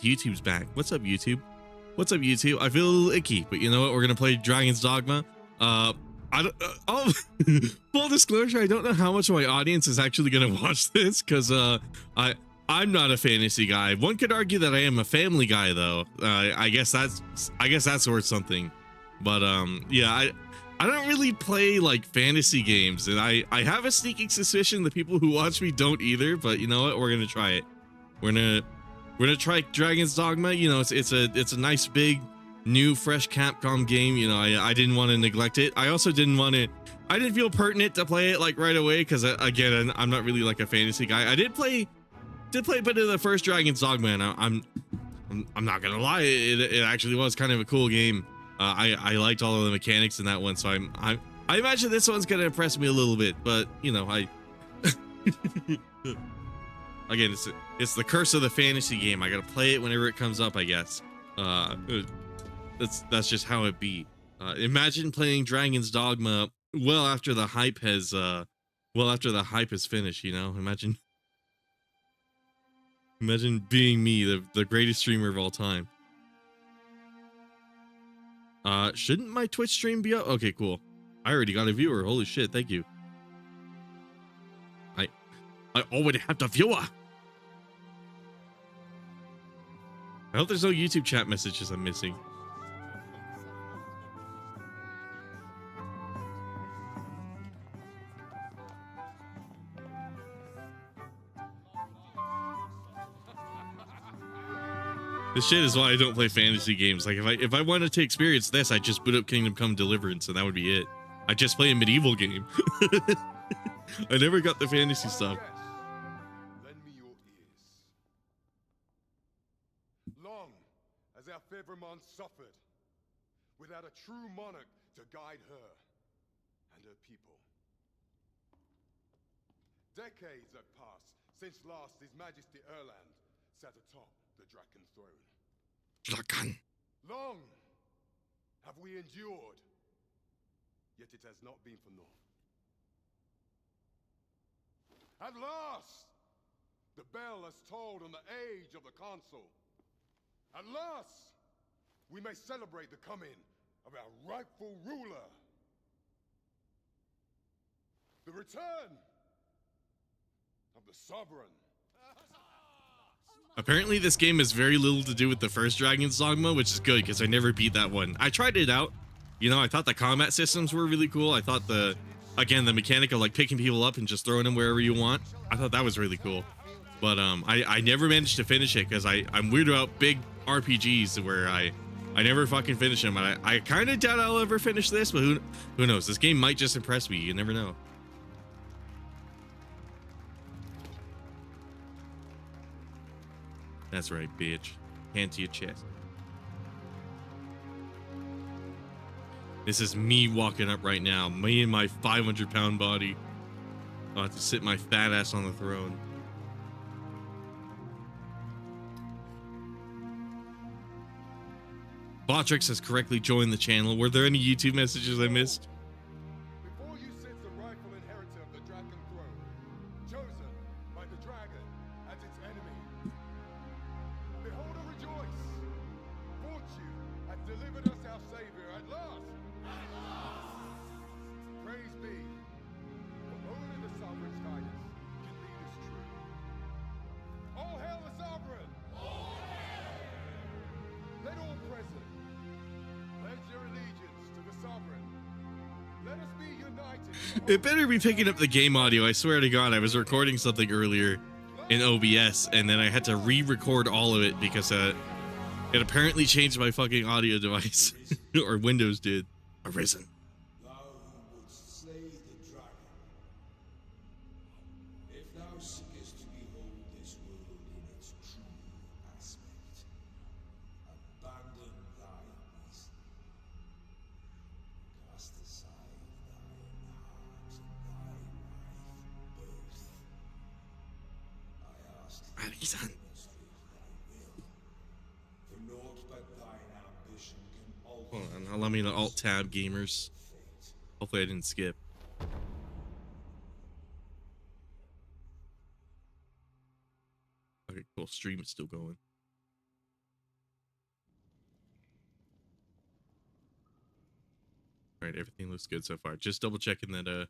YouTube's back. What's up, YouTube? What's up, YouTube? I feel a little icky, but you know what? We're gonna play Dragon's Dogma. I don't. Oh, full disclosure, I don't know how much of my audience is actually gonna watch this because I'm not a fantasy guy. One could argue that I am a family guy, though. I guess that's worth something. But yeah, I don't really play like fantasy games, and I have a sneaking suspicion the people who watch me don't either. But you know what? We're gonna try it. We're gonna try Dragon's Dogma. You know, it's a nice big new fresh Capcom game. You know, I didn't want to neglect it. I also didn't feel pertinent to play it like right away because again, I'm not really like a fantasy guy. I did play a bit of the first Dragon's Dogma, and I'm not gonna lie, it actually was kind of a cool game. I liked all of the mechanics in that one, so I imagine this one's gonna impress me a little bit. But you know, again, it's the curse of the fantasy game. I gotta play it whenever it comes up, I guess. That's just how it be. Imagine playing Dragon's Dogma well after the hype has finished. You know, imagine being me, the greatest streamer of all time. Shouldn't my Twitch stream be up? Okay, cool. I already got a viewer. Holy shit, thank you. I already have the viewer. I hope there's no YouTube chat messages I'm missing. This shit is why I don't play fantasy games. Like if I wanted to experience this, I'd just boot up Kingdom Come Deliverance and that would be it. I just play a medieval game. I never got the fantasy stuff. Lend me your ears. Long as our Fevrimon suffered, without a true monarch to guide her and her people. Decades have passed since last His Majesty Erland sat atop the Draken throne. Draken. Long have we endured, yet it has not been for naught. At last, the bell has tolled on the age of the console. At last, we may celebrate the coming of our rightful ruler. The return of the sovereign. Apparently this game has very little to do with the first Dragon's Dogma, which is good because I never beat that one. I tried it out. You know, I thought the combat systems were really cool. I thought the mechanic of like picking people up and just throwing them wherever you want, I thought that was really cool. But I never managed to finish it because I'm weird about big RPGs where I never fucking finish them. And I kind of doubt I'll ever finish this, but who knows? This game might just impress me. You never know. That's right, bitch. Hand to your chest. This is me walking up right now. Me and my 500-pound body. I'll have to sit my fat ass on the throne. Botrix has correctly joined the channel. Were there any YouTube messages I missed? Before you sits the rightful inheritor of the Draken throne, chosen by the dragon as its enemy. Behold and rejoice! Fortune hath delivered us our Savior at last! At last! Praise be, for only the sovereign's guidance can lead us true. All hail the sovereign! All hail! Let all present pledge your allegiance to the sovereign. Let us be united. It better be picking up the game audio. I swear to God, I was recording something earlier in OBS, and then I had to re-record all of it because it apparently changed my fucking audio device. Or Windows did. Arisen. Thou who wouldst slay the dragon, if thou seekest to behold this world in its true aspect, abandon thy reason, cast aside thine heart and thy life birth. I ask thee Arisen. to demonstrate thy will, for naught but thine ambition can alter Hold on, allow me to alt tab, gamers. fate. Hopefully I didn't skip. Okay, cool. Stream is still going. All right, everything looks good so far. Just double checking that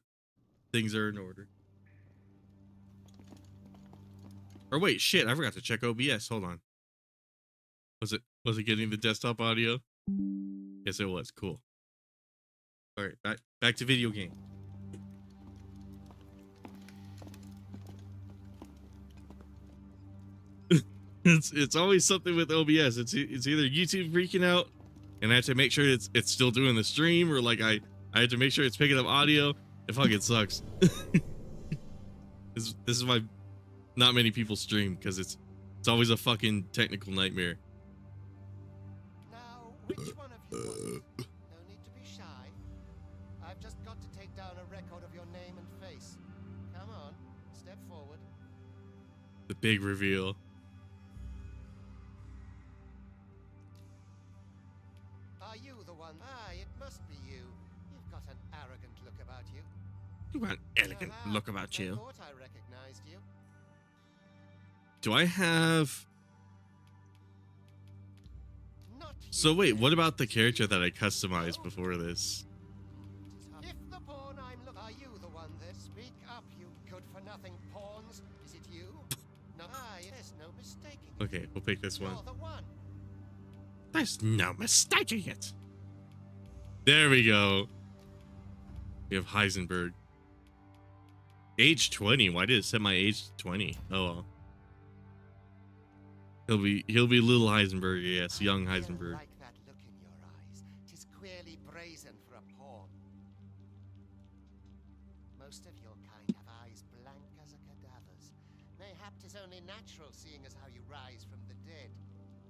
things are in order. Or wait, shit, I forgot to check OBS. Hold on. Was it getting the desktop audio? Yes, it was. Cool. All right, back to video game. It's always something with OBS. It's either YouTube freaking out, and I have to make sure it's still doing the stream, or like I have to make sure it's picking up audio. It fucking sucks. This is why not many people stream, because it's always a fucking technical nightmare. Now, which one of you wants it? No need to be shy. I've just got to take down a record of your name and face. Come on, step forward. The big reveal. Are you the one? Ah, it must be you. You've got an arrogant look about you. You got an elegant look about I you. thought I recognized you. Do I have... Not So you. wait, what about the character that I customized before this? If the pawn are you the one that speak up, you good-for-nothing pawns? Is it you? No. Ah, yes, no mistaking. Okay, we'll pick this one. You're the one. There's no mistaking it. There we go. We have Heisenberg. Age 20. Why did it set my age to 20? Oh well. He'll be little Heisenberg, yes, young I Heisenberg. like that look in your eyes. 'Tis queerly brazen for a pawn. Most of your kind have eyes blank as a cadaver's. Mayhap 'tis only natural, seeing as how you rise from the dead.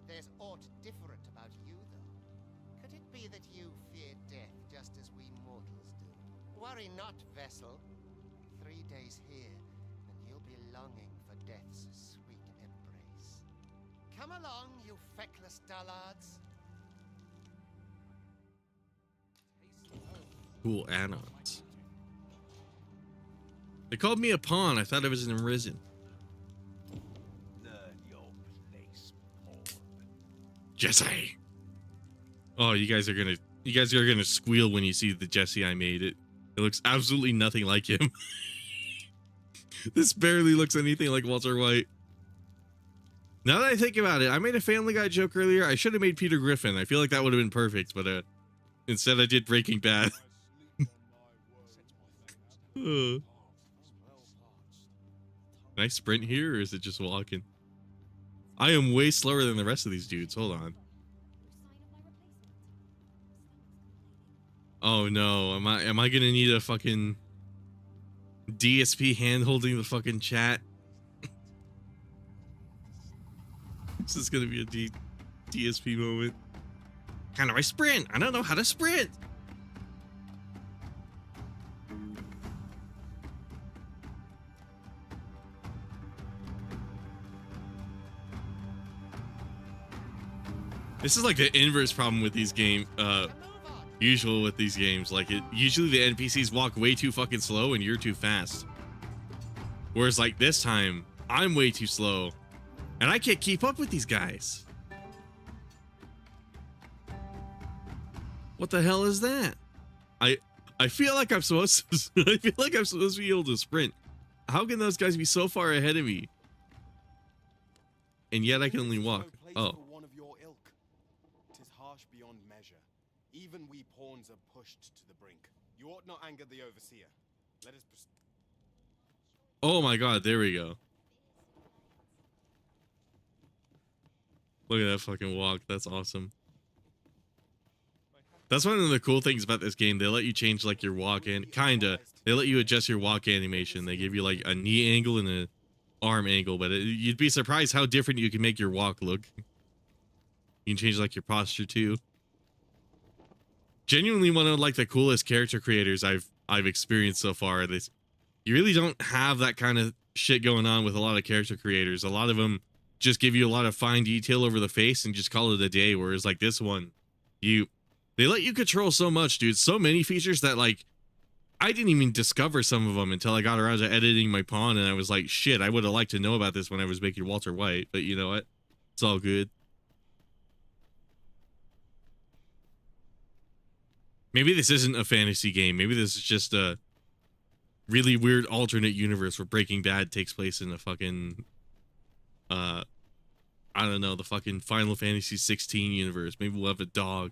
There's aught different about you, though. Could it be that you fear death just as we mortals do? Worry not, vessel. 3 days here, and you'll be longing for death's sweet embrace. Come along, you feckless dullards. Cool add-ons. They called me a pawn. I thought I was an arisen. Learn your place, pawn. Jesse. Oh, you guys are gonna squeal when you see the Jesse I made. It looks absolutely nothing like him. This barely looks anything like Walter White. Now that I think about it, I made a Family Guy joke earlier. I should have made Peter Griffin. I feel like that would have been perfect, but instead I did Breaking Bad. Can I sprint here, or is it just walking? I am way slower than the rest of these dudes. Hold on. Oh no, am I gonna need a fucking DSP hand holding the fucking chat? This is gonna be a DSP moment. How do I sprint? I don't know how to sprint. This is like the inverse problem with these games. Usual with these games, like usually the NPCs walk way too fucking slow and you're too fast. Whereas like this time, I'm way too slow and I can't keep up with these guys. What the hell is that? I feel like I'm supposed to I feel like I'm supposed to be able to sprint. How can those guys be so far ahead of me? And yet I can only walk. Oh. One of your ilk. 'Tis harsh beyond measure. Even we pawns are pushed to the brink. You ought not anger the overseer. Let us proceed. Oh my god, there we go. Look at that fucking walk. That's awesome. That's one of the cool things about this game. They let you change like your walk and kinda. They let you adjust your walk animation. They give you like a knee angle and an arm angle, but you'd be surprised how different you can make your walk look. You can change like your posture too. Genuinely one of like the coolest character creators I've experienced so far. You really don't have that kind of shit going on with a lot of character creators. A lot of them just give you a lot of fine detail over the face and just call it a day. Whereas like this one, they let you control so much, dude. So many features that like I didn't even discover some of them until I got around to editing my pawn, and I was like, shit, I would have liked to know about this when I was making Walter White, but you know what? It's all good. Maybe this isn't a fantasy game. Maybe this is just a really weird alternate universe where Breaking Bad takes place in a fucking I don't know, the fucking Final Fantasy 16 universe. Maybe we'll have a dog.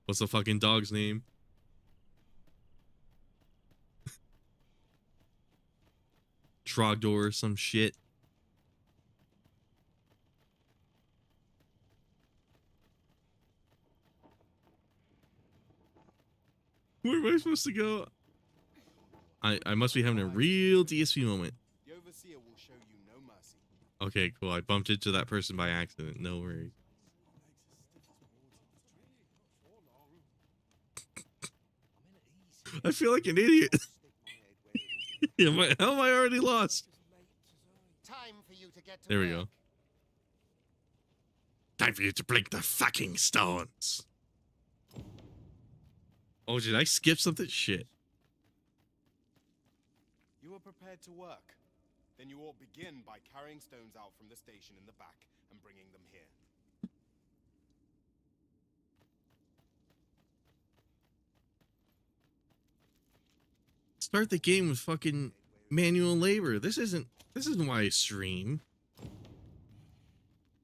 What's the fucking dog's name? Trogdor or some shit. Where am I supposed to go? I must be having a real DSP moment. The Overseer will show you no mercy. Okay, cool. I bumped into that person by accident. No worries. I feel like an idiot. How am I already lost? Time for you to get to There we work. go. Time for you to blink the fucking stones. Oh, did I skip something? Shit. You are prepared to work. Then you ought begin by carrying stones out from the station in the back and bringing them here. Start the game with fucking manual labor. This isn't why I stream.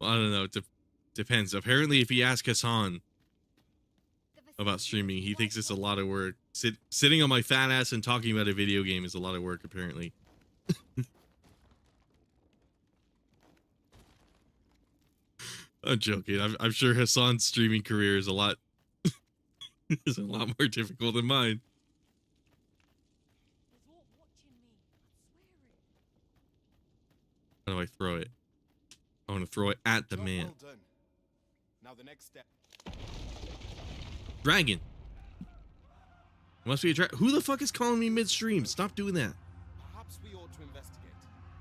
Well, I don't know. It depends. Apparently, if you ask Hassan about streaming, he thinks it's a lot of work. Sitting on my fat ass and talking about a video game is a lot of work, apparently. I'm joking. I'm sure Hassan's streaming career is a lot more difficult than mine. How do I throw it? I want to throw it at the Job man. well done. Now the next step. Dragon. Must be a dragon. Who the fuck is calling me midstream? Stop doing that. Perhaps we ought to investigate.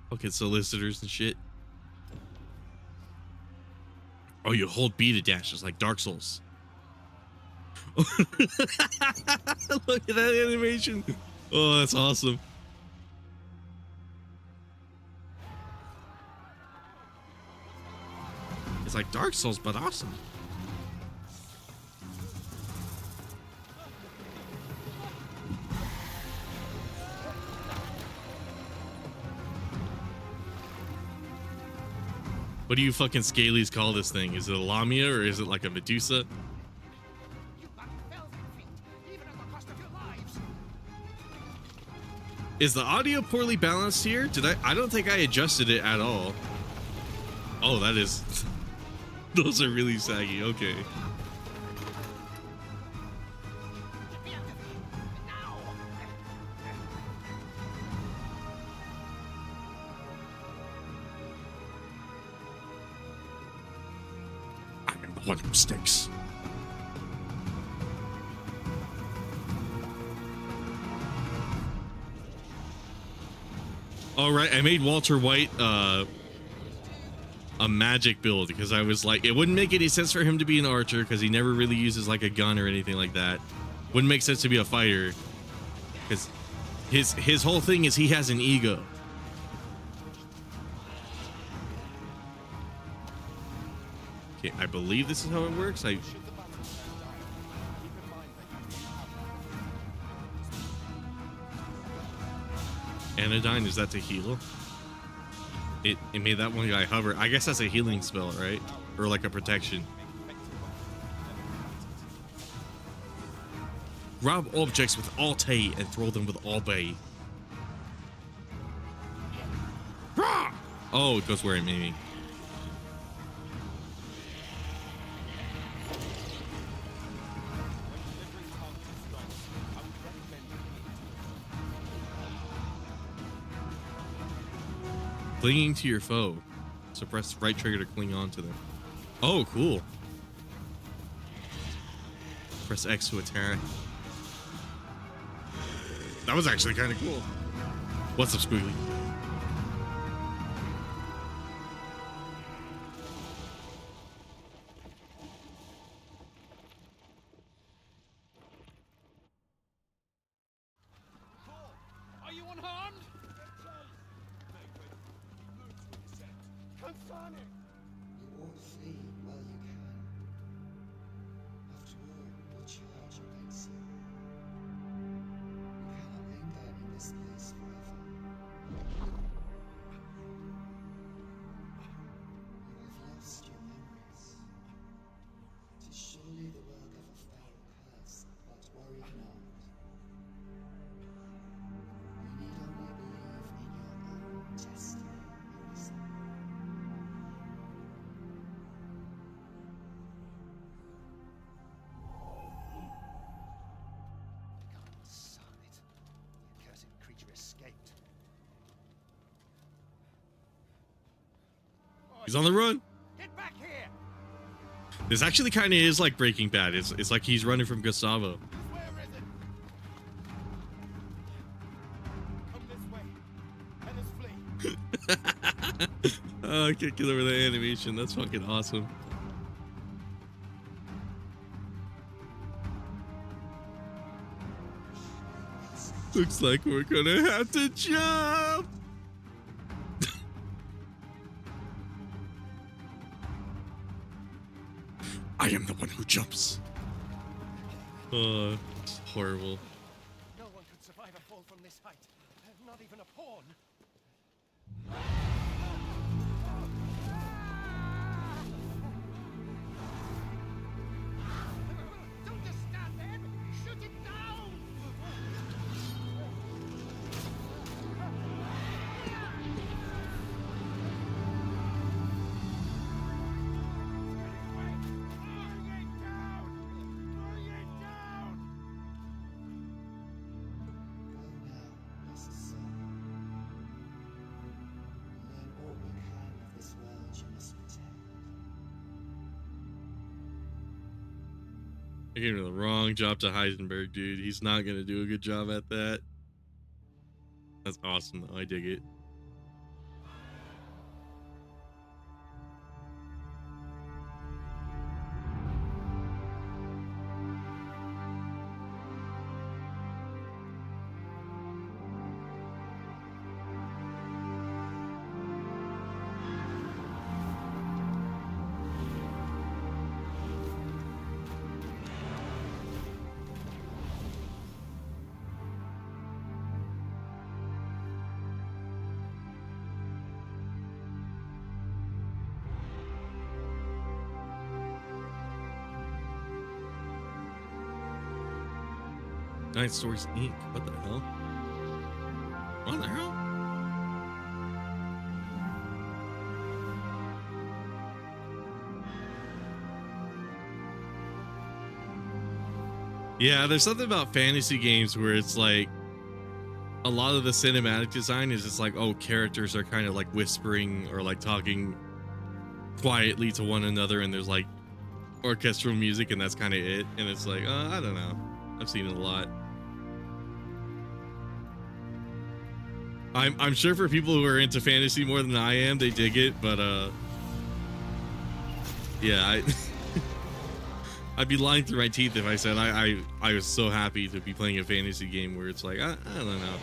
Fucking solicitors and shit. Oh, you hold B to dash, just like Dark Souls. Look at that animation. Oh, that's awesome. It's like Dark Souls, but awesome. What do you fucking scalies call this thing? Is it a Lamia or is it like a Medusa? You got velvet feet, even at the cost of your lives. Is the audio poorly balanced here? I don't think I adjusted it at all. Oh, that is... Those are really saggy. Okay. I am the one who stinks. All right, I made Walter White a magic build because I was like, it wouldn't make any sense for him to be an archer because he never really uses like a gun or anything like that. Wouldn't make sense to be a fighter because his whole thing is he has an ego. Okay, I believe this is how it works. Anodyne, is that to heal? It made that one guy hover. I guess that's a healing spell, right? Or like a protection. Rob objects with Alt A and throw them with Alt B. Oh, it goes where I'm aiming. Clinging to your foe. So press right trigger to cling on to them. Oh, cool. Press X to attack. That was actually kind of cool. What's up, Squiggly? Are you unharmed? Confound it! You won't flee while you can. After all, no charge against you. He's on the run. Get back here! This actually kind of is like Breaking Bad. It's like he's running from Gustavo. Where is it? Come this way. Let us flee. Oh, I can't get over the animation. That's fucking awesome. Looks like we're gonna have to jump. I am the one who jumps. It's horrible. No one could survive a fall from this height. Not even a pawn. Don't just stand there! Shoot it down! I gave him the wrong job to Heisenberg, dude. He's not gonna do a good job at that. That's awesome, though. I dig it. Nine Stories Inc. What the hell? What the hell? Yeah, there's something about fantasy games where it's like a lot of the cinematic design is just like, oh, characters are kind of like whispering or like talking quietly to one another, and there's like orchestral music, and that's kind of it. And it's like, I don't know. I've seen it a lot. I'm sure for people who are into fantasy more than I am, they dig it, but yeah, I'd be lying through my teeth if I said I was so happy to be playing a fantasy game where it's like, I don't know.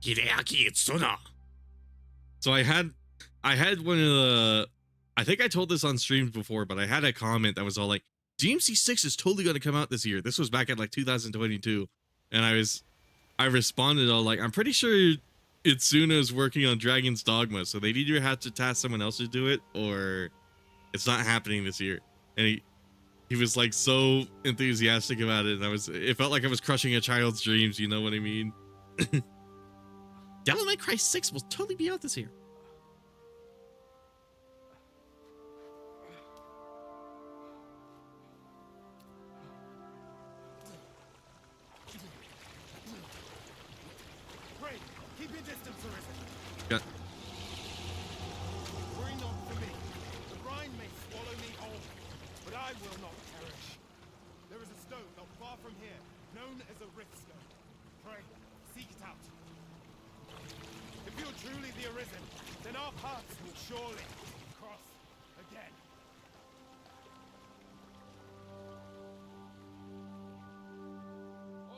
Hideaki Itsuna. So I had one of the, I think I told this on streams before, but I had a comment that was all like, DMC 6 is totally going to come out this year. This was back at like 2022. And I responded all like, I'm pretty sure Itsuna is working on Dragon's Dogma. So they'd either have to task someone else to do it or it's not happening this year. And he was like so enthusiastic about it. And it felt like I was crushing a child's dreams. You know what I mean? Devil May Cry 6 will totally be out this year. Keep your distance, Arisen. Got Worry not for me. The brine may swallow me whole, but I will not perish. There is a stone not far from here, known as a rift stone. Pray, seek it out. If you're truly the Arisen, then our paths will surely cross again.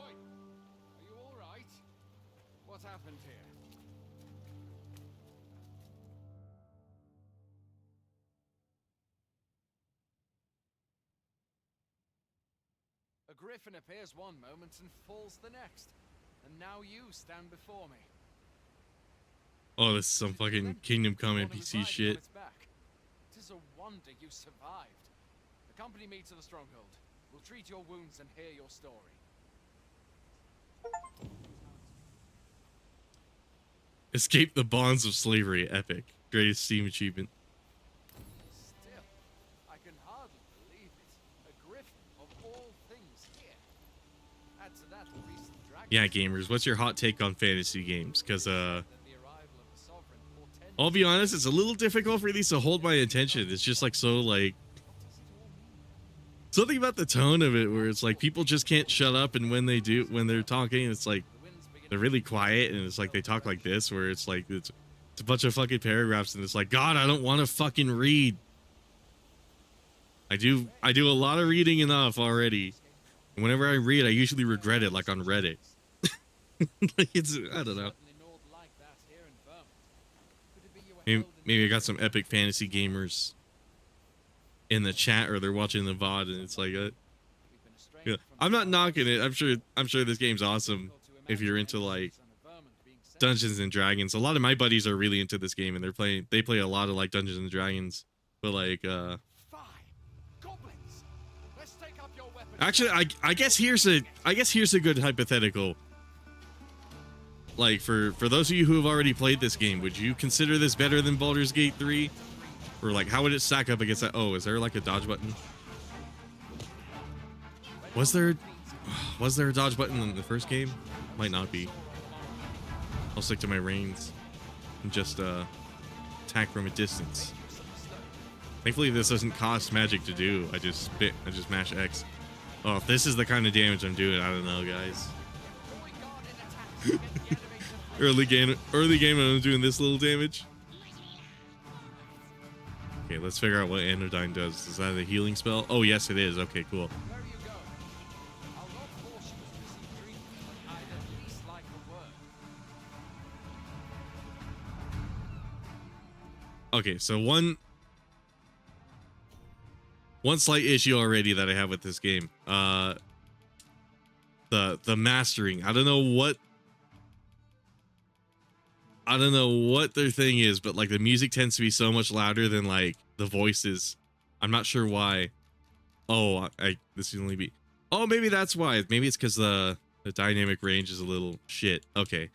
Oi! Are you all right? What happened here? A griffin appears one moment and falls the next. And now you stand before me. Oh, this is some fucking Kingdom Come NPC shit. It is a wonder you survived. Accompany me to the stronghold. We'll treat your wounds and hear your story. Escape the bonds of slavery. Epic. Greatest Steam achievement. Still, I can hardly Add to that the recent dragon Yeah, gamers, what's your hot take on fantasy games? Because and the arrival of the sovereign portended. I'll be honest, it's a little difficult for these to hold my attention. It's just like so like something about the tone of it where it's like people just can't shut up, and when they do, when they're talking, it's like The winds begin they're really quiet, and it's like they talk like this where it's like it's a bunch of fucking paragraphs, and it's like, God, I don't want to fucking read. I do a lot of reading enough already. And whenever I read, I usually regret it, like on Reddit. Like it's, I don't know. certainly not like that here in Vermont. Could it be you were held in Maybe I got some epic fantasy gamers in the chat, or they're watching the VOD, and it's like, We've been estranged yeah. from I'm not the knocking it. I'm sure this game's awesome if you're into like son of Vermont being sent Dungeons and Dragons. A lot of my buddies are really into this game, and they play a lot of like Dungeons and Dragons. But like, Fie! Goblins! Let's take up your weapons. actually, I guess here's a good hypothetical. Like for those of you who have already played this game, would you consider this better than Baldur's Gate 3? Or like, how would it stack up against that? Oh, is there like a dodge button? Was there a dodge button in the first game? Might not be. I'll stick to my reins and just attack from a distance. Thankfully, this doesn't cost magic to do. I just mash X. Oh, if this is the kind of damage I'm doing, I don't know, guys. early game, and I'm doing this little damage. Okay, let's figure out what Anodyne does. Is that a healing spell? Oh, yes, it is. Okay, cool. Where you go? I'll not force you to receive treatment, but I'd at least like a word. Okay, so one slight issue already that I have with this game. The mastering. I don't know what their thing is, but like the music tends to be so much louder than like the voices. I'm not sure why. Oh, this can only be. Oh, maybe that's why. Maybe it's because the dynamic range is a little shit. Okay.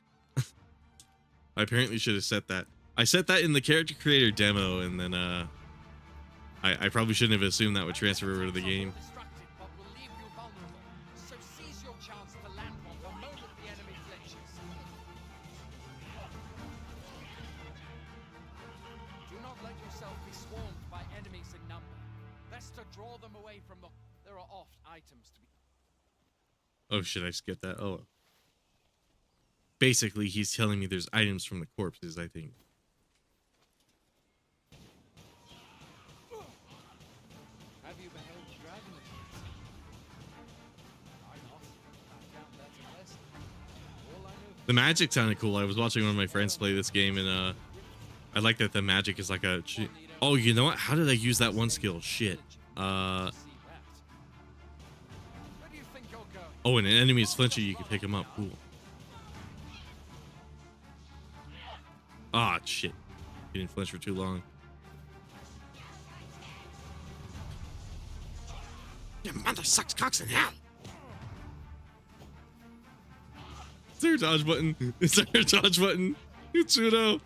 I apparently should have set that. I set that in the character creator demo, and then I probably shouldn't have assumed that would transfer over to the game. Distracted, but will leave you vulnerable. So seize your chance to land one the moment the enemy flinches. Do not let yourself be swarmed by enemies in number. Best to draw them away from the. There are oft items to be. Oh shit, I skipped that. Oh. Basically, he's telling me there's items from the corpses, I think. Have you beheld the dragon of yours? I not. I count that a blessing. All I know. The magic sounded cool. I was watching one of my friends play this game, and I like that the magic is like a. Oh, you know what? How did I use that one skill? Shit. Where do you think you're going? Oh, and an enemy is flinching, you can pick him up. Cool. Ah, shit. He didn't flinch for too long. Your mother sucks cocks in hell. Is there a dodge button? Is there a dodge button? You pseudo.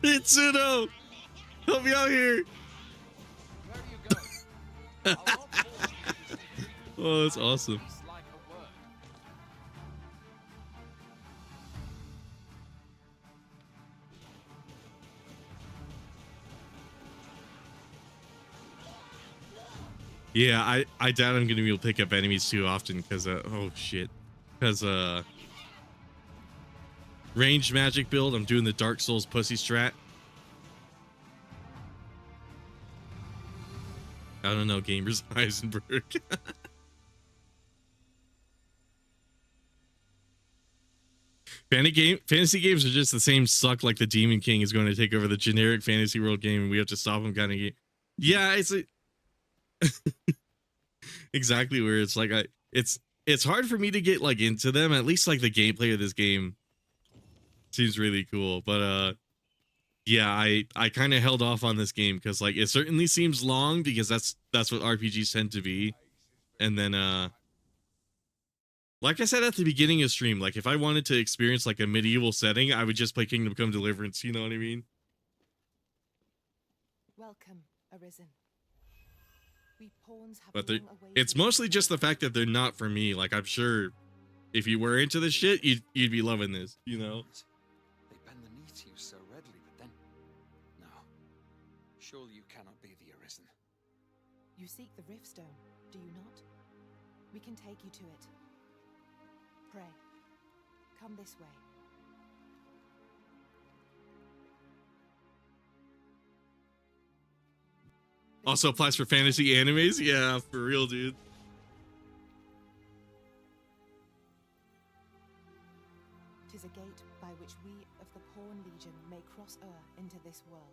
It's pseudo. Help me out here. Where are you going? I'll not force you to receive treatment, Oh, that's but I'd awesome. at least like a word. Yeah, I doubt I'm gonna be able to pick up enemies too often because oh shit, because ranged magic build. I'm doing the Dark Souls pussy strat. I don't know, gamers. Heisenberg. Fantasy games are just the same suck like the Demon King is going to take over the generic fantasy world game and we have to stop him kind of game. Yeah, it's a exactly where it's like it's hard for me to get like into them. At least like the gameplay of this game seems really cool, but yeah, I kind of held off on this game because like it certainly seems long because that's what RPGs tend to be, and then Like I said at the beginning of stream, like if I wanted to experience like a medieval setting, I would just play Kingdom Come Deliverance. You know what I mean? Welcome, Arisen. We pawns have But long awaited it's mostly just the fact that they're not for me. Like I'm sure if you were into this shit, you'd be loving this. You know? They bend the knee to you so readily, but then... No. Surely you cannot be the Arisen. You seek the Riftstone, do you not? We can take you to it. Pray. Come this way. Also applies for fantasy animes? Yeah, for real, dude. Tis a gate by which we of the Pawn Legion may cross into this world.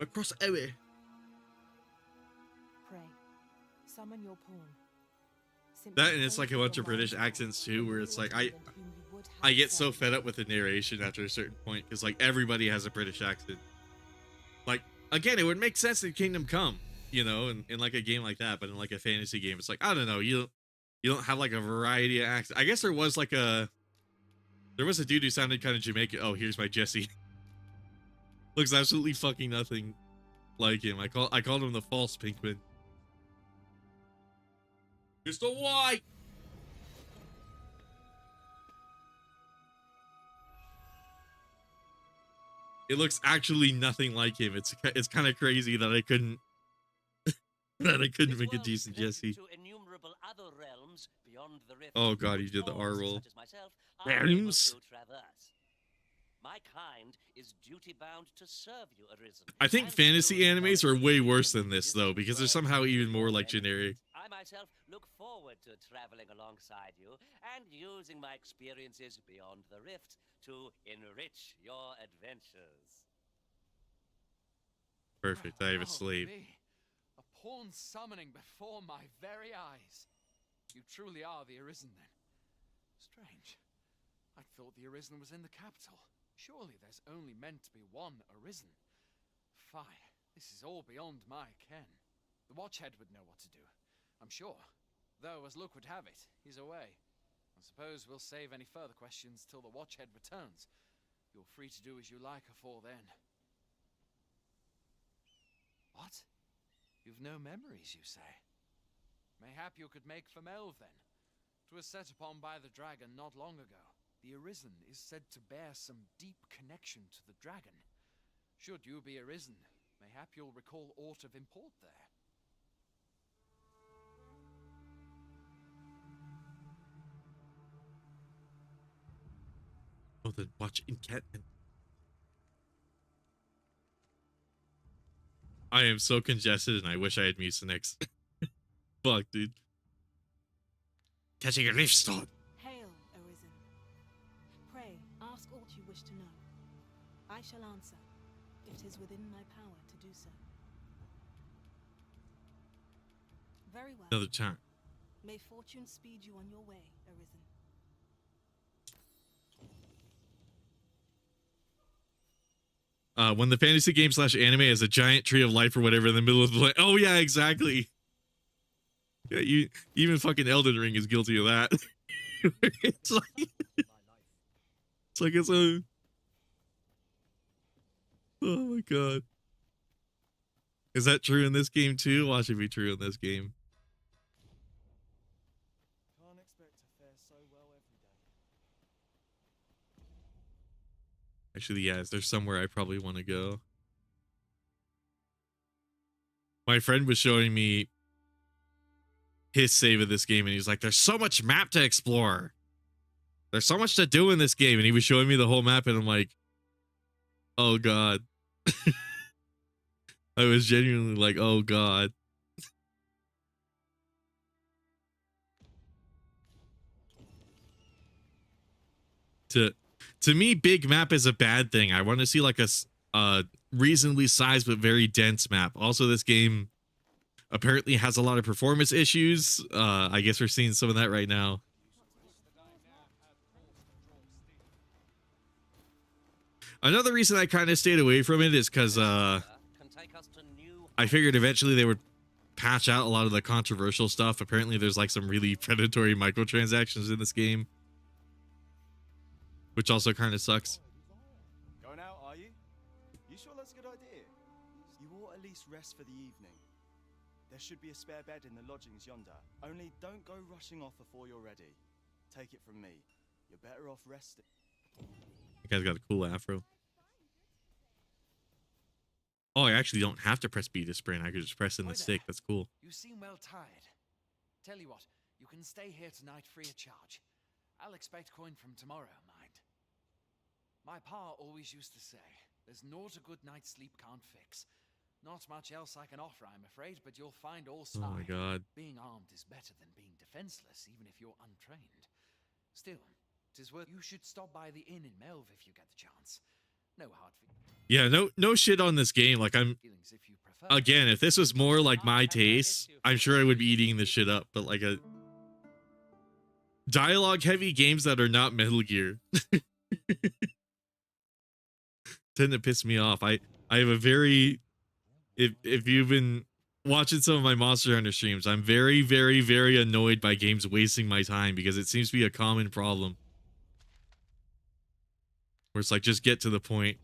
Across away. Pray. Summon your pawn. That and it's like a bunch of British accents too, where it's like I get so fed up with the narration after a certain point because like everybody has a British accent. Like again, it would make sense in Kingdom Come, you know, in like a game like that, but in like a fantasy game, it's like I don't know, you don't have like a variety of accents. I guess there was a dude who sounded kind of Jamaican. Oh, here's my Jesse. Looks absolutely fucking nothing like him. I called him the false Pinkman. Mr. White. It looks actually nothing like him. It's kind of crazy that I couldn't make a decent Jesse. Oh god, he did the R roll. Realms. My kind is duty bound to serve you, Arisen. I think fantasy animes are way worse than this though, because they're somehow even more like generic. I myself look forward to traveling alongside you and using my experiences beyond the rift to enrich your adventures. Perfect, I have a Oh, slave. me. A pawn summoning before my very eyes. You truly are the Arisen then. Strange. I thought the Arisen was in the capital. Surely there's only meant to be one Arisen. Fie, this is all beyond my ken. The Watchhead would know what to do, I'm sure. Though, as luck would have it, he's away. I suppose we'll save any further questions till the Watchhead returns. You're free to do as you like afore then. What? You've no memories, you say? Mayhap you could make for Melve then. 'Twas set upon by the dragon not long ago. The Arisen is said to bear some deep connection to the dragon. Should you be Arisen, mayhap you'll recall aught of import there. Oh, the watch enchantment. I am so congested and I wish I had Mucinex. Fuck, dude. Catching a Riftstone. Hail, Arisen. Pray, ask aught you wish to know. I shall answer, if 'tis within my power to do so. Very well. Another time. May fortune speed you on your way, Arisen. When the fantasy game / anime has a giant tree of life or whatever in the middle of the oh yeah, exactly. Yeah, even fucking Elden Ring is guilty of that. it's like it's a oh my god. Is that true in this game too? Watch it be true in this game. Can't expect to fare so well every day. Actually, yeah, there's somewhere I probably want to go. My friend was showing me his save of this game, and he's like, there's so much map to explore. There's so much to do in this game. And he was showing me the whole map, and I'm like, oh god. I was genuinely like, oh god. To me, big map is a bad thing. I want to see like a reasonably sized but very dense map. Also, this game apparently has a lot of performance issues. I guess we're seeing some of that right now. Another reason I kind of stayed away from it is because I figured eventually they would patch out a lot of the controversial stuff. Apparently there's like some really predatory microtransactions in this game, which also kind of sucks. Going out, are you? You sure that's a good idea? You ought at least rest for the evening. There should be a spare bed in the lodgings yonder. Only don't go rushing off before you're ready. Take it from me. You're better off resting. That guy's got a cool afro. Oh, I actually don't have to press B to sprint. I could just press in the stick. That's cool. You seem well tired. Tell you what, you can stay here tonight free of charge. I'll expect coin from tomorrow, mind. My pa always used to say, there's naught a good night's sleep can't fix. Not much else I can offer, I'm afraid, but you'll find all Oh my side. god. Being armed is better than being defenseless, even if you're untrained. Still, 'tis worth. You should stop by the inn in Melve if you get the chance. No hard feelings Yeah, no shit on this game. Like, I'm if you prefer. again, if this was more like my taste, I'm sure I would be eating this shit up. But like a dialogue heavy games that are not Metal Gear tend to piss me off. I have a very, if you've been watching some of my Monster Hunter streams, I'm very, very, very annoyed by games wasting my time because it seems to be a common problem. Where it's like, just get to the point.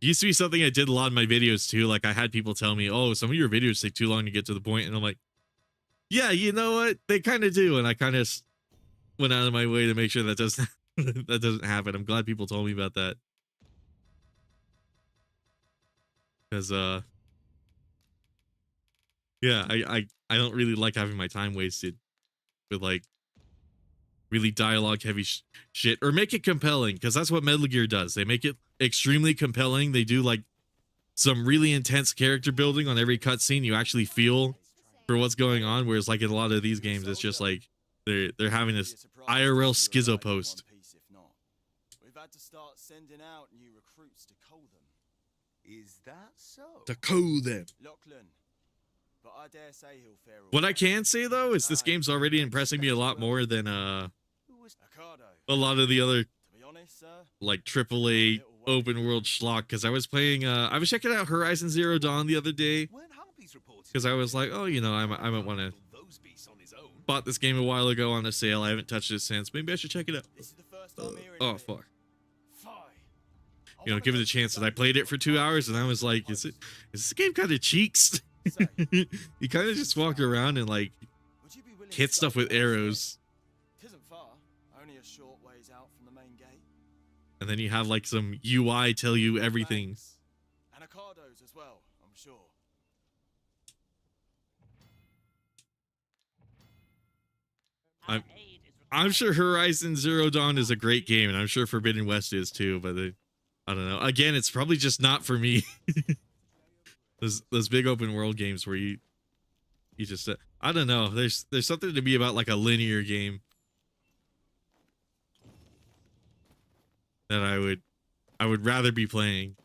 Used to be something I did a lot in my videos too. Like I had people tell me, oh, some of your videos take too long to get to the point. And I'm like, yeah, you know what? They kind of do. And I kind of went out of my way to make sure that doesn't, that doesn't happen. I'm glad people told me about that. Because, yeah, I don't really like having my time wasted with like really dialogue heavy shit, or make it compelling, because that's what Metal Gear does. They make it extremely compelling. They do like some really intense character building on every cutscene. You actually feel for what's going on, whereas like in a lot of these games it's just like they're having this IRL schizo post. We've had to start sending out new recruits to cull them. Is that so? To code them. Lachlan, but I dare say he'll fare all What I right. can say though is this game's already impressing me a lot more than Ocado, a lot of the other to be honest, sir, like AAA open world schlock, because I was playing I was checking out Horizon Zero Dawn the other day because I was like, oh, you know, I might want to bought this game a while ago on a sale. I haven't touched it since. Maybe I should check it out. this is the first time hearing Oh of it. fuck. Fie. You know, give it a chance. And I played it for 2 hours and I was like, is this game kind of cheeks? You kind of just walk around and like Would you be willing hit to stuff start with with us? arrows, It isn't far, only a short ways out from the main gate. and then you have like some UI tell you everything. Thanks. And Ocados as well, I'm sure. I'm sure Horizon Zero Dawn is a great game, and I'm sure Forbidden West is too, but I don't know. Again, it's probably just not for me. Those big open world games where you just I don't know. There's something to be about like a linear game that I would rather be playing.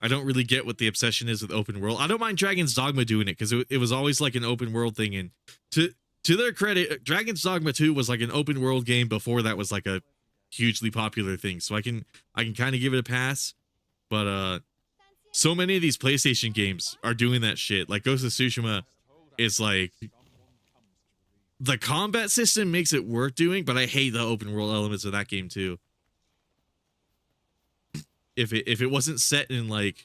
I don't really get what the obsession is with open world. I don't mind Dragon's Dogma doing it because it was always like an open world thing, and to their credit, Dragon's Dogma 2 was like an open world game before that was like a hugely popular thing. So I can kind of give it a pass. But so many of these PlayStation games are doing that shit. Like Ghost of Tsushima is like, the combat system makes it worth doing, but I hate the open world elements of that game too. If it wasn't set in like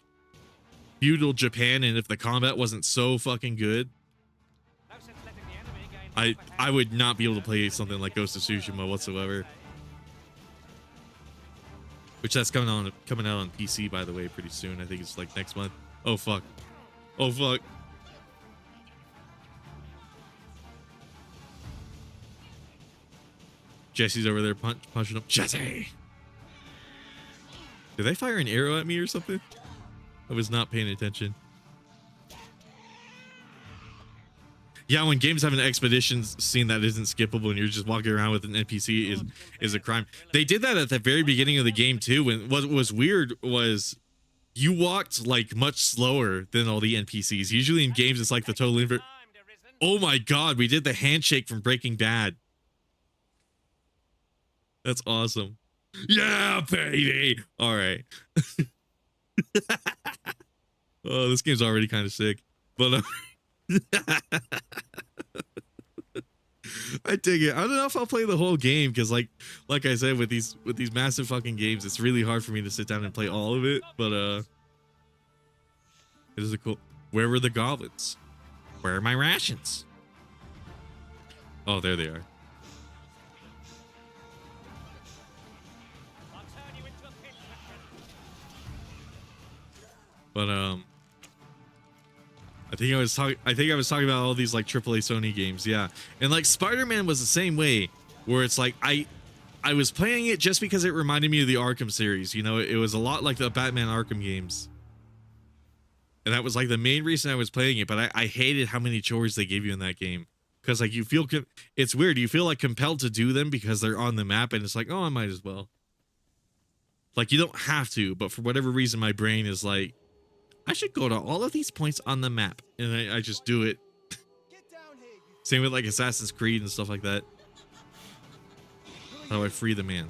feudal Japan, and if the combat wasn't so fucking good, I would not be able to play something like Ghost of Tsushima whatsoever. Which that's coming out on PC, by the way, pretty soon. I think it's like next month. Oh fuck. Oh fuck. Jesse's over there punching him. Jesse! Did they fire an arrow at me or something? I was not paying attention. Yeah, when games have an expedition scene that isn't skippable and you're just walking around with an NPC is a crime. They did that at the very beginning of the game too. When what was weird was you walked like much slower than all the NPCs. Usually in games it's like the total invert. Oh my god, we did the handshake from Breaking Bad. That's awesome. Yeah, baby. All right. Oh, this game's already kind of sick, but I dig it. I don't know if I'll play the whole game because, like I said, with these massive fucking games, it's really hard for me to sit down and play all of it. But it is a cool. Where were the goblins? Where are my rations? Oh, there they are. But I think I was talking about all these like AAA Sony games, yeah. And like Spider-Man was the same way, where it's like I was playing it just because it reminded me of the Arkham series. You know, it was a lot like the Batman Arkham games. And that was like the main reason I was playing it, but I hated how many chores they gave you in that game. Because like you feel, it's weird, you feel like compelled to do them because they're on the map, and it's like, oh, I might as well. Like you don't have to, but for whatever reason my brain is like, I should go to all of these points on the map, and I just do it. Same with like Assassin's Creed and stuff like that. How do I free the man?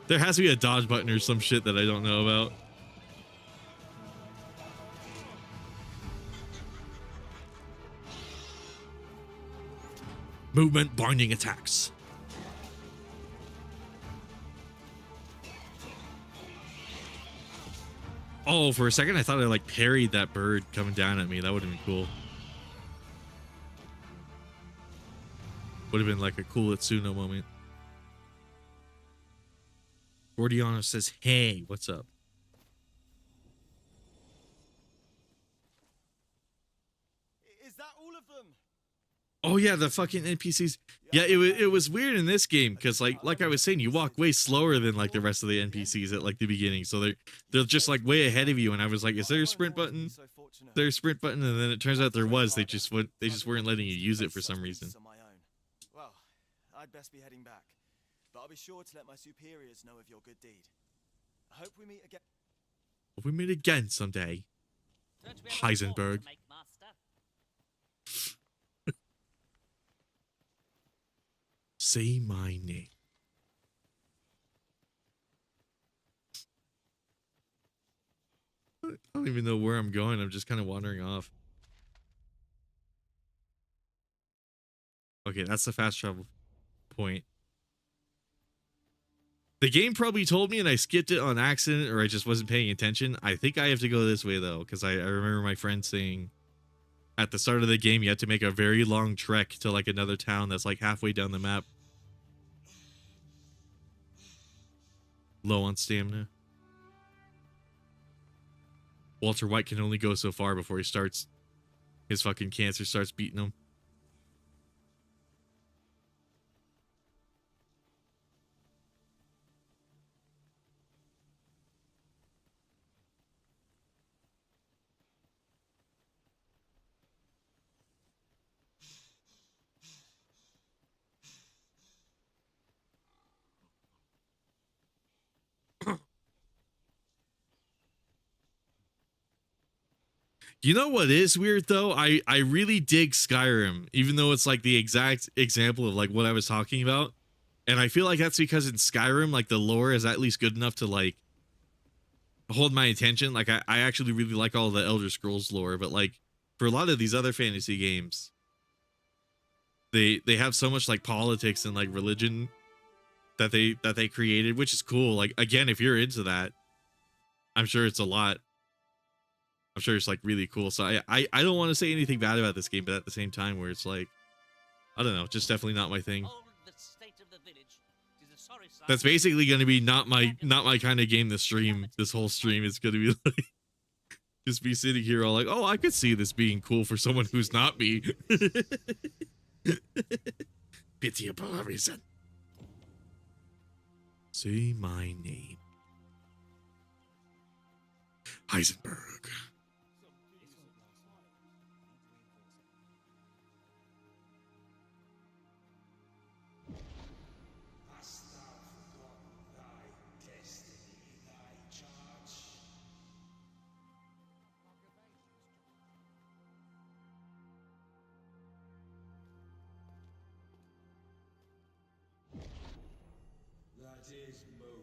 There has to be a dodge button or some shit that I don't know about. Movement binding attacks. Oh, for a second I thought I like parried that bird coming down at me. That would have been cool. Would have been like a cool Itsuno moment. Gordiano says, hey, what's up? Is that all of them? Oh yeah, the fucking NPCs. Yeah, it was weird in this game because like I was saying, you walk way slower than like the rest of the NPCs at like the beginning, so they're just like way ahead of you. And I was like, is there a sprint button? Is there a sprint button? And then it turns out there was. They just weren't letting you use it for some reason. Well, I'd best be heading back, but I'll be sure to let my superiors know of your good deed. I hope we meet again. Hope we meet again someday, Heisenberg. Say my name. I don't even know where I'm going. I'm just kind of wandering off. Okay, that's the fast travel point. The game probably told me and I skipped it on accident, or I just wasn't paying attention. I think I have to go this way though, because I remember my friend saying at the start of the game you have to make a very long trek to like another town that's like halfway down the map. Low on stamina. Walter White can only go so far before he starts, his fucking cancer starts beating him. You know what is weird though? I really dig Skyrim, even though it's like the exact example of like what I was talking about. And I feel like that's because in Skyrim, like the lore is at least good enough to like hold my attention. Like I actually really like all the Elder Scrolls lore, but like for a lot of these other fantasy games, they have so much like politics and like religion that they created, which is cool. Like again, if you're into that, I'm sure it's a lot. I'm sure it's like really cool. So I don't want to say anything bad about this game, but at the same time, where it's like, I don't know, just definitely not my thing. That's basically going to be not my kind of game. This whole stream is going to be like, just be sitting here all like, oh, I could see this being cool for someone who's not me. Pitiable reason. Say my name. Heisenberg.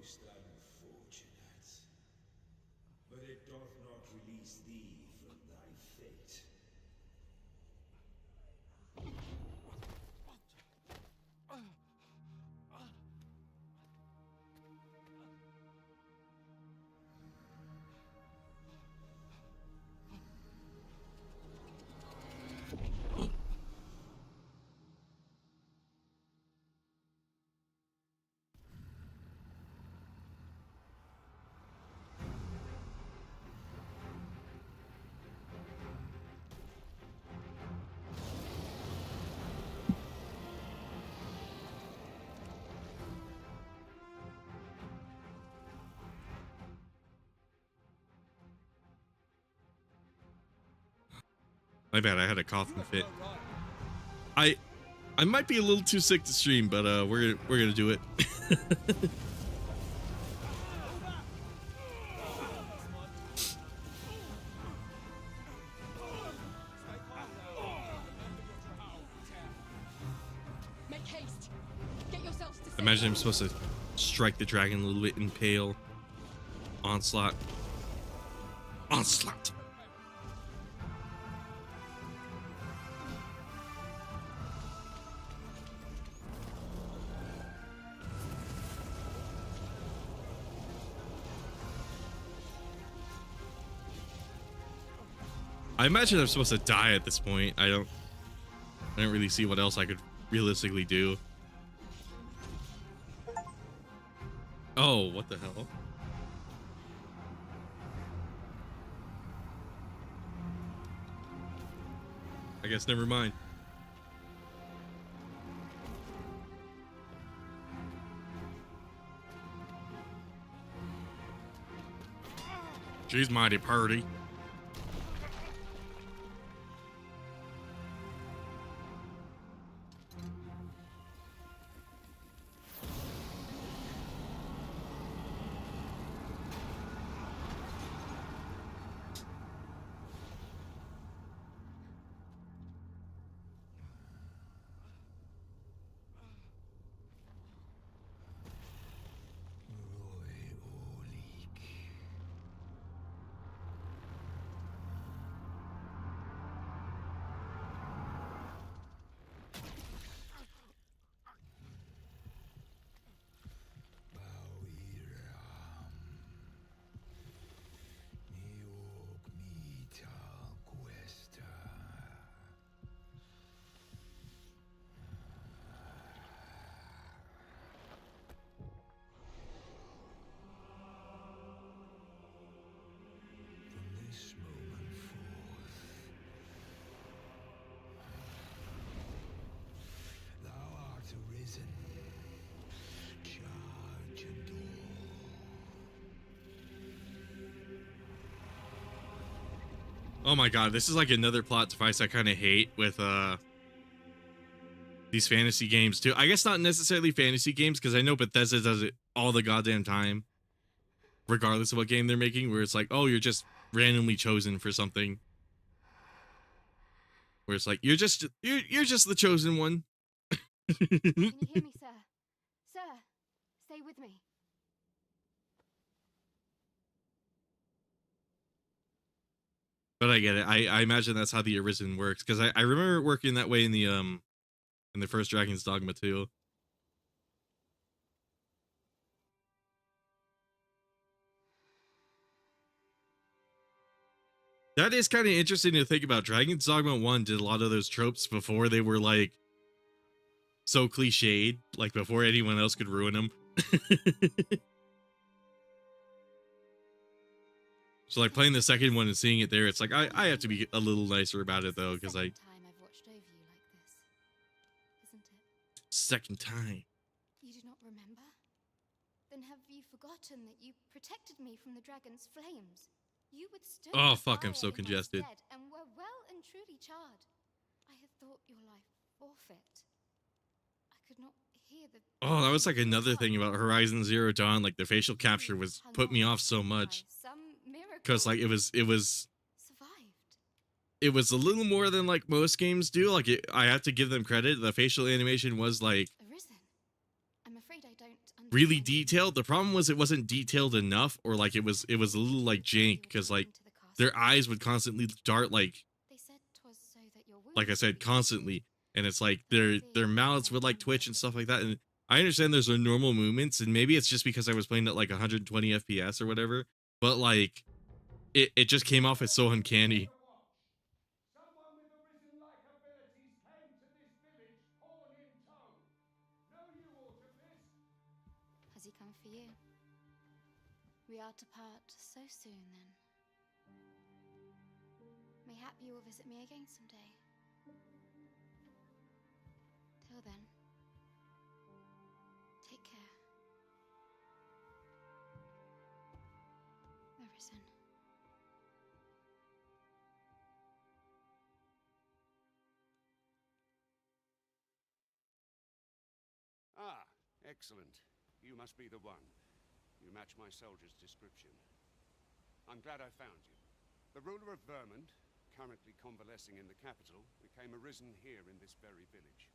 Most unfortunate. But it doth not release thee from thy fate. My bad, I had a coughing fit. I might be a little too sick to stream, but we're gonna do it. Make haste. Get yourselves to safety. Imagine I'm supposed to strike the dragon a little bit, impale. Onslaught. Onslaught. I imagine I'm supposed to die at this point. I don't really see what else I could realistically do. Oh, what the hell? I guess never mind. She's mighty purty. Oh my god, this is like another plot device I kind of hate with these fantasy games too. I guess not necessarily fantasy games, because I know Bethesda does it all the goddamn time, regardless of what game they're making, where it's like, oh, you're just randomly chosen for something. Where it's like, you're just the chosen one. Can you hear me, sir? Sir, stay with me. But I get it. I imagine that's how the Arisen works, because I remember it working that way in the first Dragon's Dogma 2. That is kind of interesting to think about. Dragon's Dogma 1 did a lot of those tropes before they were like so cliched, like before anyone else could ruin them. So like playing the second one and seeing it there, it's like I have to be a little nicer about it though, because Second time I've watched over you like this, isn't it? second time. You do not remember? Then have you forgotten that you protected me from the dragon's flames? You withstood Oh the fuck, I'm fire so in my congested. stead and were well and truly charred. I had thought your life forfeit. I could not hear the Oh, that was like beating of your another heart. thing about Horizon Zero Dawn. Like the facial capture was Hung put me on off so much, by some because like miracle it was survived. a little more than like most games do. Like I have to give them credit. The facial animation was like Arisen. I'm afraid I don't really detailed. The problem was it wasn't detailed enough, or like it was a little like jank, because like their eyes would constantly dart, like They said 'twas so that your I wounds said, would be constantly, and it's like healed. their mouths would like twitch and stuff like that. And I understand those are normal movements, and maybe it's just because I was playing at like 120 FPS or whatever, but like it just came off as so uncanny. Someone with arisen-like abilities came to this village, horn in tow. Know you aught of this? Has he come for you? We are to part so soon, then. Mayhap you will visit me again someday. Till then, take care. Arisen. Ah, excellent. You must be the one. You match my soldier's description. I'm glad I found you. The ruler of Vermund, currently convalescing in the capital, became arisen here in this very village.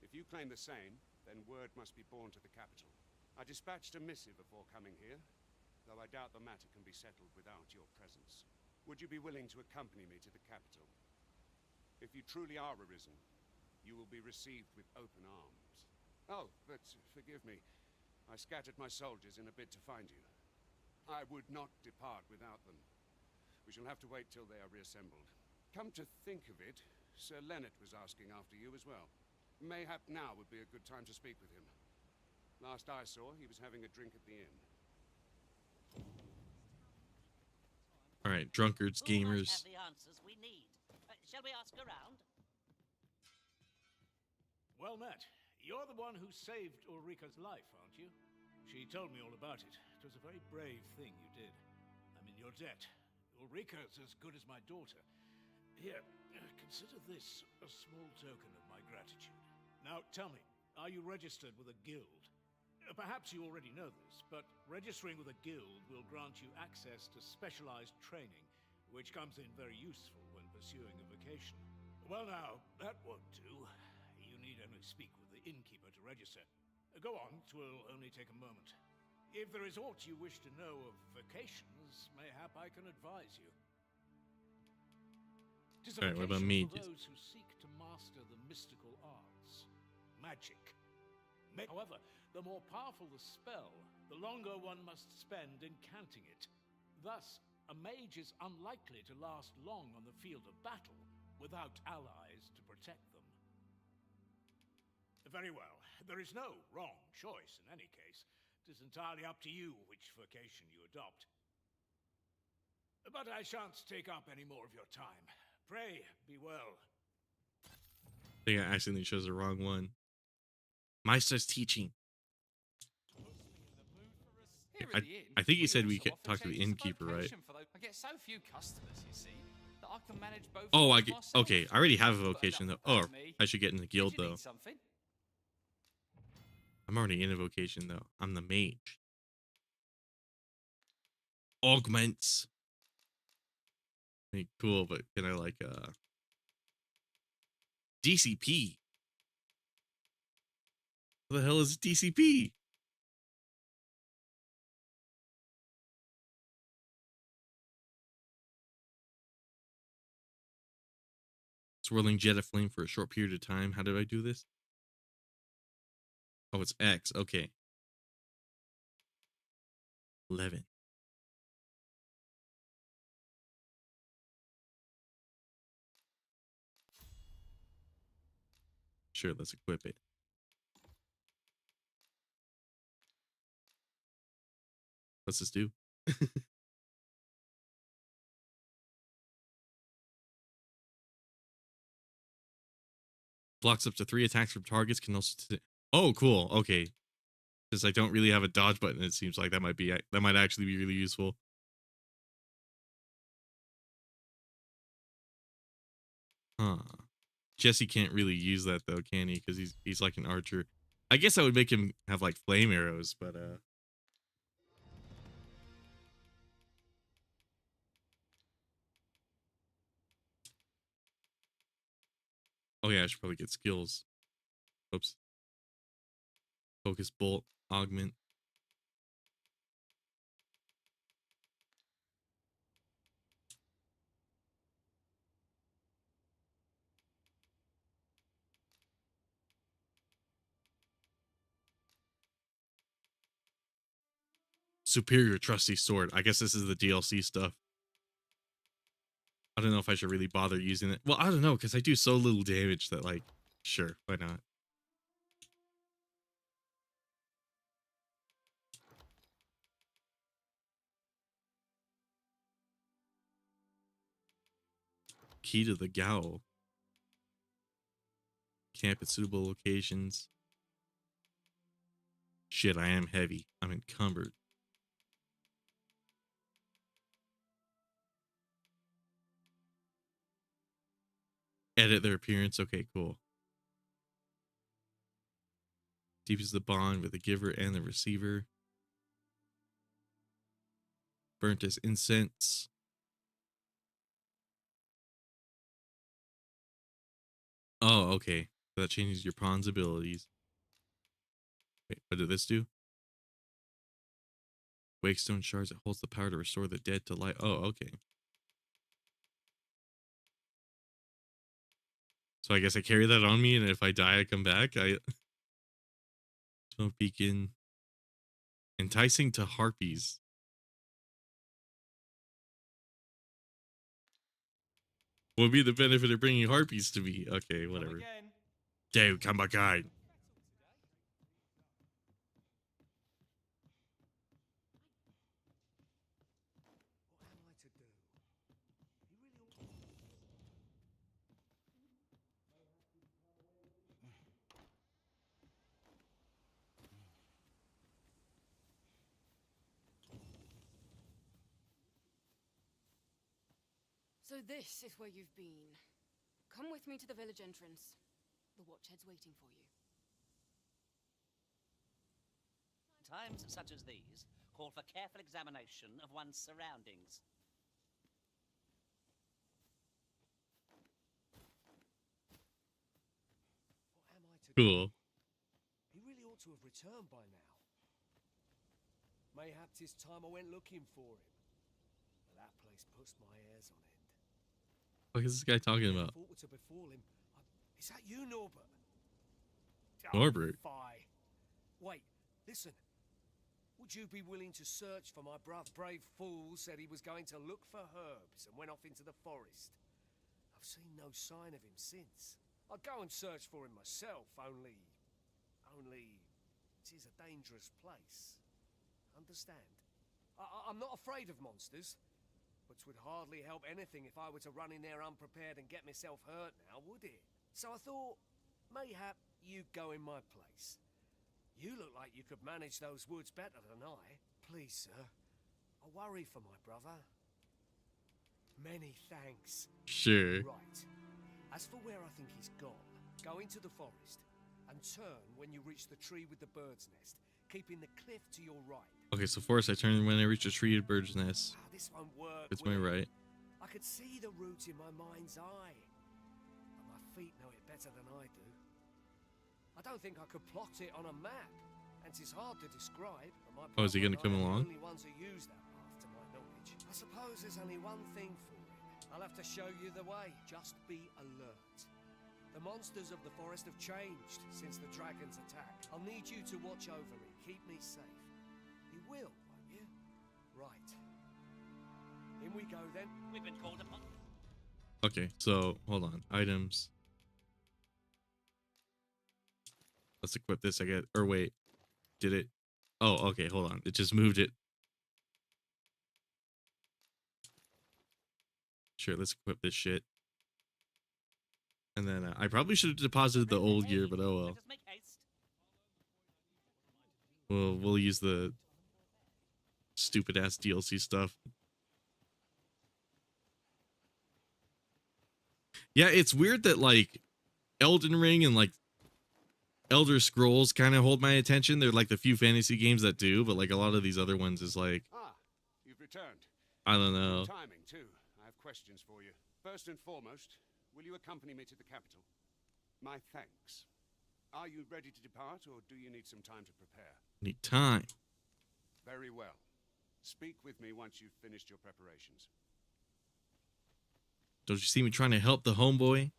If you claim the same, then word must be borne to the capital. I dispatched a missive before coming here, though I doubt the matter can be settled without your presence. Would you be willing to accompany me to the capital? If you truly are arisen, you will be received with open arms. Oh, but forgive me. I scattered my soldiers in a bid to find you. I would not depart without them. We shall have to wait till they are reassembled. Come to think of it, Sir Leonard was asking after you as well. Mayhap now would be a good time to speak with him. Last I saw, he was having a drink at the inn. All right, drunkards, Who might gamers. have the answers we need? Shall we ask around? Well met. You're the one who saved Ulrika's life, aren't you? She told me all about it. It was a very brave thing you did. I'm in your debt. Ulrika's as good as my daughter. Here, consider this a small token of my gratitude. Now, tell me, are you registered with a guild? Perhaps you already know this, but registering with a guild will grant you access to specialized training, which comes in very useful when pursuing a vocation. Well now, that won't do. You need only speak with the innkeeper to register. Go on, 'twill only take a moment. If there is aught you wish to know of vocations, mayhap I can advise you. 'Tis a Alright, what about vocation me? for those who seek to master the mystical arts. Magic. However, the more powerful the spell, the longer one must spend incanting it. Thus, a mage is unlikely to last long on the field of battle without allies to protect them. Very well. There is no wrong choice in any case. It is entirely up to you which vocation you adopt. But I shan't take up any more of your time. Pray, be well. I think I accidentally chose the wrong one. Meister's teaching. Here I- at the inn, I think you said we also could offer talk to the changes innkeeper, right? vocation for those- I get so few customers, you see, that I can manage both Oh, roles I get, myself. okay. I already have a But vocation though. enough Oh, about me. I should get in the Did guild you though. need something? I'm already in a vocation though. I'm the mage. Augments. Like, cool, but can I like DCP? What the hell is DCP? Swirling jet of flame for a short period of time. How did I do this? Oh, it's X. Okay. 11. Sure, let's equip it. What's this do? Blocks up to 3 attacks from targets. Can also. Oh, cool. Okay. Since I don't really have a dodge button, it seems like that might actually be really useful. Huh. Jesse can't really use that though, can he? Because he's like an archer. I guess I would make him have like flame arrows, but oh yeah, I should probably get skills. Oops. Focus bolt, augment. Superior trusty sword. I guess this is the DLC stuff. I don't know if I should really bother using it. Well, I don't know, because I do so little damage that, like, sure, why not? Key to the Gowl. Camp at suitable locations. Shit, I am heavy. I'm encumbered. Edit their appearance. Okay, cool. Deepens the bond with the giver and the receiver. Burnt as incense. Oh, okay. That changes your pawn's abilities. Wait, what did this do? Wakestone shards that holds the power to restore the dead to life. Oh, okay. So I guess I carry that on me, and if I die, I come back. Smoke beacon. Enticing to harpies. What would be the benefit of bringing harpies to me? Okay, whatever. Dude, come back on. So this is where you've been. Come with me to the village entrance. The watchhead's waiting for you. Times such as these call for careful examination of one's surroundings. What am I to do? Cool. He really ought to have returned by now. Mayhap 'tis time I went looking for him. But that place puts my hairs on end. What is this guy talking about? Thought to befall him. Is that you, Norbert? Norbert? Oh, fie. Wait, listen. Would you be willing to search for my brave fool said he was going to look for herbs and went off into the forest? I've seen no sign of him since. I'd go and search for him myself, only it is a dangerous place. Understand? I'm not afraid of monsters, but 'twould hardly help anything if I were to run in there unprepared and get myself hurt now, would it? So I thought, mayhap you'd go in my place. You look like you could manage those woods better than I. Please, sir, I worry for my brother. Many thanks. Sure. Right. As for where I think he's gone, go into the forest and turn when you reach the tree with the bird's nest, keeping the cliff to your right. Okay, so forest, I turn when I reach a tree at bird's nest. This won't work. It's my right. I could see the route in my mind's eye, but my feet know it better than I do. I don't think I could plot it on a map, and it's hard to describe. Oh, is he going to come along? The only ones who use that path, to my knowledge. I suppose there's only one thing for it. I'll have to show you the way. Just be alert. The monsters of the forest have changed since the dragon's attack. I'll need you to watch over me, keep me safe. You will, won't you? Right. In we go then. We've been called upon. Okay, so hold on. Items. Let's equip this, I guess. Or wait. Did it? Oh, okay, hold on. It just moved it. Sure, let's equip this shit. And then I probably should have deposited the old gear, but oh well. We'll use the stupid ass DLC stuff. Yeah, it's weird that like Elden Ring and like Elder Scrolls kind of hold my attention. They're like the few fantasy games that do, but like a lot of these other ones is like, You've returned. I don't know. Good timing too. I have questions for you. First and foremost, will you accompany me to the capital? My thanks. Are you ready to depart, or do you need some time to prepare? Need time. Very well. Speak with me once you've finished your preparations. Don't you see me trying to help the homeboy?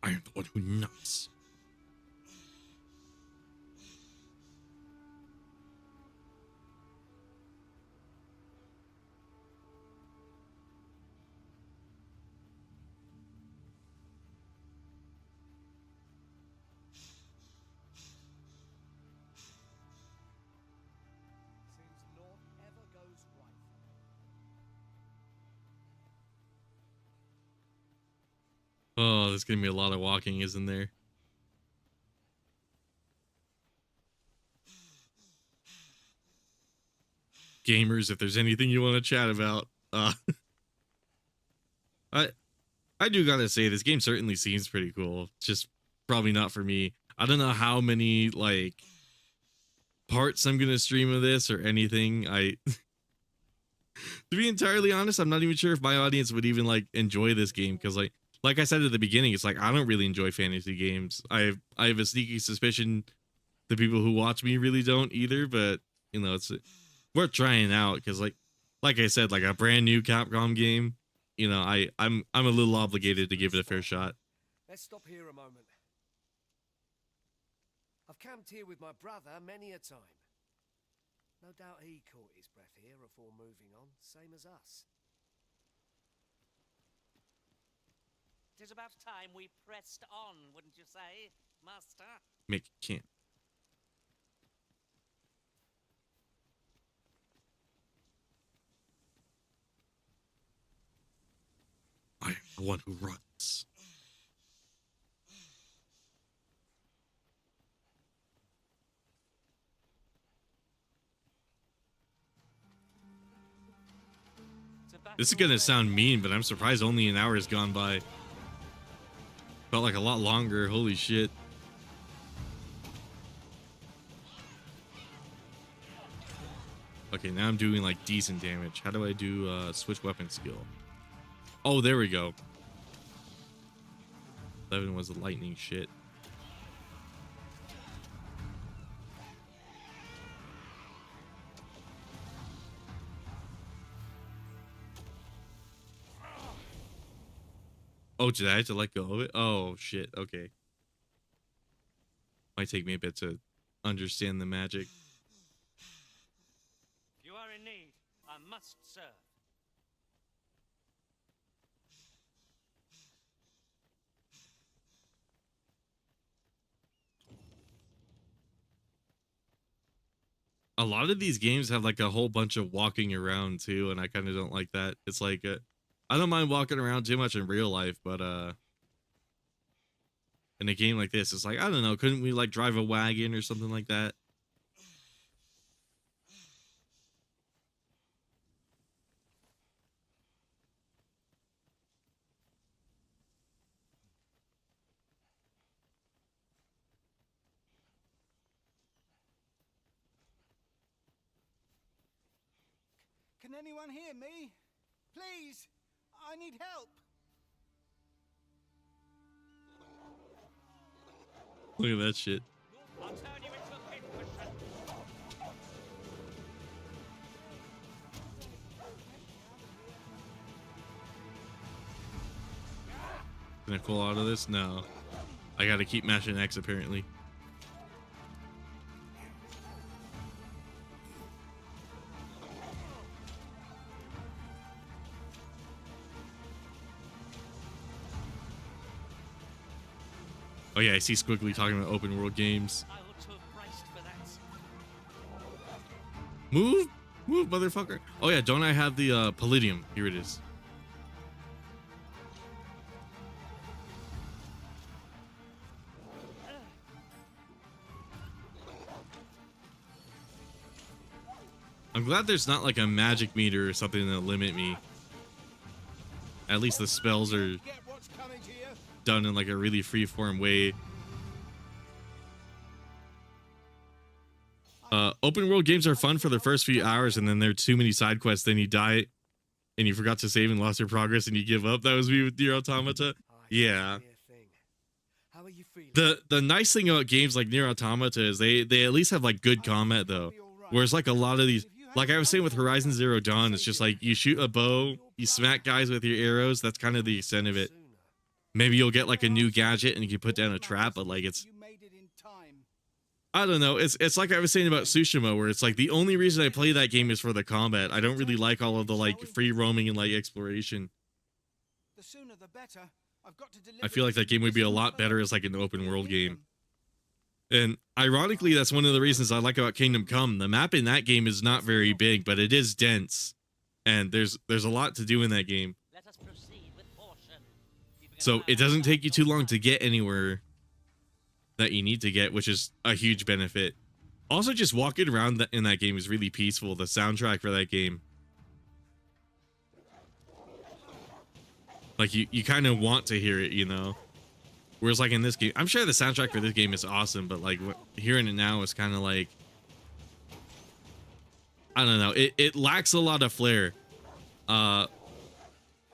I am the one who knocks. Oh, there's gonna be a lot of walking, isn't there? Gamers, if there's anything you want to chat about, I I do gotta say this game certainly seems pretty cool. It's just probably not for me. I don't know how many like parts I'm gonna stream of this or anything. To be entirely honest, I'm not even sure if my audience would even like enjoy this game because like I said at the beginning, it's like I don't really enjoy fantasy games. I have a sneaky suspicion the people who watch me really don't either, but you know, it's worth trying out because like I said, like a brand new Capcom game, you know, I'm a little obligated to give it a fair shot. Let's stop here a moment. I've camped here with my brother many a time. No doubt he caught his breath here before moving on, same as us. Tis about time we pressed on, wouldn't you say, Master? Make camp. I am the one who runs. This is gonna sound mean, but I'm surprised only an hour has gone by. Felt like a lot longer. Holy shit. Okay, now I'm doing like decent damage. How do I do switch weapon skill? Oh, there we go. 11 was the lightning shit. Oh, did I have to let go of it? Oh, shit. Okay. Might take me a bit to understand the magic. If you are in need, I must serve. A lot of these games have like a whole bunch of walking around too, and I kind of don't like that. It's like I don't mind walking around too much in real life, but in a game like this, it's like, I don't know, couldn't we like drive a wagon or something like that? Can anyone hear me? Please, I need help. Look at that shit. I'll turn you into a pincushion. Can I pull out of this? No. I gotta keep mashing X apparently. Oh yeah, I see Squiggly talking about open world games. I ought to have braced for that. Move! Move, motherfucker. Oh yeah, don't I have the Palladium? Here it is. I'm glad there's not like a magic meter or something that'll limit me. At least the spells are done in like a really free-form way. Open world games are fun for the first few hours, and then there are too many side quests, then you die and you forgot to save and lost your progress and you give up. That was me with Nier Automata. Yeah. The nice thing about games like Nier Automata is they at least have like good combat though. Whereas like a lot of these, like I was saying with Horizon Zero Dawn, it's just like you shoot a bow, you smack guys with your arrows. That's kind of the extent of it. Maybe you'll get like a new gadget and you can put down a trap, but like I don't know. It's like I was saying about Tsushima, where it's like the only reason I play that game is for the combat. I don't really like all of the like free roaming and like exploration. The sooner the better. I feel like that game would be a lot better as like an open world game. And ironically, that's one of the reasons I like about Kingdom Come. The map in that game is not very big, but it is dense. And there's a lot to do in that game. Let us proceed with caution. Keep So it doesn't take you too long to get anywhere that you need to get, which is a huge benefit. Also, just walking around in that game is really peaceful. The soundtrack for that game, like you kind of want to hear it, you know. Whereas like in this game, I'm sure the soundtrack for this game is awesome, but like hearing it now is kind of like, I don't know. It lacks a lot of flair.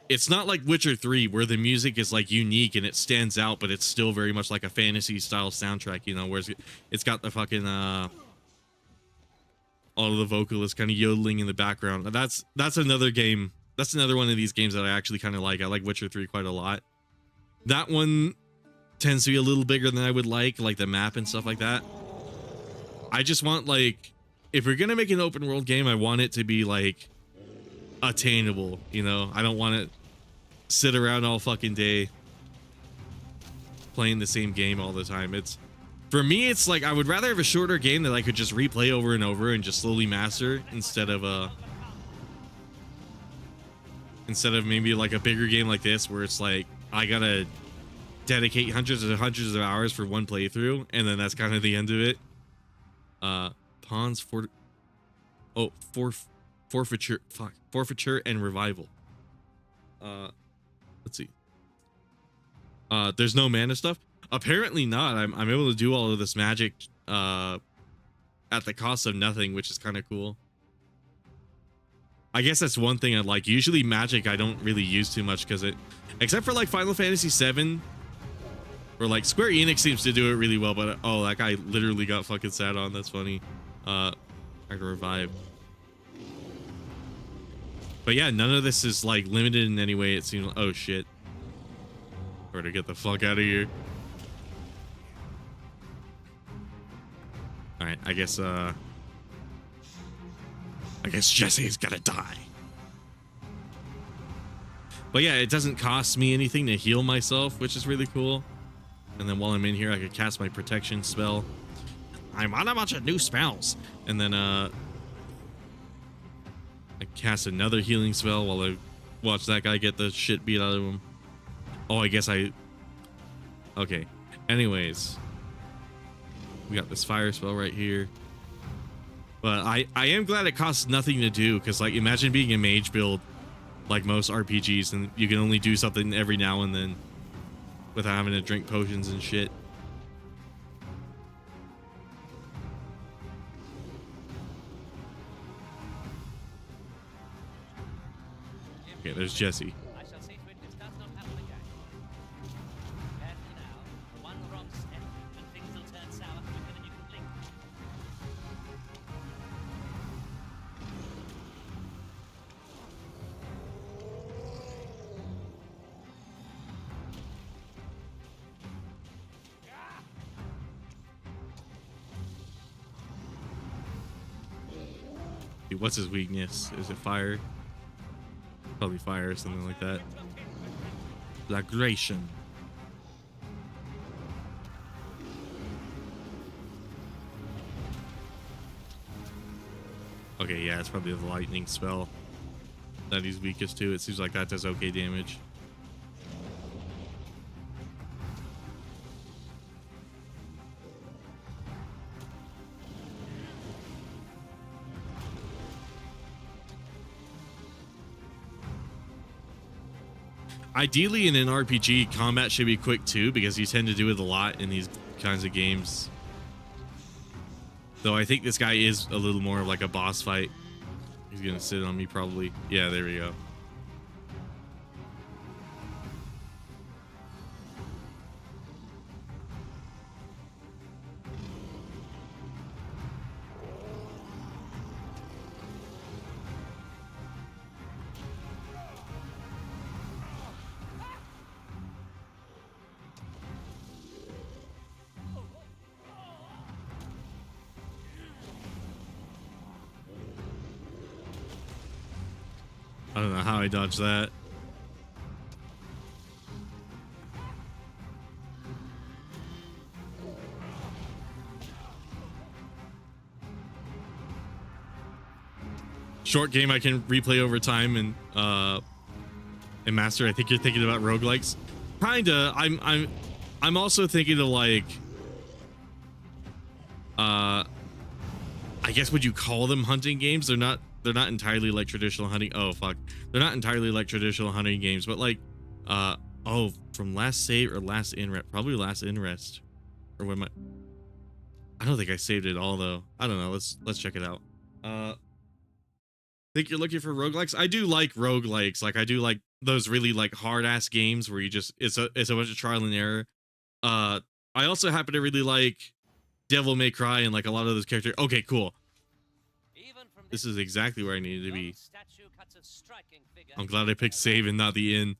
It's not like Witcher 3 where the music is like unique and it stands out, but it's still very much like a fantasy style soundtrack, you know, whereas it's got the fucking all of the vocalists kind of yodeling in the background. That's another game. That's another one of these games that I actually kind of like. I like Witcher 3 quite a lot. That one tends to be a little bigger than I would like the map and stuff like that. I just want, like, if we're gonna make an open world game, I want it to be like attainable, you know. I don't want to sit around all fucking day playing the same game all the time. It's, for me, it's like I would rather have a shorter game that I could just replay over and over and just slowly master instead of maybe like a bigger game like this where it's like I gotta dedicate hundreds and hundreds of hours for one playthrough and then that's kind of the end of it. Forfeiture and revival. Let's see. There's no mana stuff. Apparently not. I'm able to do all of this magic at the cost of nothing, which is kind of cool. I guess that's one thing I like. Usually magic I don't really use too much because except for like Final Fantasy VII, or like Square Enix seems to do it really well. But oh, that guy literally got fucking sat on. That's funny. I can revive. But yeah, none of this is like limited in any way. It seems. Oh shit! Or to get the fuck out of here. All right, I guess Jesse's gotta die. But yeah, it doesn't cost me anything to heal myself, which is really cool. And then while I'm in here, I could cast my protection spell. I'm on a bunch of new spells, and then I cast another healing spell while I watch that guy get the shit beat out of him. Oh, I guess okay. Anyways, we got this fire spell right here. But I am glad it costs nothing to do, because like imagine being a mage build like most RPGs and you can only do something every now and then without having to drink potions and shit. Okay, there's Jesse. I shall see to it this does not happen again. Carefully now. One wrong step, and things will turn sour quicker than you can blink. Dude, what's his weakness? Is it fire? Probably fire or something like that. Flagration. Okay, yeah, it's probably the lightning spell that he's weakest to. It seems like that does okay damage. Ideally, in an RPG, combat should be quick too, because you tend to do it a lot in these kinds of games. Though I think this guy is a little more of like a boss fight. He's gonna sit on me probably. Yeah, there we go. I don't know how I dodged that. Short game I can replay over time and master. I think you're thinking about roguelikes. Kinda. I'm also thinking of like, I guess would you call them hunting games? They're not entirely like traditional hunting. Oh fuck, they're not entirely like traditional hunting games, but like, oh, from last save or last in rest, probably last in rest, or when I don't think I saved it all though. I don't know. Let's check it out. Think you're looking for roguelikes? I do like roguelikes. Like I do like those really like hard ass games where you just it's a bunch of trial and error. I also happen to really like Devil May Cry and like a lot of those characters. Okay, cool. This is exactly where I needed to be. I'm glad I picked save and not the inn.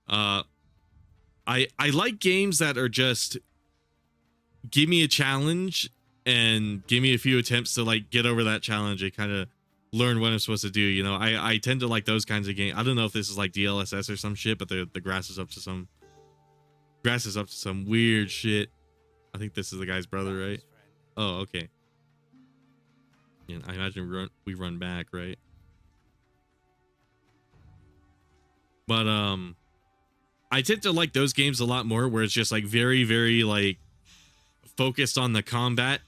I like games that are just give me a challenge and give me a few attempts to like get over that challenge and kind of learn what I'm supposed to do. You know, I tend to like those kinds of games. I don't know if this is like DLSS or some shit, but the grass is up to some weird shit. I think this is the guy's brother, right? Oh, okay. Yeah, I imagine we run back, right? But I tend to like those games a lot more where it's just like very, very like focused on the combat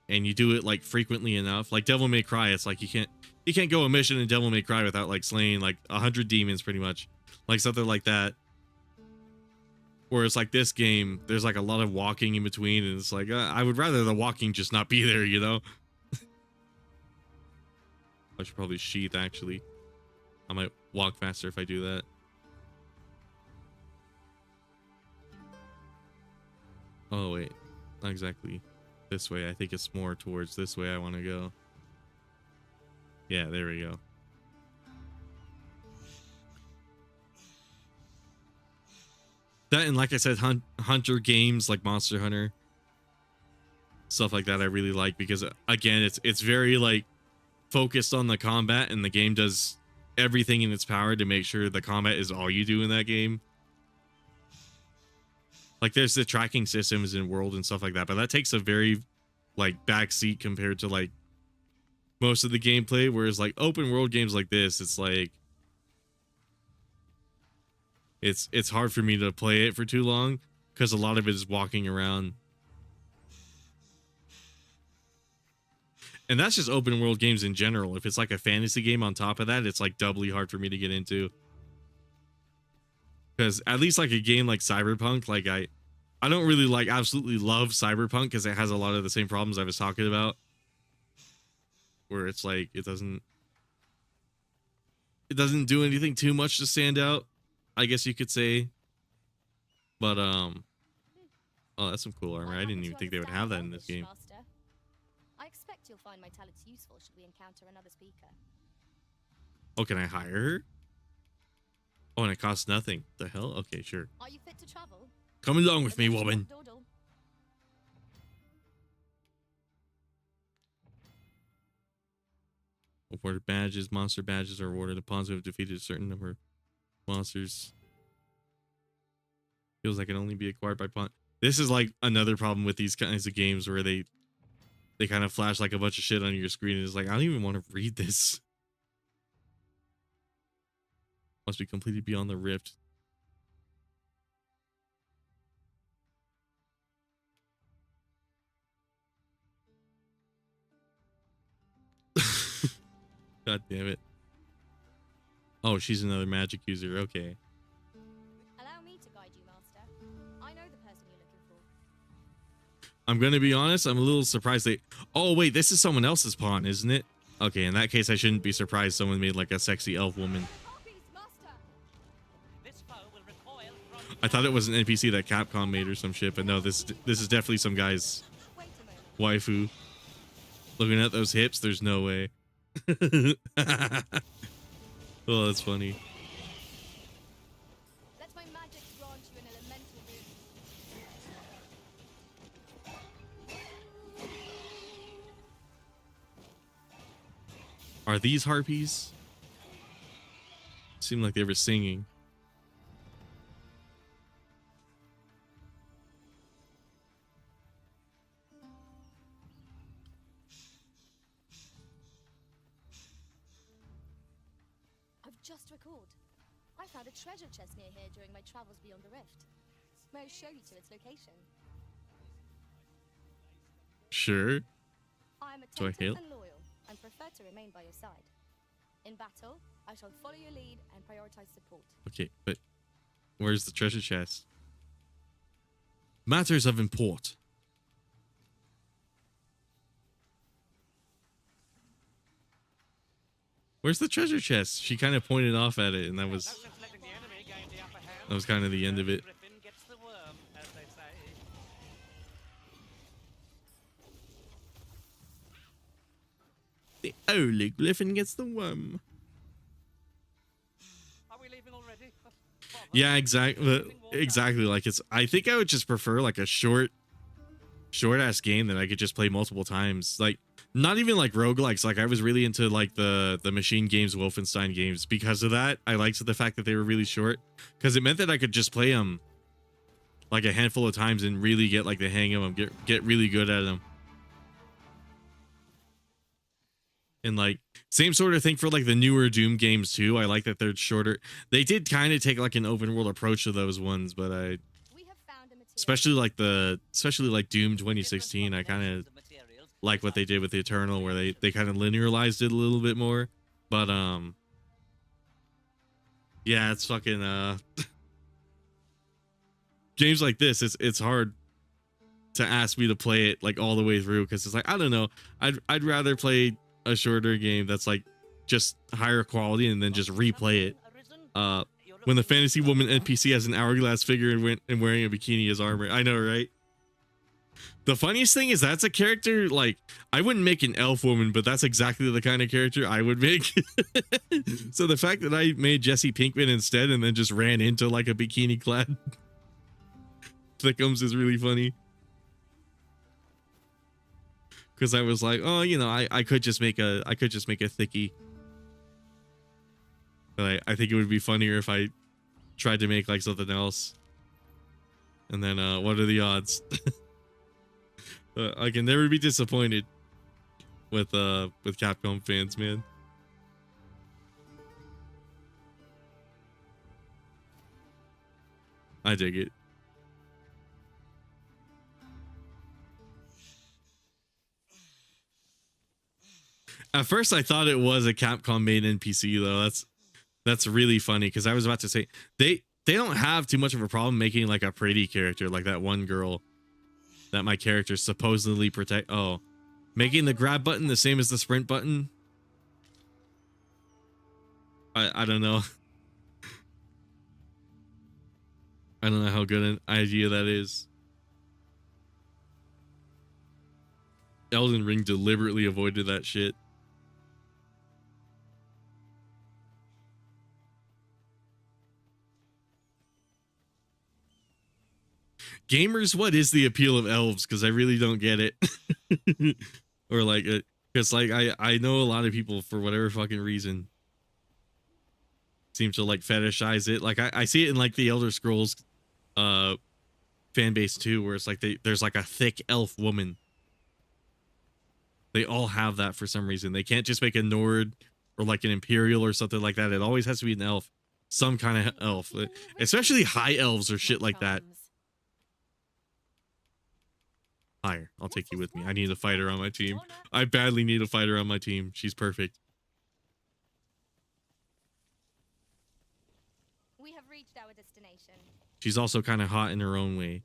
and you do it like frequently enough. Like Devil May Cry, it's like you can't go a mission in Devil May Cry without like slaying like 100 demons pretty much. Like something like that. Whereas like this game, there's like a lot of walking in between and it's like I would rather the walking just not be there, you know? I should probably sheath actually. I might walk faster if I do that. Oh wait, not exactly this way. I think it's more towards this way I want to go. Yeah, there we go. That and like I said, hunter games like Monster Hunter, stuff like that I really like because again, it's very like focused on the combat and the game does everything in its power to make sure the combat is all you do in that game. Like there's the tracking systems in World and stuff like that, but that takes a very like backseat compared to like most of the gameplay. Whereas like open world games like this, it's like it's hard for me to play it for too long because a lot of it is walking around. And that's just open world games in general. If it's like a fantasy game on top of that, it's like doubly hard for me to get into. Because at least like a game like Cyberpunk, like I don't really like absolutely love Cyberpunk because it has a lot of the same problems I was talking about. Where it's like it doesn't do anything too much to stand out, I guess you could say. But oh, that's some cool armor. I didn't even think they would have that in this game. I expect you'll find my talents useful should we encounter another speaker. Oh, can I hire her? Oh, and it costs nothing. The hell? Okay, sure. Are you fit to travel? Come along with me, woman. Awarded badges. Monster badges are awarded upon pawns who have defeated a certain number of monsters. Feels like it can only be acquired by pawn. This is like another problem with these kinds of games where they kind of flash like a bunch of shit on your screen and it's like, I don't even want to read this. Must be completed beyond the rift. God damn it. Oh, she's another magic user. Okay. Allow me to guide you, Master. I know the person you're looking for. I'm gonna be honest, I'm a little surprised they... Oh, wait, this is someone else's pawn, isn't it? Okay, in that case, I shouldn't be surprised someone made like a sexy elf woman. I thought it was an NPC that Capcom made or some shit, but no, this is definitely some guy's waifu. Looking at those hips, there's no way. Oh, that's funny. Let my magic grant you an elemental boon. Are these harpies? Seemed like they were singing. I've just recalled. I found a treasure chest near here during my travels beyond the rift. May I show you to its location? Sure. I am Do I attentive hail? and loyal, and prefer to remain by your side. In battle, I shall follow your lead and prioritize support. Okay, but where's the treasure chest? Matters of import. Where's the treasure chest? She kind of pointed off at it, and that was kind of the end of it. The only griffin gets the worm. Are we leaving already? Yeah, exactly. Like I think I would just prefer like a short ass game that I could just play multiple times. Like not even like roguelikes. Like I was really into like the machine games, Wolfenstein games. Because of that, I liked the fact that they were really short, because it meant that I could just play them like a handful of times and really get like the hang of them, get really good at them. And like same sort of thing for like the newer Doom games too. I like that they're shorter. They did kind of take like an open world approach to those ones, but especially like Doom 2016, I kind of like what they did with the Eternal, where they kind of linearized it a little bit more. But yeah, it's fucking games like this, it's hard to ask me to play it like all the way through, because it's like, I don't know, I'd rather play a shorter game that's like just higher quality and then just replay it. When the fantasy woman NPC has an hourglass figure and wearing a bikini as armor. I know, right? The funniest thing is that's a character, like, I wouldn't make an elf woman, but that's exactly the kind of character I would make. So the fact that I made Jesse Pinkman instead and then just ran into like a bikini clad Thickums is really funny. Because I was like, oh, you know, I could just make a thickie. But I think it would be funnier if I tried to make like something else. And then what are the odds? I can never be disappointed with Capcom fans, man. I dig it. At first I thought it was a Capcom made NPC though. That's really funny, because I was about to say they don't have too much of a problem making like a pretty character like that one girl that my character supposedly protect. Oh, making the grab button the same as the sprint button. I don't know. I don't know how good an idea that is. Elden Ring deliberately avoided that shit. Gamers, what is the appeal of elves? Because I really don't get it. Or like, because like I know a lot of people, for whatever fucking reason, seem to like fetishize it. Like I see it in like the Elder Scrolls fan base too, where it's like there's like a thick elf woman. They all have that for some reason. They can't just make a Nord or like an Imperial or something like that. It always has to be an elf, some kind of elf, especially high elves or shit like that. Higher. I'll take you with me. I need a fighter on my team. I badly need a fighter on my team. She's perfect. We have reached our destination. She's also kind of hot in her own way.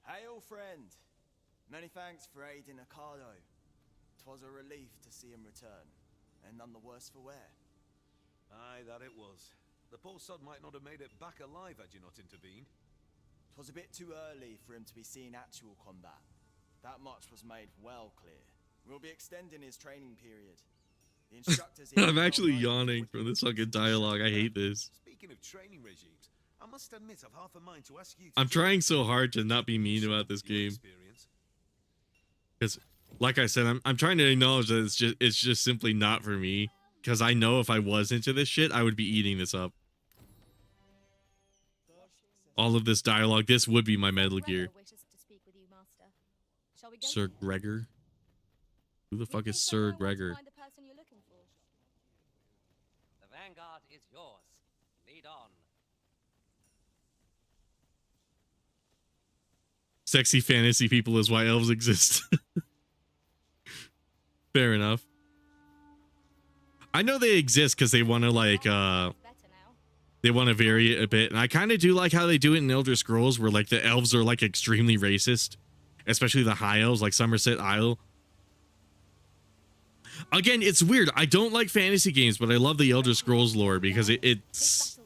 Hail, friend. Many thanks for aiding Ocado. 'Twas a relief to see him return, and none the worse for wear. Aye, that it was. The poor sod might not have made it back alive had you not intervened. 'Twas a bit too early for him to be seeing actual combat. That much was made well clear. We'll be extending his training period. The instructors I'm actually yawning from this fucking dialogue. I hate this. Speaking of training regimes, I must admit I've half a mind to ask you. I'm trying so hard to not be mean about this game. Because, like I said, I'm trying to acknowledge that it's just simply not for me. Because I know if I was into this shit, I would be eating this up. All of this dialogue, this would be my Metal Gear. Sir Gregor? Who the fuck is Sir Gregor? The vanguard is yours. Lead on. Sexy fantasy people is why elves exist. Fair enough. I know they exist because they want to like they want to vary it a bit, and I kind of do like how they do it in Elder Scrolls, where like the elves are like extremely racist, especially the high elves like Somerset Isle. Again, it's weird. I don't like fantasy games, but I love the Elder Scrolls lore because it's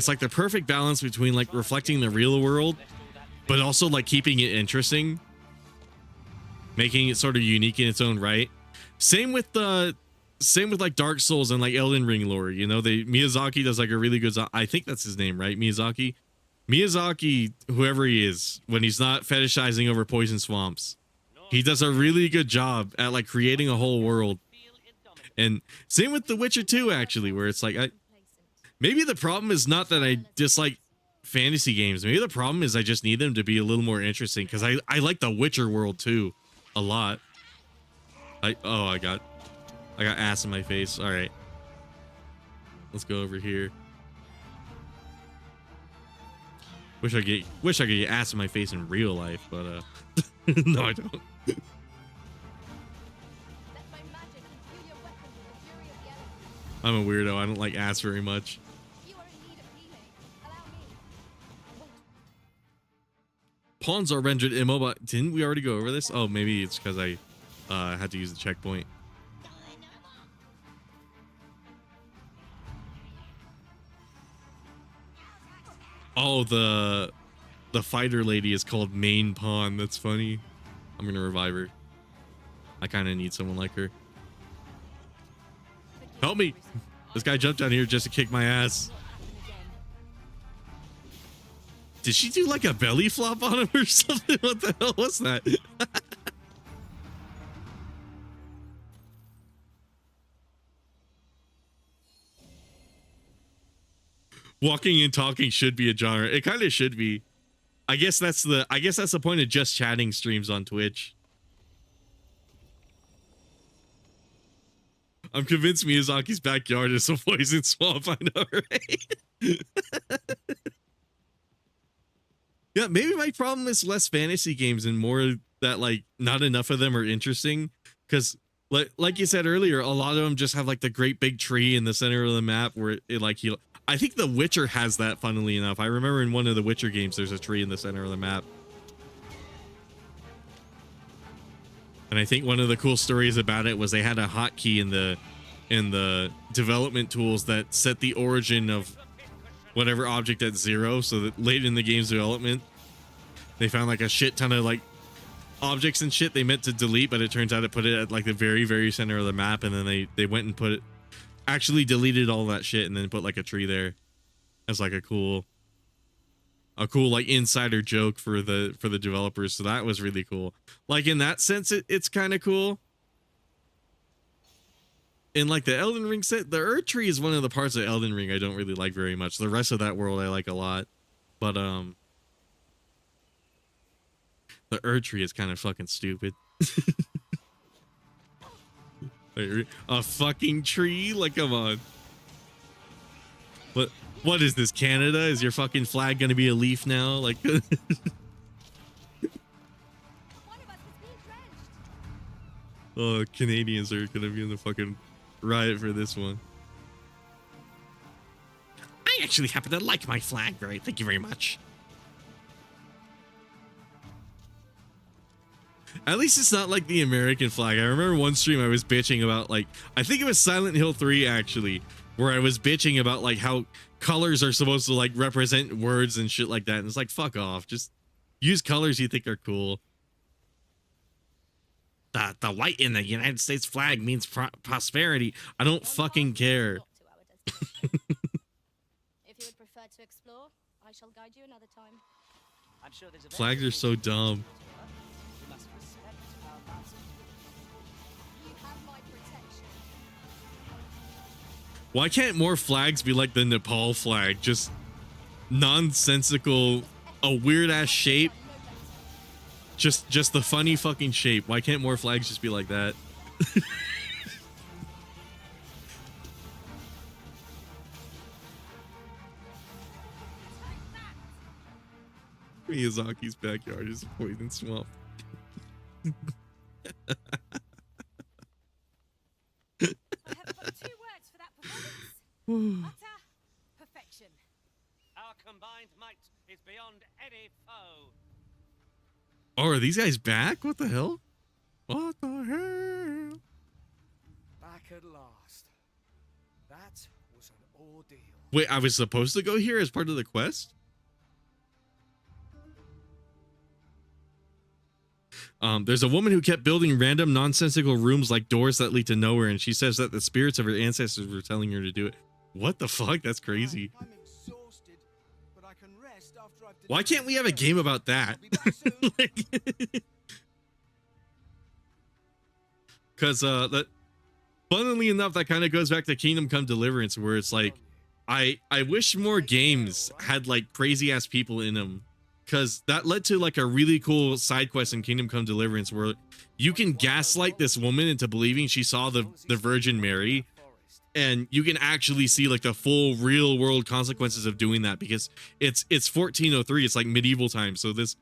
like the perfect balance between like reflecting the real world, but also like keeping it interesting, making it sort of unique in its own right. Same with like Dark Souls and like Elden Ring lore. You know, Miyazaki does like a really good. I think that's his name, right? Miyazaki, whoever he is, when he's not fetishizing over poison swamps, he does a really good job at like creating a whole world. And same with The Witcher 2, actually, where it's like maybe the problem is not that I dislike fantasy games. Maybe the problem is I just need them to be a little more interesting, because I like the Witcher world too a lot. I got ass in my face. All right, let's go over here. Wish I could get ass in my face in real life, but no, I don't. I'm a weirdo. I don't like ass very much. Pawns are rendered immobile. Didn't we already go over this? Oh, maybe it's because I had to use the checkpoint. Oh, the fighter lady is called Main Pawn. That's funny. I'm gonna revive her. I kind of need someone like her. Help me! This guy jumped down here just to kick my ass. Did she do like a belly flop on him or something? What the hell was that? Walking and talking should be a genre. It kind of should be. I guess that's the point of just chatting streams on Twitch. I'm convinced Miyazaki's backyard is a poison swamp. I know, right? Yeah, maybe my problem is less fantasy games and more that like not enough of them are interesting. Because like you said earlier, a lot of them just have like the great big tree in the center of the map where it like I think The Witcher has that, funnily enough. I remember in one of the Witcher games, there's a tree in the center of the map. And I think one of the cool stories about it was they had a hotkey in the development tools that set the origin of whatever object at 0, so that late in the game's development, they found like a shit ton of like objects and shit they meant to delete, but it turns out it put it at like the very, very center of the map, and then they went and put it, actually deleted all that shit and then put like a tree there as like a cool like insider joke for the developers. So that was really cool. Like in that sense, it's kind of cool. In like the Elden Ring set, the Earth Tree is one of the parts of Elden Ring I don't really like very much. The rest of that world I like a lot, but the Earth Tree is kind of fucking stupid. A fucking tree? Like, come on. What is this, Canada? Is your fucking flag gonna be a leaf now? Like, oh, Canadians are gonna be in the fucking riot for this one. I actually happen to like my flag. Thank you very much. At least it's not like the American flag. I remember one stream I was bitching about, like, I think it was Silent Hill 3 actually, where I was bitching about like how colors are supposed to like represent words and shit like that. And it's like, fuck off. Just use colors you think are cool. The white in the United States flag means prosperity. I don't fucking care. If you would prefer to explore, I shall guide you another time. I'm sure there's a Flags are so dumb. You must respect our master. You have my protection. Why can't more flags be like the Nepal flag? Just nonsensical, a weird ass shape. Just the funny fucking shape. Why can't more flags just be like that? Miyazaki's backyard is a poison swamp. I have but 2 words for that performance. Utter perfection. Our combined might is beyond any foe. Oh, are these guys back? What the hell? What the hell? Back at last. That was an ordeal. Wait, I was supposed to go here as part of the quest? There's a woman who kept building random nonsensical rooms like doors that lead to nowhere, and she says that the spirits of her ancestors were telling her to do it. What the fuck? That's crazy. I'm exhausted, but I can rest after I've Why can't we have a game about that? Because that, funnily enough, that kind of goes back to Kingdom Come Deliverance, where it's like, I wish more games had like crazy ass people in them, because that led to like a really cool side quest in Kingdom Come Deliverance where you can gaslight this woman into believing she saw the Virgin Mary, and you can actually see like the full real world consequences of doing that, because it's 1403, it's like medieval times. So this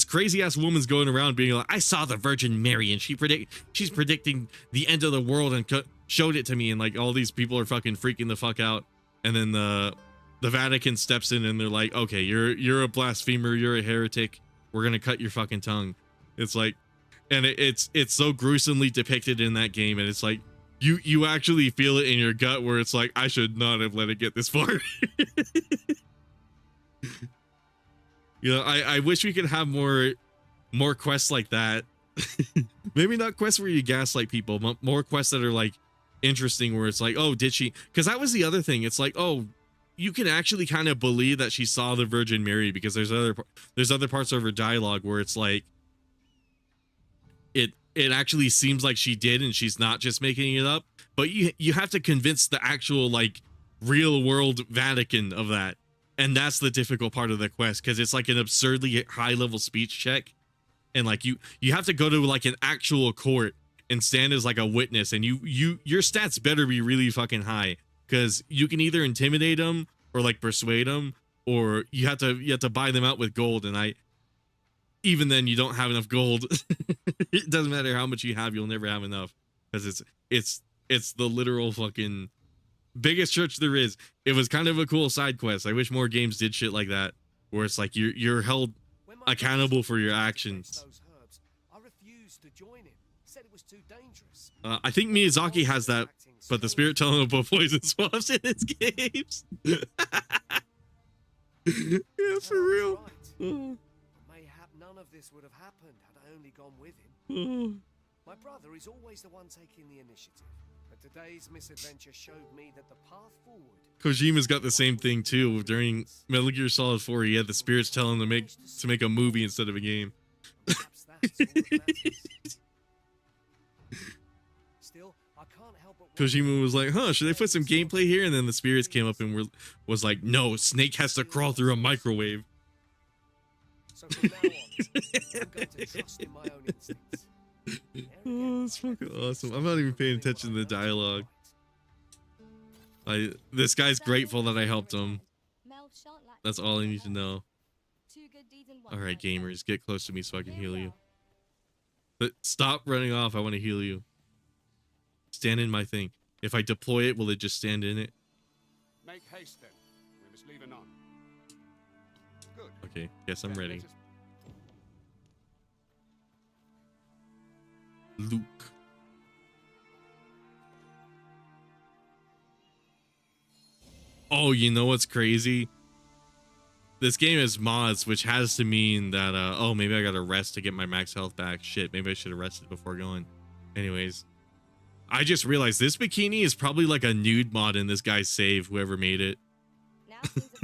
crazy ass woman's going around being like, I saw the Virgin Mary and she's predicting the end of the world and showed it to me, and like all these people are fucking freaking the fuck out. And then the Vatican steps in and they're like, okay, you're a blasphemer, you're a heretic, we're gonna cut your fucking tongue. It's like, and it's so gruesomely depicted in that game, and it's like you actually feel it in your gut where it's like, I should not have let it get this far. You know, I wish we could have more quests like that. Maybe not quests where you gaslight people, but more quests that are like interesting, where it's like, oh, did she? Because that was the other thing. It's like, oh, you can actually kind of believe that she saw the Virgin Mary, because there's other parts of her dialogue where it's like it actually seems like she did, and she's not just making it up. But you have to convince the actual like real world Vatican of that, and that's the difficult part of the quest, because it's like an absurdly high level speech check, and like you have to go to like an actual court and stand as like a witness, and your stats better be really fucking high, because you can either intimidate them or like persuade them, or you have to buy them out with gold, and even then you don't have enough gold. It doesn't matter how much you have, you'll never have enough, because it's the literal fucking biggest church there is. It was kind of a cool side quest. I wish more games did shit like that, where it's like you're held accountable for your actions. I refused to join him. Said it was too dangerous. I think Miyazaki has that, but the spirit telling him about poison swamps in his games. Yeah, for real. Mayhap none of this would have happened had I only gone with him. My brother is always the one taking the initiative, but today's misadventure showed me that the path forward. Kojima's got the same thing too. During Metal Gear Solid 4, he had the spirits telling him to make a movie instead of a game. Still, I can't help but Kojima was like, huh, should I put some gameplay here? And then the spirits came up and was like, no, Snake has to crawl through a microwave. So from now on, I'm going to trust in my own instincts. Oh, that's fucking awesome. I'm not even paying attention to the dialogue. This guy's grateful that I helped him. That's all I need to know. Alright, gamers, get close to me so I can heal you. But stop running off, I want to heal you. Stand in my thing. If I deploy it, will it just stand in it? Make haste then. We must leave anon. Good. Okay, guess I'm ready. Luke. Oh, you know what's crazy? This game is mods, which has to mean that, oh, maybe I gotta rest to get my max health back. Shit, maybe I should have rested before going. Anyways, I just realized this bikini is probably like a nude mod in this guy's save, whoever made it.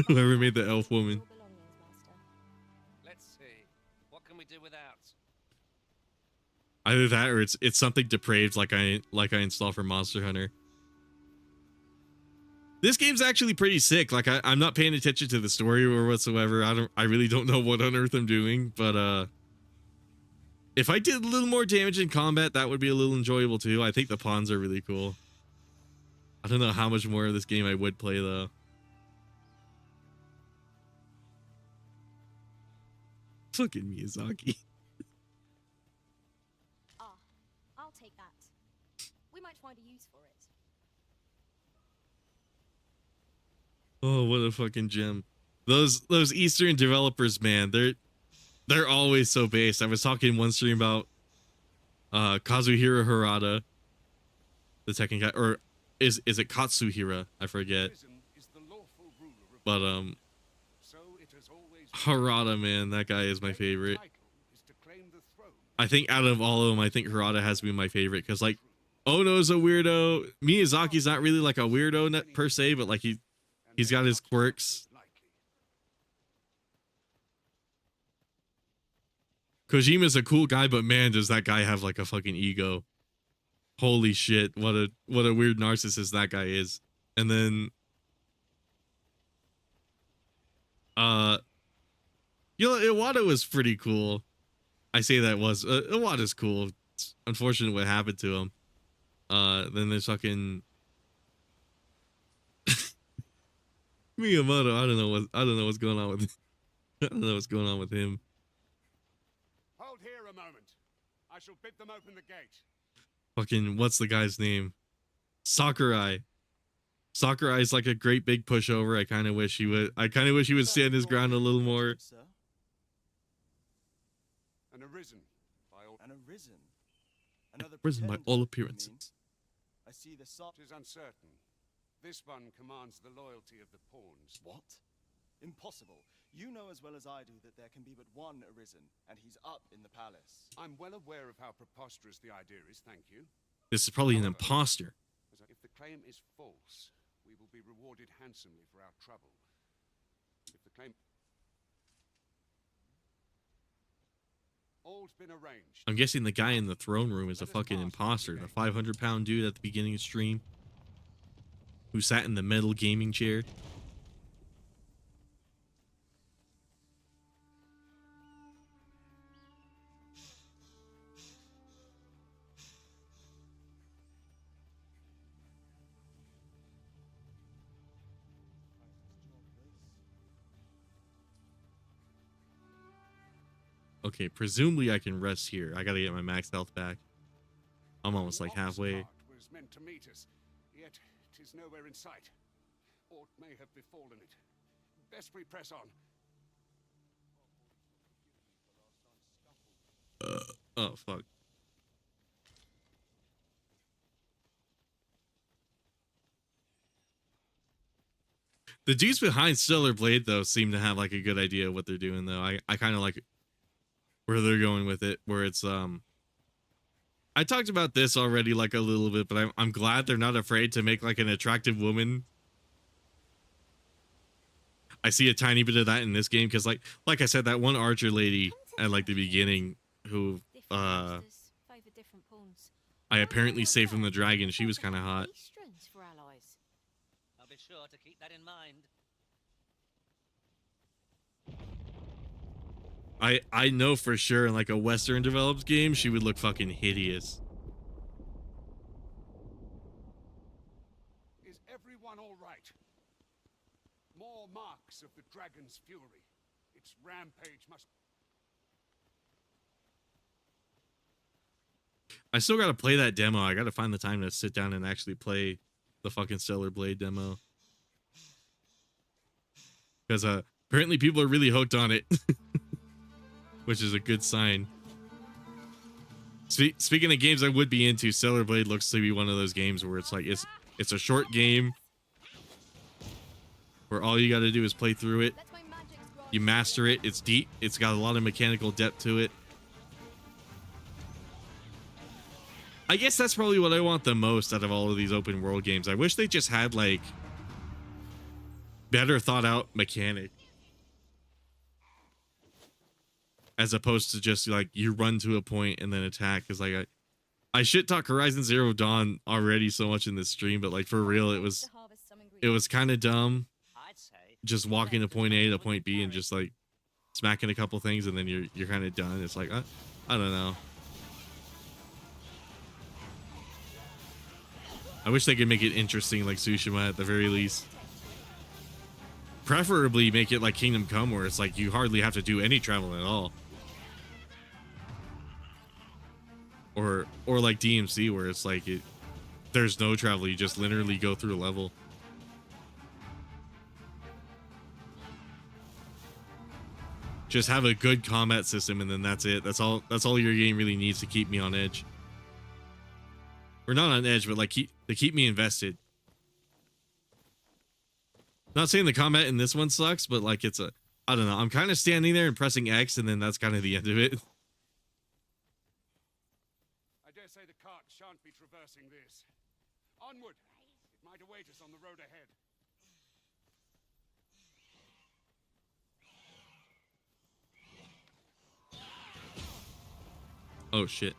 Whoever made the elf woman. Let's see. What can we do without? Either that or it's something depraved like I install for Monster Hunter. This game's actually pretty sick. Like I'm not paying attention to the story or whatsoever. I really don't know what on earth I'm doing, but if I did a little more damage in combat, that would be a little enjoyable too. I think the pawns are really cool. I don't know how much more of this game I would play though. Fucking Miyazaki. Ah, I'll take that. We might find a use for it. Oh, what a fucking gem. Those Eastern developers, man, they're always so based. I was talking one stream about Kazuhira Harada, the Tekken guy, or is it Katsuhira? I forget. But Harada, man, that guy is my favorite. I think out of all of them, I think Harada has been my favorite because like Ono's a weirdo. Miyazaki's not really like a weirdo per se, but like he's got his quirks. Kojima's a cool guy, but man, does that guy have like a fucking ego. Holy shit, what a weird narcissist that guy is. And then you know, Iwata was pretty cool. I say that was Iwata's cool. It's unfortunate what happened to him. Then there's fucking Miyamoto. I don't know what's going on with I don't know what's going on with him. Hold here a moment. I shall bid them open the gate. Fucking what's the guy's name? Sakurai. Sakurai is like a great big pushover. I kind of wish he would stand his ground a little more. An arisen by all. An arisen. Another Prison by all appearances. I see the sop. It is uncertain. This one commands the loyalty of the pawns. What? Impossible. You know as well as I do that there can be but one arisen, and he's up in the palace. I'm well aware of how preposterous the idea is, thank you. This is probably an imposter. If the claim is false, we will be rewarded handsomely for our trouble. If the claim... All's been arranged. I'm guessing the guy in the throne room is a fucking imposter. The 500-pound dude at the beginning of stream who sat in the metal gaming chair. Okay, presumably I can rest here. I gotta get my max health back. I'm almost like halfway. Was meant to meet us, yet 'tis nowhere in sight. Aught may have befallen it. Best we press on. Oh fuck. The dudes behind Stellar Blade though seem to have like a good idea of what they're doing though. I kind of like where they're going with it, where it's I talked about this already like a little bit, but I'm glad they're not afraid to make like an attractive woman. I see a tiny bit of that in this game because like I said, that one archer lady at like the beginning who I apparently saved from the dragon, she was kind of hot. I'll be sure to keep that in mind. I know for sure in like a Western developed game, she would look fucking hideous. Is everyone all right? More marks of the dragon's fury. Its rampage must... I still gotta play that demo. I gotta find the time to sit down and actually play the fucking Stellar Blade demo. Because apparently people are really hooked on it. Which is a good sign. Speaking of games I would be into, Stellar Blade looks to be one of those games where it's like it's a short game where all you got to do is play through it. You master it. It's deep. It's got a lot of mechanical depth to it. I guess that's probably what I want the most out of all of these open world games. I wish they just had like better thought out mechanic. As opposed to just like you run to a point and then attack. Because like I shit talk Horizon Zero Dawn already so much in this stream, but like for real, it was kind of dumb. Just walking to point A to point B and just like smacking a couple things and then you're kind of done. It's like I don't know. I wish they could make it interesting like Tsushima at the very least. Preferably make it like Kingdom Come where it's like you hardly have to do any travel at all. or like DMC where it's like there's no travel, you just literally go through a level. Just have a good combat system and then that's it. That's all your game really needs to keep me on edge. Or not on edge, but like to keep me invested. Not saying the combat in this one sucks, but like I don't know. I'm kind of standing there and pressing X and then that's kind of the end of it. I dare say the cart shan't be traversing this. Onward! It might await us on the road ahead. Oh shit.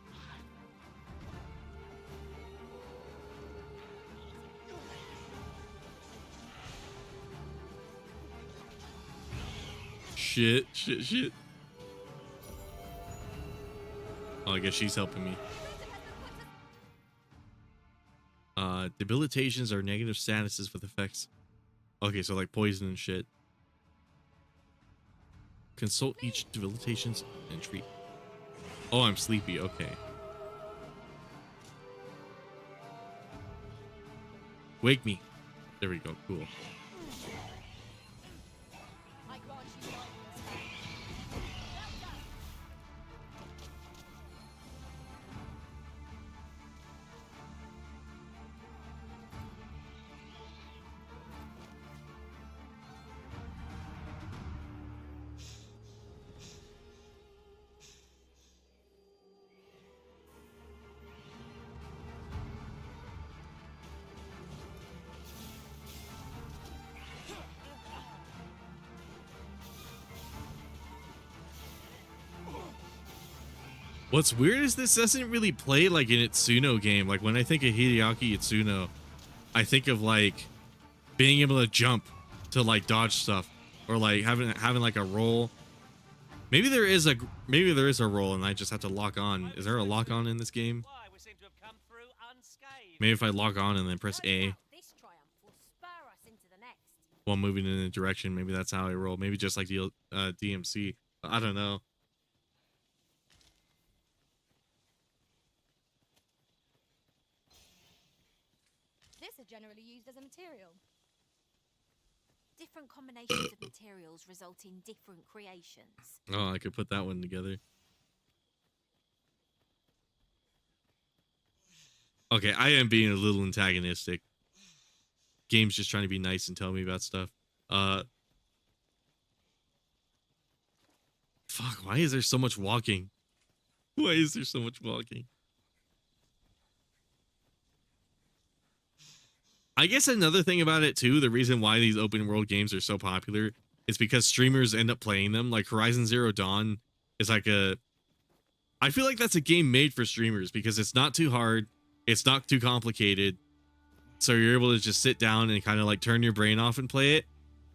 Shit. Oh, I guess she's helping me. Debilitations are negative statuses with effects. Okay, so like poison and shit. Consult each debilitations and treat. Oh, I'm sleepy. Okay. Wake me. There we go. Cool. What's weird is this doesn't really play like an Itsuno game. Like when I think of Hideaki Itsuno, I think of like being able to jump to like dodge stuff or like having like a roll. Maybe there is a roll and I just have to lock on. Is there a lock on in this game? Maybe if I lock on and then press A while moving in a direction, maybe that's how I roll. Maybe just like the DMC. I don't know. This are generally used as a material. Different combinations of materials result in different creations. Oh, I could put that one together. Okay, I am being a little antagonistic. Game's just trying to be nice and tell me about stuff. Fuck, why is there so much walking? Why is there so much walking? I guess another thing about it too, the reason why these open world games are so popular is because streamers end up playing them. Like Horizon Zero Dawn is like I feel like that's a game made for streamers because it's not too hard, it's not too complicated. So you're able to just sit down and kind of like turn your brain off and play it,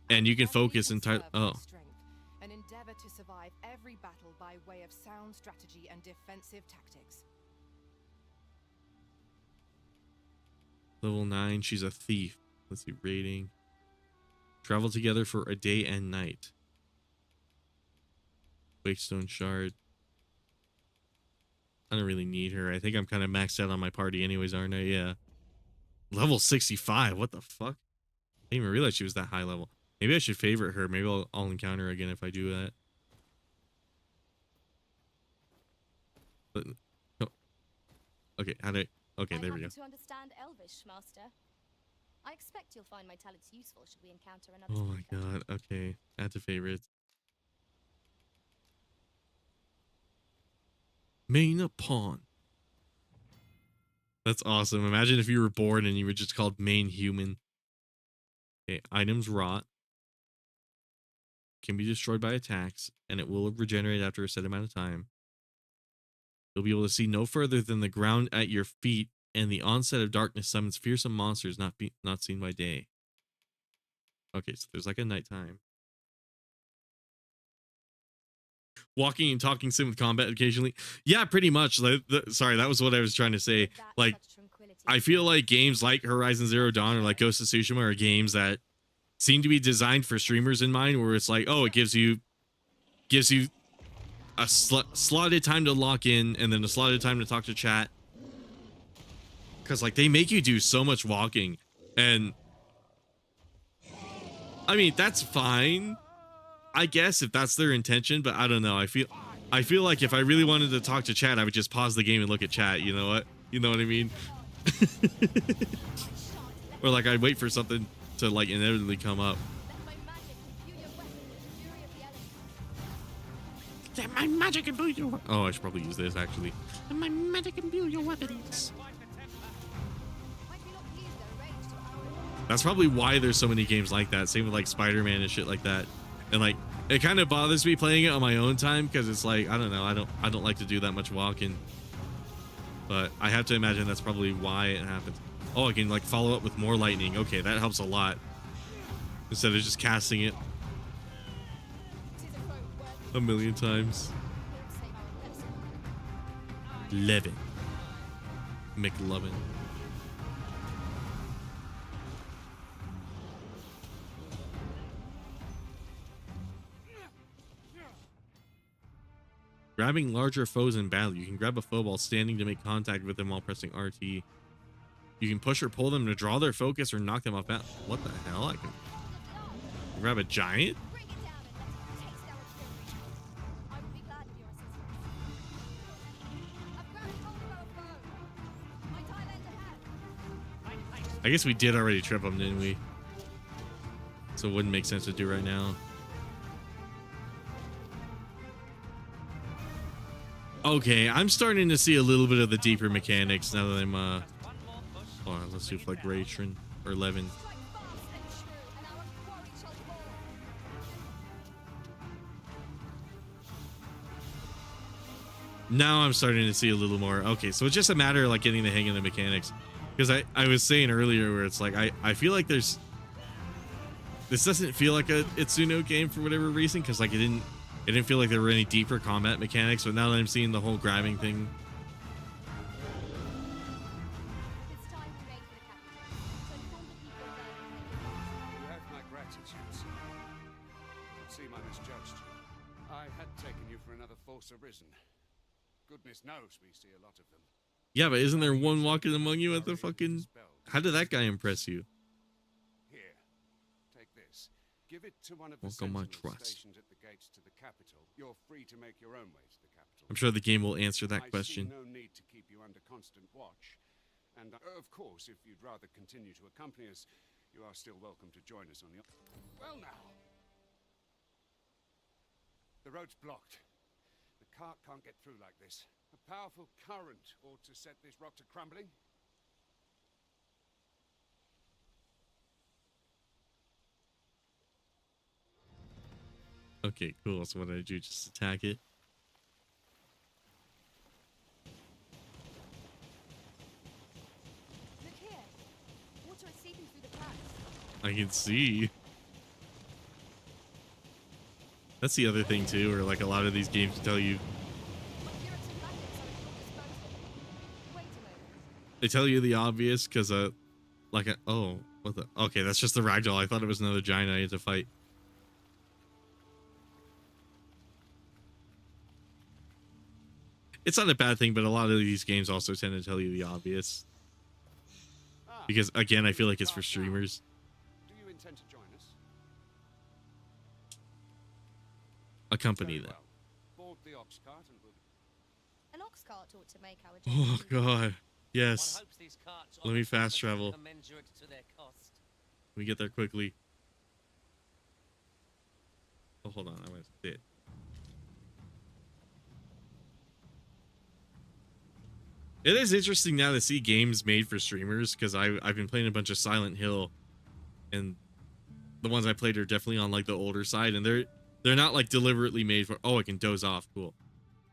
and you can focus entirely. Oh. An endeavor to survive every battle by way of sound strategy and defensive tactics. Level 9, she's a thief. Let's see, rating. Travel together for a day and night. Wakestone Shard. I don't really need her. I think I'm kind of maxed out on my party anyways, aren't I? Yeah. Level 65. What the fuck? I didn't even realize she was that high level. Maybe I should favorite her. Maybe I'll encounter her again if I do that. But, oh. Okay, how do I... Okay, there we go. To understand Elvish, Master. I expect you'll find my talents useful should we encounter another. Oh my god. Okay, add to favorites. Main pawn. That's awesome. Imagine if you were born and you were just called main human. Okay, items rot. Can be destroyed by attacks, and it will regenerate after a set amount of time. You'll be able to see no further than the ground at your feet, and the onset of darkness summons fearsome monsters not seen by day. Okay, so there's like a nighttime. Walking and talking sim with combat occasionally. Yeah, pretty much. Sorry, that was what I was trying to say. Like, I feel like games like Horizon Zero Dawn or like Ghost of Tsushima are games that seem to be designed for streamers in mind, where it's like, oh, it gives you a slotted time to lock in and then a slotted time to talk to chat. Because like they make you do so much walking, and I mean that's fine, I guess, if that's their intention. But I don't know. I feel like if I really wanted to talk to chat, I would just pause the game and look at chat. You know what? You know what I mean? Or like I'd wait for something to like inevitably come up. That my magic imbue your Oh, I should probably use this actually. That my magic imbue your weapons. That's probably why there's so many games like that. Same with like Spider-Man and shit like that. And like it kind of bothers me playing it on my own time because it's like I don't know, I don't like to do that much walking. But I have to imagine that's probably why it happens. Oh, I can like follow up with more lightning. Okay, that helps a lot. Instead of just casting it a million times. Levin. McLovin. Grabbing larger foes in battle. You can grab a foe while standing to make contact with them while pressing RT. You can push or pull them to draw their focus or knock them off balance. What the hell? I can grab a giant? I guess we did already trip them, didn't we? So it wouldn't make sense to do right now. Okay, I'm starting to see a little bit of the deeper mechanics now that I'm hold on, let's do Flagration or Levin. Now I'm starting to see a little more. Okay, so it's just a matter of like getting the hang of the mechanics. Because I was saying earlier where it's like I feel like this doesn't feel like a Itsuno game for whatever reason, because like it didn't feel like there were any deeper combat mechanics, but now that I'm seeing the whole grabbing thing. You have my gratitude, sir. It seemed I misjudged you. I had taken you for another force arisen. Goodness knows we see a lot of them. Yeah, but isn't there one walking among you at the fucking... How did that guy impress you? Here, take this. Give it to one of the Welcome my sentinel trust. stations at the gates to the capital. You're free to make your own way to the capital. I'm sure the game will answer that I question. see no need to keep you under constant watch. And of course, if you'd rather continue to accompany us, you are still welcome to join us on the... Well now. The road's blocked. The cart can't get through like this. A powerful current ought to set this rock to crumbling. Okay, cool. So what did I do? Just attack it? Look here. Water is seeping through the cracks. I can see. That's the other thing too, where like a lot of these games tell you. They tell you the obvious because like oh, what the? Okay, that's just the ragdoll. I thought it was another giant I had to fight. It's not a bad thing, but a lot of these games also tend to tell you the obvious. Because again, I feel like it's for streamers. Do you intend to join us? Accompany them. Board the ox cart and we'll... An ox cart ought to make our Oh god, yes. One hopes these carts Let me fast travel. commensurate to their cost. Let me get there quickly. Oh, hold on, I want to sit. It is interesting now to see games made for streamers, because I've been playing a bunch of Silent Hill, and the ones I played are definitely on like the older side, and they're not like deliberately made for. Oh, I can doze off. Cool.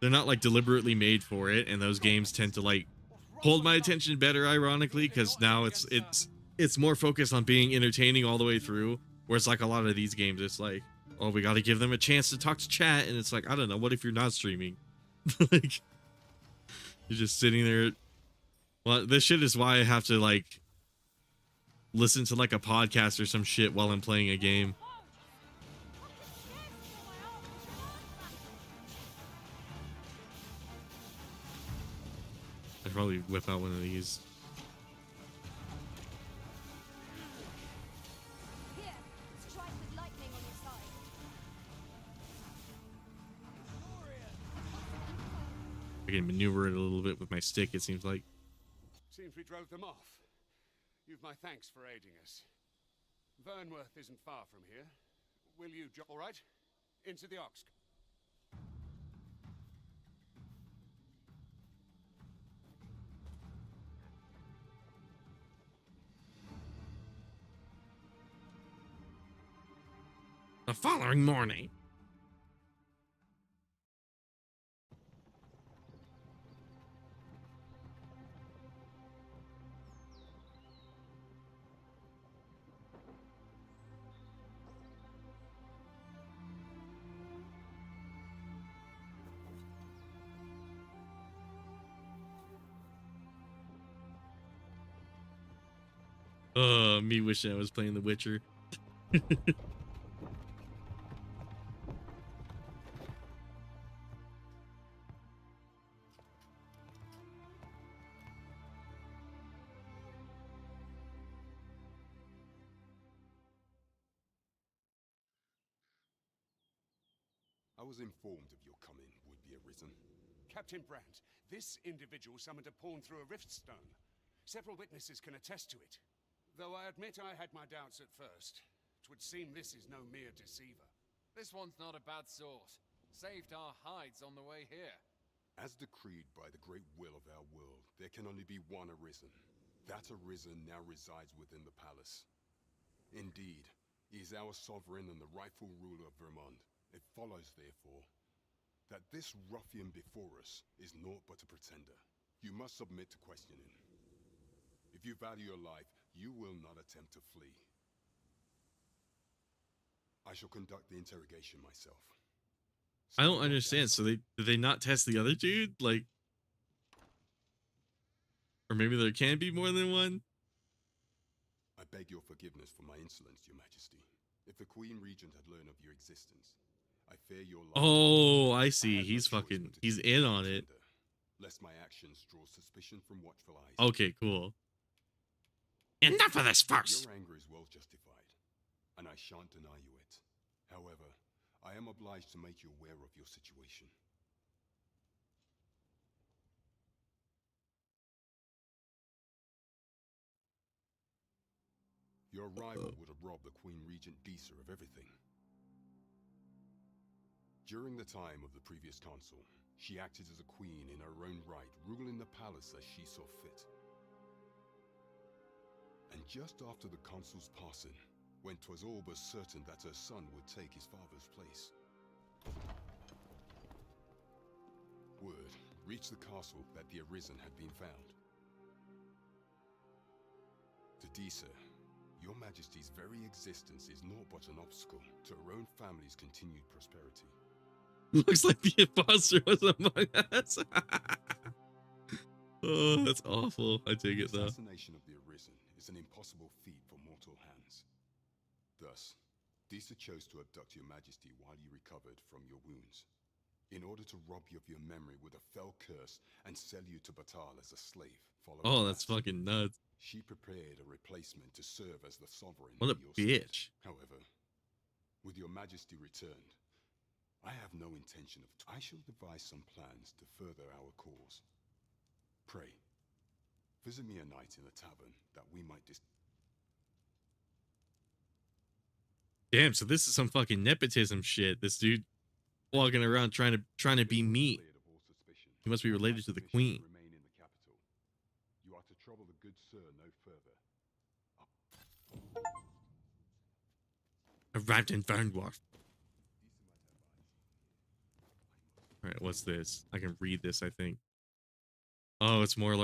They're not like deliberately made for it, and those games tend to like hold my attention better, ironically, because now it's more focused on being entertaining all the way through. Whereas like a lot of these games, it's like, oh, we got to give them a chance to talk to chat, and it's like, I don't know, what if you're not streaming? Like, you're just sitting there. Well, this shit is why I have to like listen to like a podcast or some shit while I'm playing a game. should probably whip out one of these. Here, strike with lightning on your side. I can maneuver it a little bit with my stick, it seems like. Seems we drove them off. You've my thanks for aiding us. Vernworth isn't far from here. Will you all right? Into the Ox. The following morning. Me wishing I was playing The Witcher. I was informed of your coming, would-be Arisen. Captain Brandt, this individual summoned a pawn through a rift stone. Several witnesses can attest to it. Though I admit I had my doubts at first. 'Twould seem this is no mere deceiver. This one's not a bad sort. Saved our hides on the way here. As decreed by the great will of our world, there can only be one Arisen. That Arisen now resides within the palace. Indeed, he is our sovereign and the rightful ruler of Vermont. It follows, therefore, that this ruffian before us is naught but a pretender. You must submit to questioning. If you value your life, you will not attempt to flee. I shall conduct the interrogation myself. I don't understand. So did they not test the other dude? Like, or maybe there can be more than one? I beg your forgiveness for my insolence, Your Majesty. If the Queen Regent had learned of your existence, I fear your life. Oh, I see. He's in on it. Lest my actions draw suspicion from watchful eyes. Okay, cool. Enough of this farce! Your anger is well justified, and I shan't deny you it. However, I am obliged to make you aware of your situation. Your rival would have robbed the Queen Regent Disa of everything. During the time of the previous consul, she acted as a queen in her own right, ruling the palace as she saw fit. And just after the consul's passing, when 'twas all but certain that her son would take his father's place, word reached the castle that the Arisen had been found. To Disa, Your Majesty's very existence is naught but an obstacle to her own family's continued prosperity. Looks like the imposter was among us. Oh, that's awful. I take it though. Assassination of the Arisen is an impossible feat for mortal hands. Thus, Disa chose to abduct Your Majesty while you recovered from your wounds, in order to rob you of your memory with a fell curse and sell you to Batal as a slave. Oh, that's fucking nuts. She prepared a replacement to serve as the sovereign. What a in your stead. bitch. However, with Your Majesty returned, I have no intention of. I shall devise some plans to further our cause. Pray, visit me a night in the tavern that we might Damn, so this is some fucking nepotism shit. This dude walking around trying to be me. He must be related to the queen. remain in the capital. You are to trouble the good sir no further. Arrived in Vernworth. Alright, what's this? I can read this, I think. Oh, it's more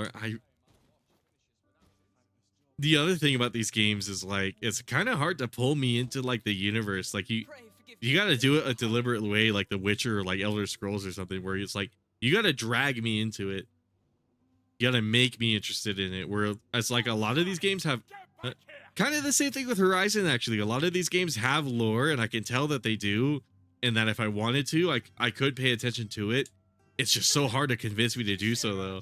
the other thing about these games is like it's kind of hard to pull me into like the universe. Like you gotta do it a deliberate way, like The Witcher or like Elder Scrolls or something, where it's like you gotta drag me into it. You gotta make me interested in it. Where it's like a lot of these games have kind of the same thing with Horizon. Actually, a lot of these games have lore, and I can tell that they do, and that if I wanted to, I could pay attention to it. It's just so hard to convince me to do so, though.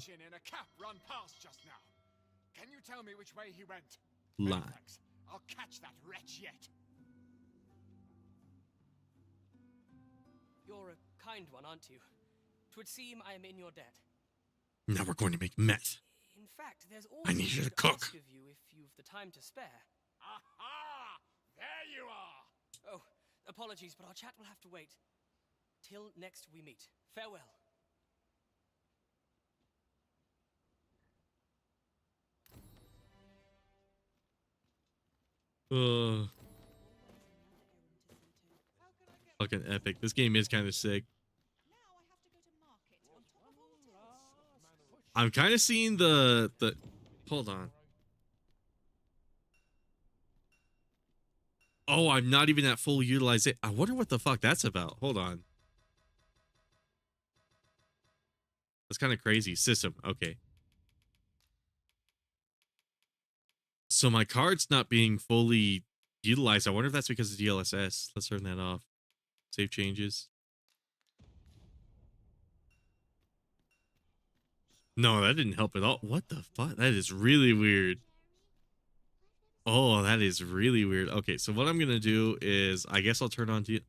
which way he went. Lie. Benefax, I'll catch that wretch yet. You're a kind one, aren't you? 'Twould seem I am in your debt. Now we're going to make meth. In fact, there's I also need you to to cook. ask of you if you've the time to spare. Aha! There you are! Oh, apologies, but our chat will have to wait. Till next we meet. Farewell. Fucking epic. This game is kind of sick. I'm kind of seeing the hold on. Oh, I'm not even at full utilization. I wonder what the fuck that's about. Hold on. That's kind of crazy. System. Okay. So my card's not being fully utilized. I wonder if that's because of DLSS. Let's turn that off. Save changes. No, that didn't help at all. What the fuck? That is really weird. Oh, that is really weird. Okay, so what I'm going to do is, I guess I'll turn on to you.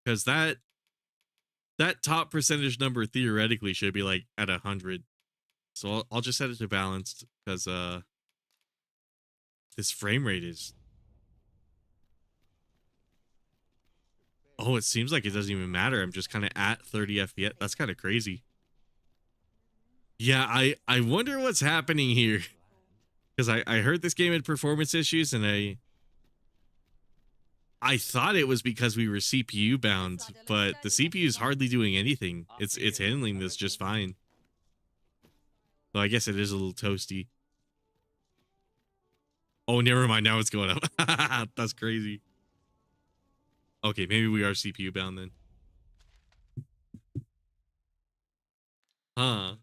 Because that top percentage number theoretically should be like at 100. So I'll just set it to balanced because this frame rate is... Oh, it seems like it doesn't even matter. I'm just kind of at 30 FPS. That's kind of crazy. Yeah, I wonder what's happening here. Because I heard this game had performance issues, and I thought it was because we were CPU bound, but the CPU is hardly doing anything. It's handling this just fine. So I guess it is a little toasty. Oh, never mind. Now it's going up. That's crazy. Okay, maybe we are CPU bound then. Huh.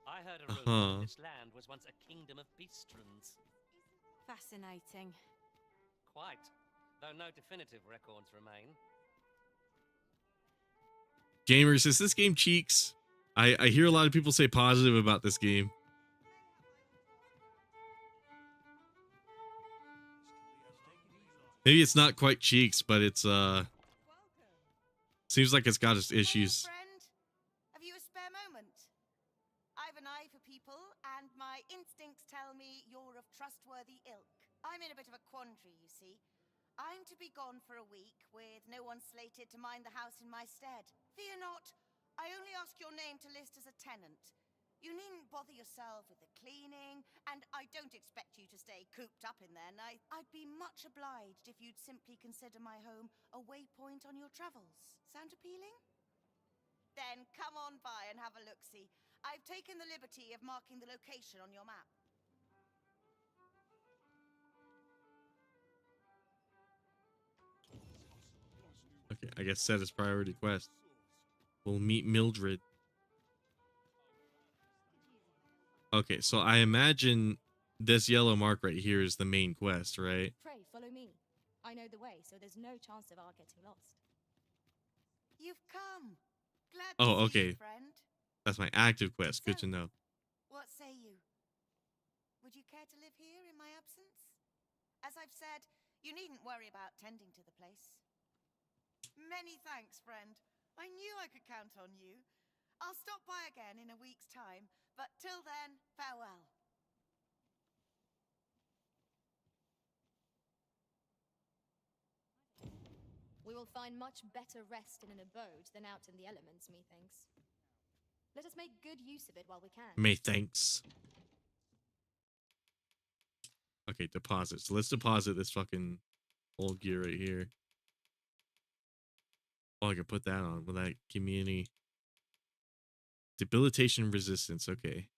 I heard a rumor this land was once a kingdom of beastrons. Fascinating. Quite, though no definitive records remain. Gamers, is this game cheeks? I hear a lot of people say positive about this game. Maybe it's not quite cheeks, but it's seems like it's got its issues. Friend, have you a spare moment? I've an eye for people, and my instincts tell me you're of trustworthy ilk. I'm in a bit of a quandary, you see. I'm to be gone for a week, with no one slated to mind the house in my stead. Fear not, I only ask your name to list as a tenant. You needn't bother yourself with the cleaning, and I don't expect you to stay cooped up in there. I'd be much obliged if you'd simply consider my home a waypoint on your travels. Sound appealing? Then come on by and have a look-see. I've taken the liberty of marking the location on your map. Okay, I guess set as priority quest. We'll meet Mildred. Okay, so I imagine this yellow mark right here is the main quest, right? Pray, follow me. I know the way, so there's no chance of our getting lost. You've come. Glad Oh, to see okay. you, friend. That's my active quest. Good to know. What say you? Would you care to live here in my absence? As I've said, you needn't worry about tending to the place. Many thanks, friend. I knew I could count on you. I'll stop by again in a week's time, but till then, farewell. We will find much better rest in an abode than out in the elements, methinks. Let us make good use of it while we can. Methinks. Okay, deposit. So let's deposit this fucking old gear right here. Oh, I can put that on. Will that give me any debilitation resistance? Okay.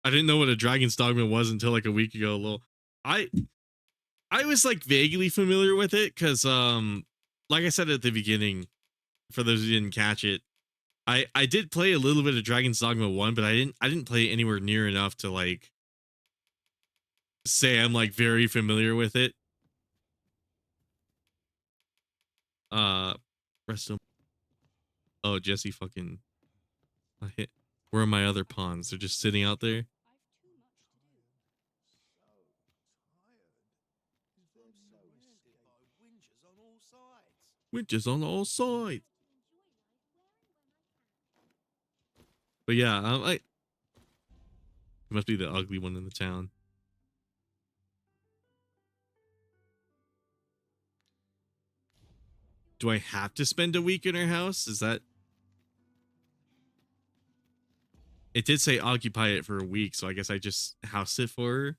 I didn't know what a Dragon's Dogma was until like a week ago. Lol. I was like vaguely familiar with it because like I said at the beginning, for those who didn't catch it, I did play a little bit of Dragon's Dogma 1, but I didn't play it anywhere near enough to like say I'm like very familiar with it. Rest of. Oh, Jesse fucking. I hit. Where are my other pawns? They're just sitting out there. Winches on all sides. But yeah, it must be the ugly one in the town. Do I have to spend a week in her house? Is that? It did say occupy it for a week, so I guess I just house it for her.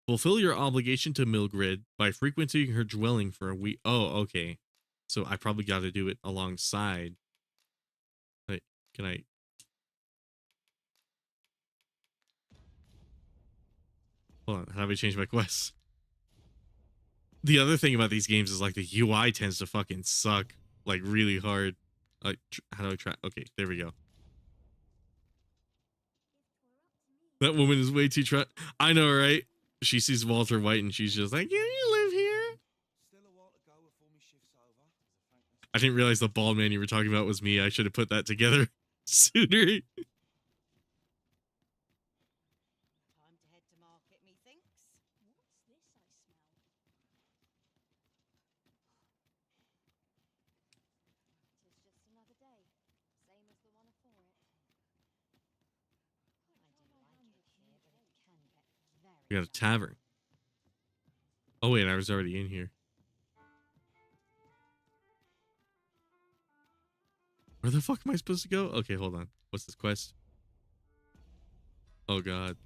Fulfill your obligation to Mildred by frequenting her dwelling for a week. Oh, okay. So I probably got to do it alongside. Like, can I? Hold on. How do I change my quests? The other thing about these games is like the UI tends to fucking suck like really hard. Like, how do I try? Okay, there we go. That woman is way too I know, right? She sees Walter White and she's just like, yeah, you live here. I didn't realize the bald man you were talking about was me. I should have put that together sooner. We got a tavern. Oh wait, I was already in here. Where the fuck am I supposed to go? Okay, hold on. What's this quest? Oh god.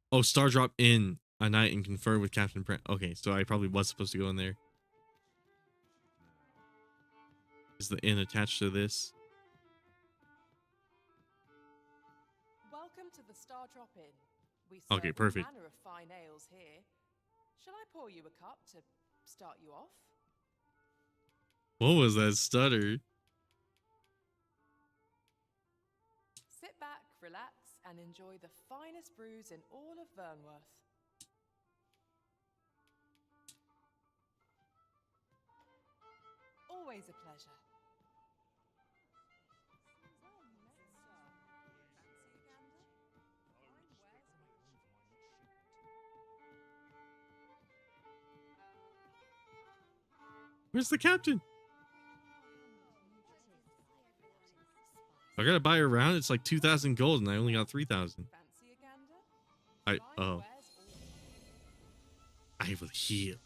Oh, Star Drop in a night and confer with Captain Brent. Okay, so I probably was supposed to go in there. Is the inn attached to this? Welcome to the Star Drop Inn. We serve Okay, perfect. all manner of fine ales here. Shall I pour you a cup to start you off? What was that stutter? Sit back, relax, and enjoy the finest brews in all of Vernworth. Always a pleasure. Where's the captain? I gotta buy her around. It's like 2,000 gold, and I only got 3,000. I will heal.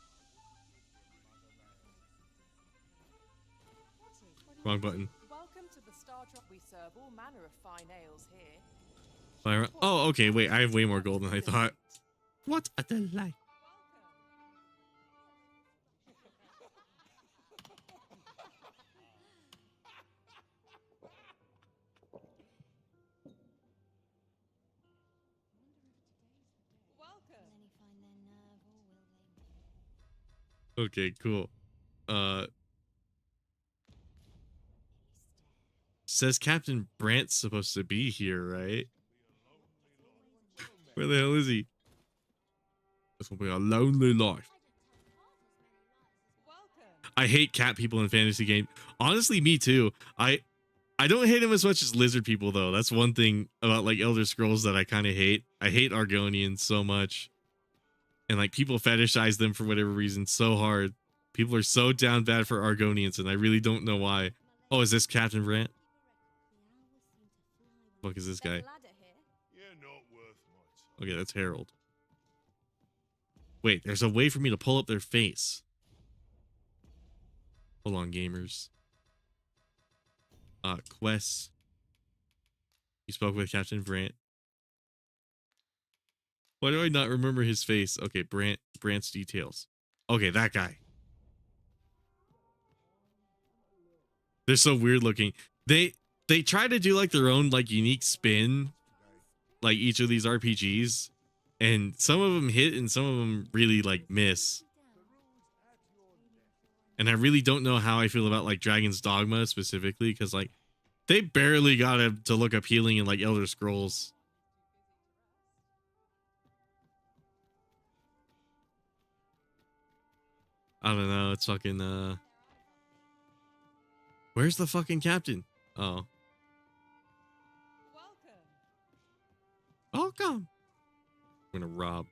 Wrong button. Welcome to the Star Drop. We serve all manner of fine ales here. Buy her. Oh, okay. Wait, I have way more gold than I thought. What a delight. Okay, cool. Says Captain Brant's supposed to be here, right? Where the hell is he? This will be a lonely life. I hate cat people in fantasy games. Honestly, me too. I don't hate them as much as lizard people though. That's one thing about like Elder Scrolls that I kind of hate. I hate Argonians so much. And like people fetishize them for whatever reason so hard. People are so down bad for Argonians, and I really don't know why. Oh, is this Captain Brant? What the fuck is this guy? Okay, that's Harold. Wait, there's a way for me to pull up their face. Hold on, gamers. Quests. You spoke with Captain Brant. Why do I not remember his face? Okay, Brant's details. Okay, that guy. They're so weird looking. They try to do like their own like unique spin, like each of these RPGs, and some of them hit and some of them really like miss. And I really don't know how I feel about like Dragon's Dogma specifically, because like they barely got it to look appealing in like Elder Scrolls. I don't know. It's fucking where's the fucking captain? Oh. Welcome. I'm gonna rob.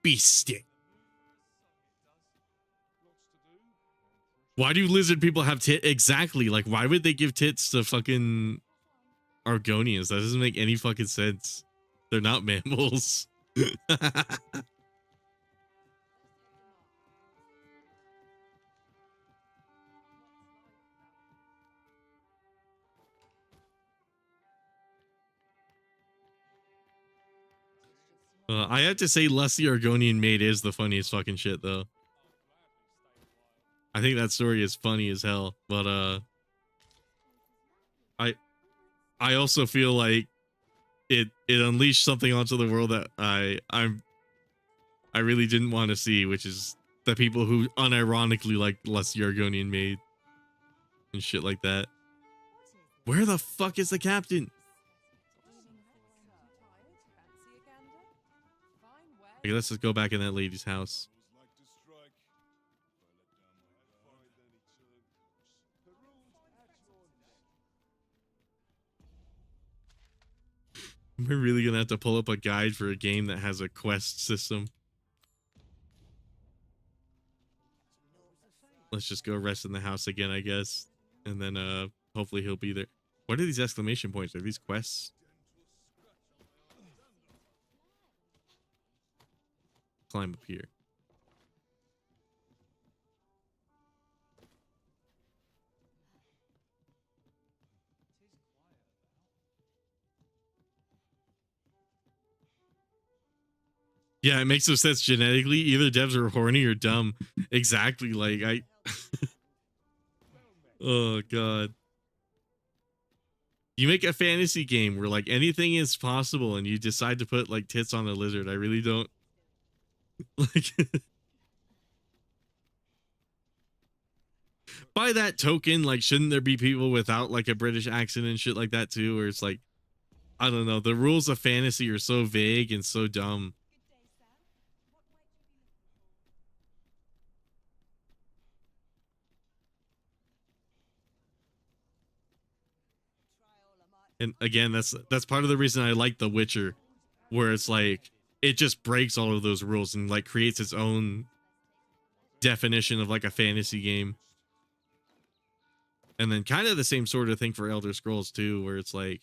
Beast stick. Why do lizard people have tit? Exactly. Like, why would they give tits to fucking Argonians? That doesn't make any fucking sense. They're not mammals. I have to say, Lusty Argonian maid is the funniest fucking shit, though. I think that story is funny as hell, but I also feel like it unleashed something onto the world that I really didn't want to see, which is the people who unironically like Lusty Argonian maid and shit like that. Where the fuck is the captain? Okay, let's just go back in that lady's house. We're really gonna have to pull up a guide for a game that has a quest system. Let's just go rest in the house again, I guess. And then hopefully he'll be there. What are these exclamation points? Are these quests? Climb up here. Yeah, it makes no sense genetically. Either devs are horny or dumb. Exactly. Like I oh god. You make a fantasy game where like anything is possible and you decide to put like tits on a lizard. I really don't like by that token, like shouldn't there be people without like a British accent and shit like that too? Where it's like, I don't know, the rules of fantasy are so vague and so dumb. And again, that's part of the reason I like The Witcher, where it's like it just breaks all of those rules and like creates its own definition of like a fantasy game. And then kind of the same sort of thing for Elder Scrolls too, where it's like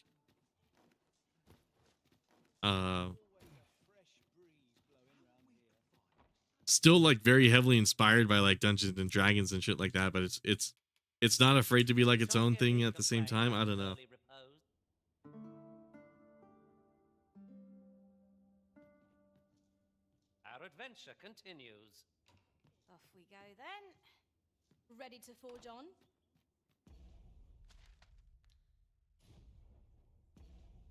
still like very heavily inspired by like Dungeons and Dragons and shit like that, but it's not afraid to be like its own thing at the same time. I don't know. Our adventure continues. Off we go then. Ready to forge on?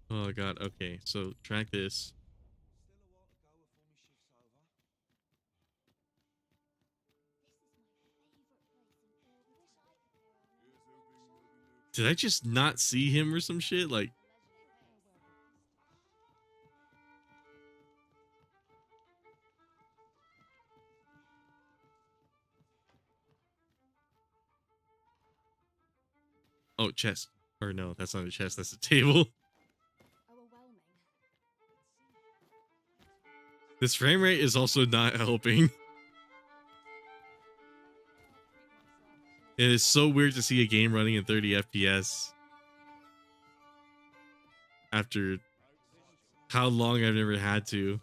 Oh god, okay. So track this. Did I just not see him or some shit? Like oh, chest. Or no, that's not a chest, that's a table. This frame rate is also not helping. It is so weird to see a game running in 30 FPS after how long I've never had to.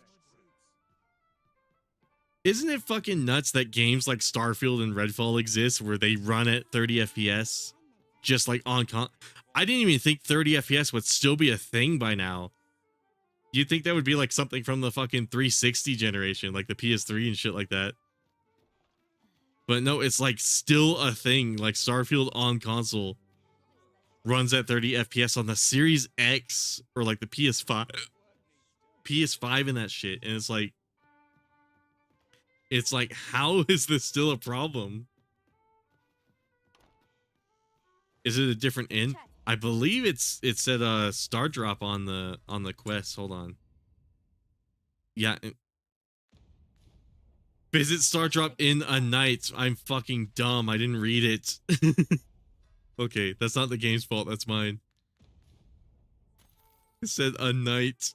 Isn't it fucking nuts that games like Starfield and Redfall exist where they run at 30 FPS? Just like on I didn't even think 30 FPS would still be a thing by now. You'd think that would be like something from the fucking 360 generation, like the PS3 and shit like that. But no, it's like still a thing. Like Starfield on console runs at 30 FPS on the Series X or like the PS5 and that shit. And it's like, It's like, how is this still a problem? Is it a different inn? I believe it said star drop on the quest. Hold on. Yeah. Visit star drop in a night. I'm fucking dumb. I didn't read it. Okay, that's not the game's fault. That's mine. It said a night.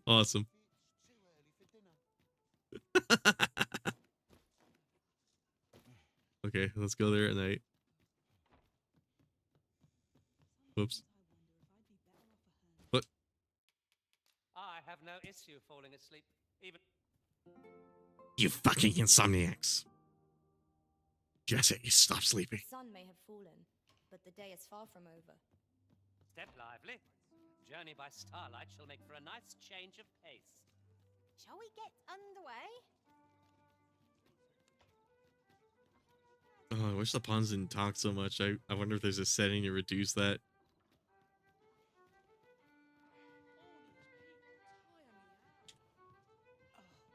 Awesome. Okay, let's go there at night. Whoops. What? I have no issue falling asleep, even. You fucking insomniacs. Jesse, stop sleeping. The sun may have fallen, but the day is far from over. Step lively. Journey by starlight shall make for a nice change of pace. Shall we get underway? Oh, I wish the pawns didn't talk so much. I wonder if there's a setting to reduce that.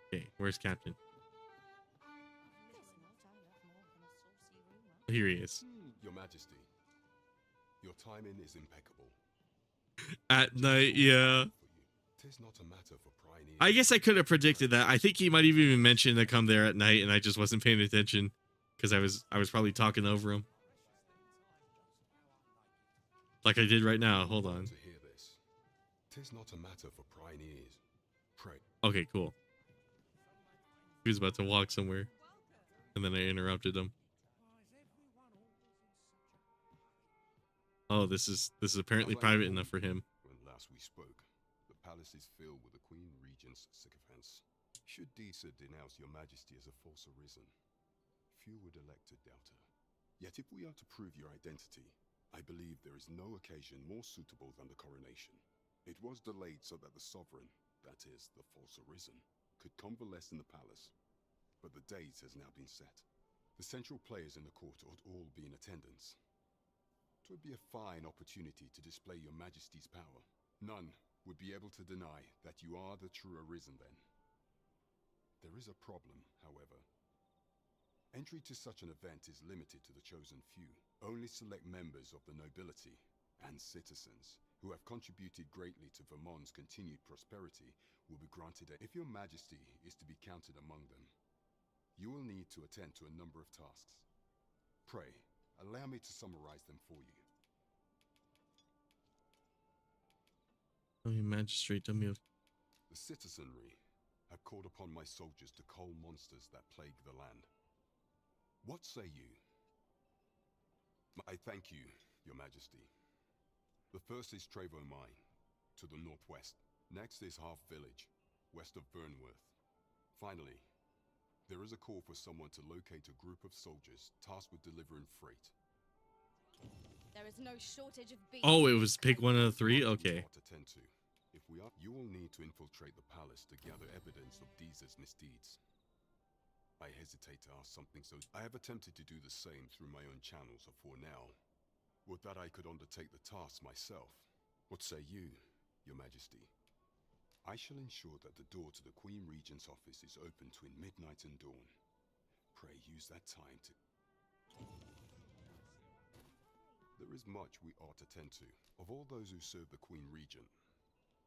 Okay, where's Captain? Here he is. Your Majesty, your timing is impeccable. At night, yeah. Tis not a matter for prying ears. I guess I could have predicted that. I think he might have even mentioned to come there at night, and I just wasn't paying attention because I was probably talking over him, like I did right now. Hold on. To hear this, tis not a matter for prying ears. Pray. Okay, cool. He was about to walk somewhere, and then I interrupted him. Oh, this is apparently private enough for him. When last we spoke, the palace is filled with the Queen Regent's sycophants. Should Disa denounce your Majesty as a false arisen, few would elect to doubt her. Yet if we are to prove your identity, I believe there is no occasion more suitable than the coronation. It was delayed so that the sovereign, that is, the false arisen, could convalesce in the palace. But the date has now been set. The central players in the court ought all be in attendance. 'Twould be a fine opportunity to display your Majesty's power. None would be able to deny that you are the true arisen then. There is a problem, however. Entry to such an event is limited to the chosen few. Only select members of the nobility and citizens who have contributed greatly to Vermont's continued prosperity will be granted it. If your Majesty is to be counted among them, you will need to attend to a number of tasks. Pray, allow me to summarize them for you. Oh, you magistrate, tell me. The citizenry have called upon my soldiers to cull monsters that plague the land. What say you? I thank you, your Majesty. The first is Trevo Mine, to the northwest. Next is Half Village, west of Burnworth. Finally, there is a call for someone to locate a group of soldiers tasked with delivering freight. There is no shortage of beasts. Oh, it was pick one of the three? Okay. If we are, you will need to infiltrate the palace to gather evidence of Disa's misdeeds. I hesitate to ask something so... I have attempted to do the same through my own channels for now. Would that I could undertake the task myself. What say you, your Majesty? I shall ensure that the door to the Queen Regent's office is open between midnight and dawn. Pray use that time to... There is much we ought to tend to. Of all those who serve the Queen Regent,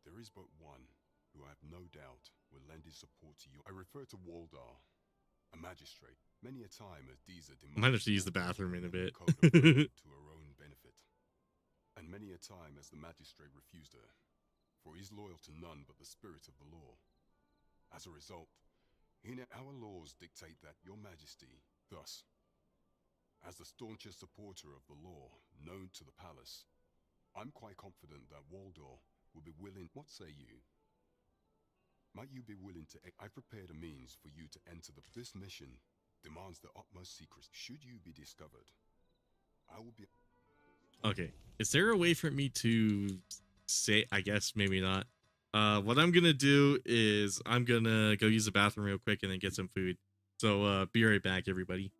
there is but one who I have no doubt will lend his support to you. I refer to Waldar, a magistrate. Many a time as Disa I might have to use the bathroom in a bit. to her own benefit. And many a time as the magistrate refused her, for he is loyal to none but the spirit of the law. As a result, our laws dictate that your Majesty, thus, as the staunchest supporter of the law known to the palace, I'm quite confident that Waldor will be willing... What say you? Might you be willing to... I've prepared a means for you to enter the... This mission demands the utmost secrecy. Should you be discovered, I will be... Okay. Is there a way for me to say... I guess maybe not. What I'm gonna do is I'm gonna go use the bathroom real quick and then get some food. So be right back, everybody.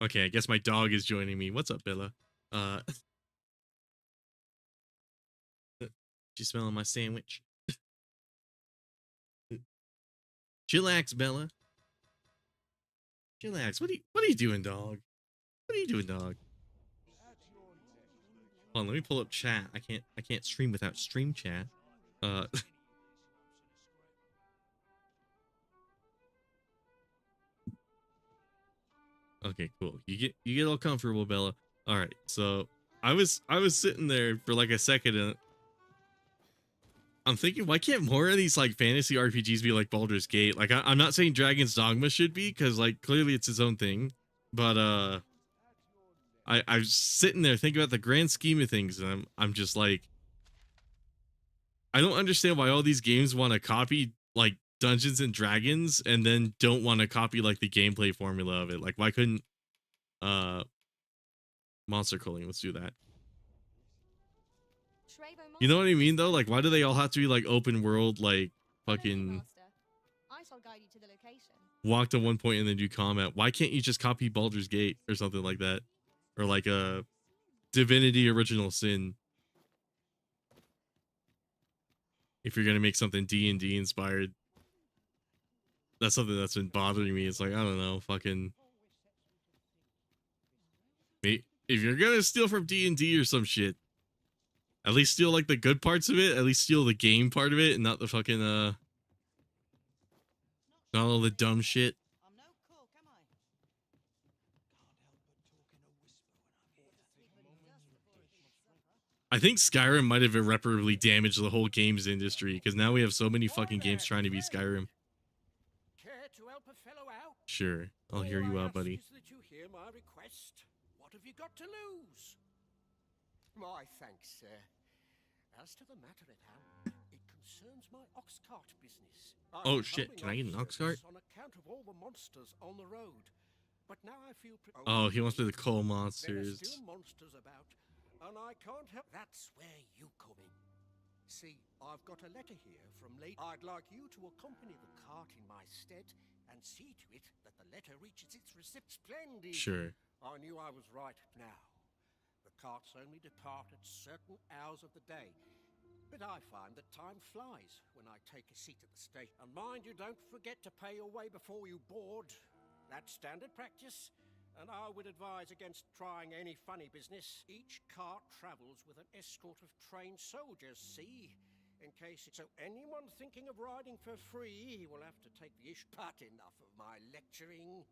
Okay, I guess my dog is joining me. What's up, Bella? She's smelling my sandwich. Chillax, Bella. Chillax. What are you doing, dog? What are you doing, dog? Hold on, let me pull up chat. I can't stream without stream chat. Okay, cool. You get all comfortable, Bella. All right. So I was sitting there for like a second and I'm thinking, why can't more of these like fantasy RPGs be like Baldur's Gate? Like I'm not saying Dragon's Dogma should be, because like clearly it's its own thing, but I was sitting there thinking about the grand scheme of things, and I'm just like, I don't understand why all these games want to copy like Dungeons and Dragons and then don't want to copy like the gameplay formula of it. Like why couldn't monster culling, let's do that. You know what I mean though? Like why do they all have to be like open world, like fucking I shall guide you to the location. walk to one point and then do combat? Why can't you just copy Baldur's Gate or something like that? Or like a Divinity Original Sin? If you're gonna make something D&D inspired. That's something that's been bothering me. It's like, I don't know, fucking if you're gonna steal from D&D or some shit, at least steal like the good parts of it. At least steal the game part of it, and not the fucking not all the dumb shit. I think Skyrim might have irreparably damaged the whole games industry, because now we have so many fucking games trying to be Skyrim. Care to help a fellow out? Sure, I'll hear you out, buddy. That you hear my request. What have you got to lose? My thanks, sir. As to the matter at hand, it concerns my ox cart business. Oh shit, can I get an ox cart? On account of all the monsters on the road. But now I feel Oh, he wants me to call monsters. There are still monsters about, and I can't help. That's where you come in. See, I've got a letter here from Lady. I'd like you to accompany the cart in my stead and see to it that the letter reaches its recipient. Splendid. Sure. I knew I was right. Now, the carts only depart at certain hours of the day, but I find that time flies when I take a seat at the station. And mind you, don't forget to pay your way before you board. That's standard practice, and I would advise against trying any funny business. Each cart travels with an escort of trained soldiers, see? In case it's so anyone thinking of riding for free will have to take the issue. But enough of my lecturing.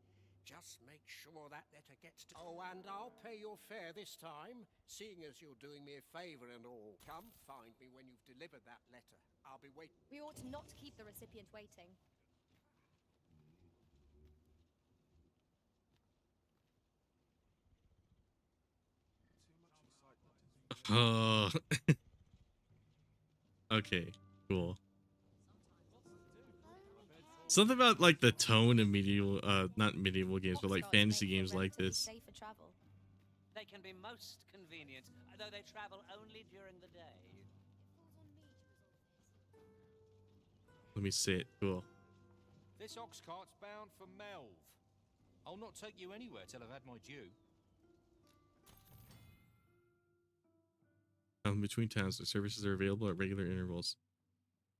Just make sure that letter gets to... Oh, and I'll pay your fare this time, seeing as you're doing me a favor and all. Come find me when you've delivered that letter. I'll be waiting. We ought not to keep the recipient waiting. Oh. Okay, cool. Something about like the tone of medieval, not medieval games, but like fantasy games like this. They can be most convenient, though they travel only during the day. Let me see it. Cool. This ox cart's bound for Melve. I'll not take you anywhere till I've had my due. Between towns, the services are available at regular intervals.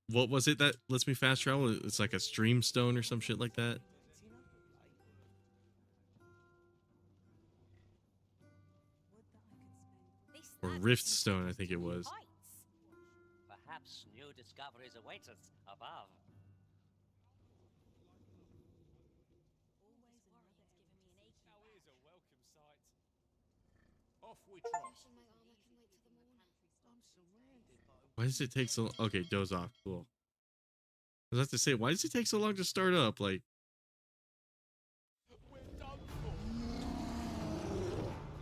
What was it that lets me fast travel? It's like a stream stone or some shit like that. Or rift stone, I think it was. Perhaps new discoveries await us above. Now here's a welcome sight. Off we trot. Why does it take so? Okay, doze off. Cool. I was about to say, why does it take so long to start up? Like,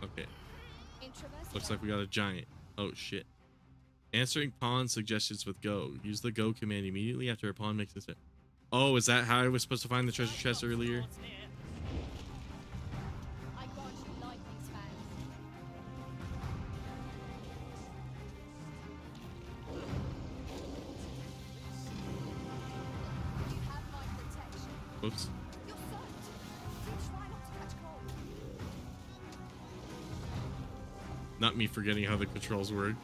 okay. Looks like we got a giant. Oh shit. Answering pawn suggestions with go. Use the go command immediately after a pawn makes this hit. Oh, is that how I was supposed to find the treasure chest earlier? Oops. not me forgetting how the controls work.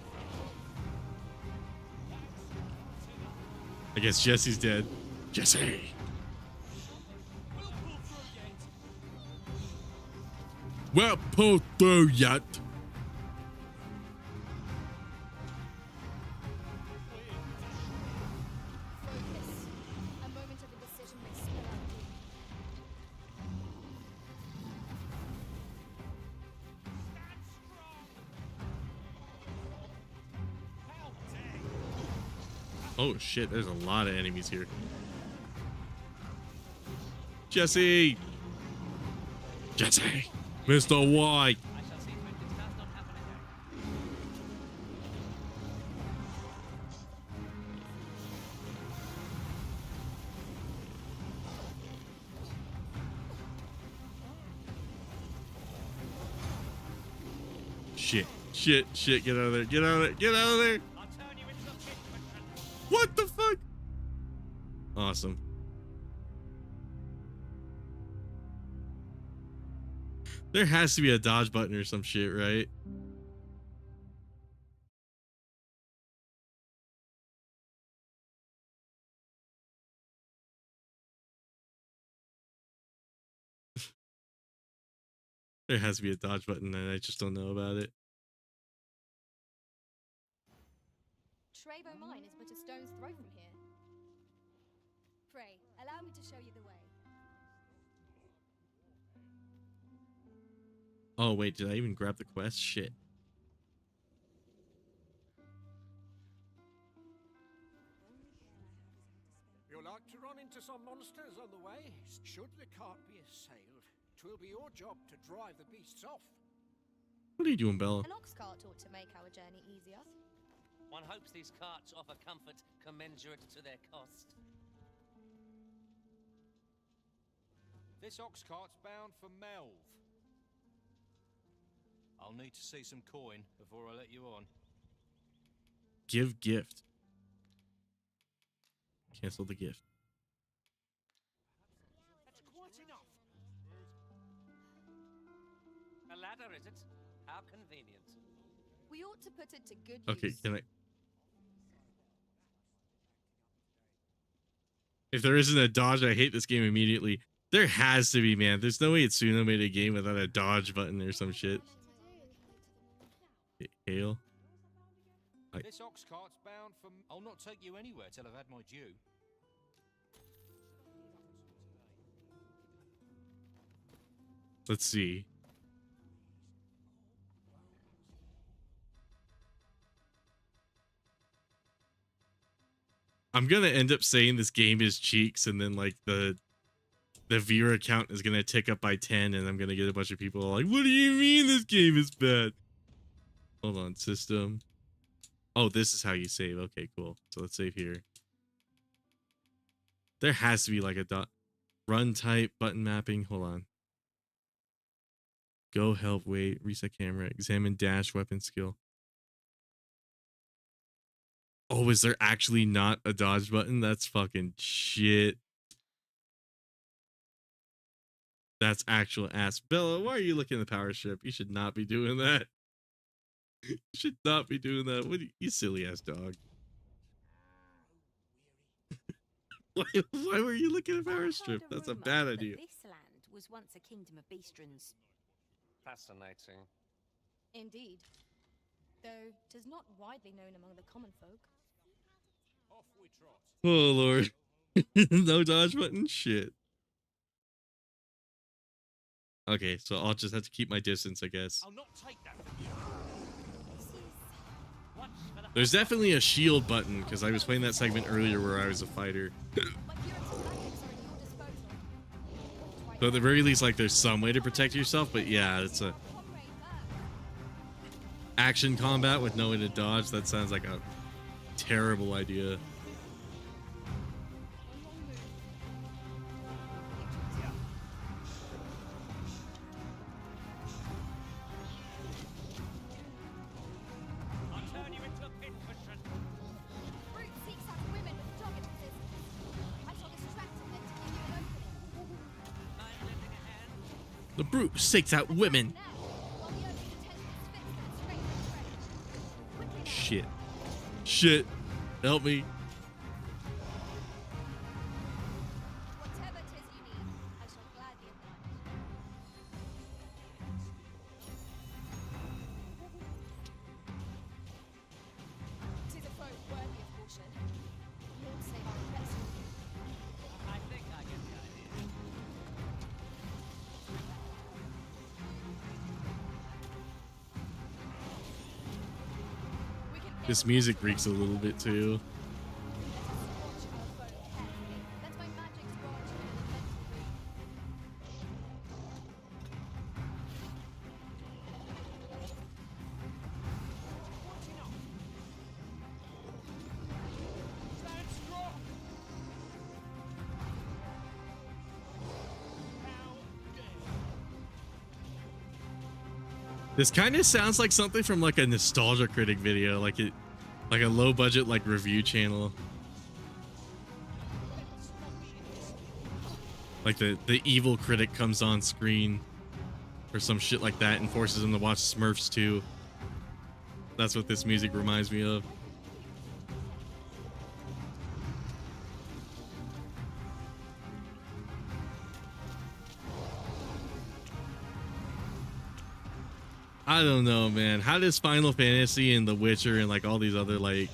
I guess Jesse's dead. Jesse! Well, pull through yet. Focus. A moment of indecision may spill out doom. Oh shit, there's a lot of enemies here. Jesse! Jesse! Mr. White! Shit, shit, shit, get out of there, get out of there, get out of there! What the fuck? Awesome. There has to be a dodge button or some shit, right? There has to be a dodge button and I just don't know about it. Trevo Mine is but a stone's throw from here. Pray, allow me to show you the way. Oh wait, did I even grab the quest? Shit. You'll like to run into some monsters on the way? Should the cart be assailed, 'twill be your job to drive the beasts off. What are you doing, Bella? An ox cart ought to make our journey easier. One hopes these carts offer comfort commensurate to their cost. This ox cart's bound for Melv. I'll need to see some coin before I let you on. Give gift. Cancel the gift. That's quite enough. A ladder, is it? How convenient. We ought to put it to good Okay, use. can I? If there isn't a dodge, I hate this game immediately. There has to be, man. There's no way Itsuno made a game without a dodge button or some shit. Hail. This ox cart's bound for... I'll not take you anywhere till I've had my due. Let's see. I'm gonna end up saying this game is cheeks, and then like the viewer count is gonna tick up by 10, and I'm gonna get a bunch of people like, "What do you mean this game is bad?" Hold on, system. Oh, this is how you save. Okay, cool. So let's save here. There has to be like a dot run type button mapping. Hold on. Go, help, wait, reset camera, examine dash, weapon skill. Oh, is there actually not a dodge button? That's fucking shit. That's actual ass. Bella, why are you looking at the power strip? You should not be doing that. You should not be doing that. What you silly ass dog. Why were you looking at power strip? That's a bad idea. This land was once a kingdom of beastrons. Fascinating. Indeed. Though 'tis not widely known among the common folk. Off we trot. Oh lord. No dodge button? Shit. Okay, so I'll just have to keep my distance, I guess. I'll not take that from you. There's definitely a shield button, because I was playing that segment earlier where I was a fighter. So at the very least, like, there's some way to protect yourself, but yeah, it's a action combat with no way to dodge. That sounds like a terrible idea. The brute seeks out women. Shit. Shit. Help me. Whatever 'tis you need, I shall gladly oblige. Tis a foe worthy of caution. Lord save our best. I think I get the idea. This music reeks a little bit too. Let my magic squad you an eventful route. This kind of sounds like something from like a Nostalgia Critic video, like a low budget like review channel. Like the evil critic comes on screen or some shit like that and forces him to watch Smurfs 2. That's what this music reminds me of. I don't know, man. How does Final Fantasy and The Witcher and like all these other like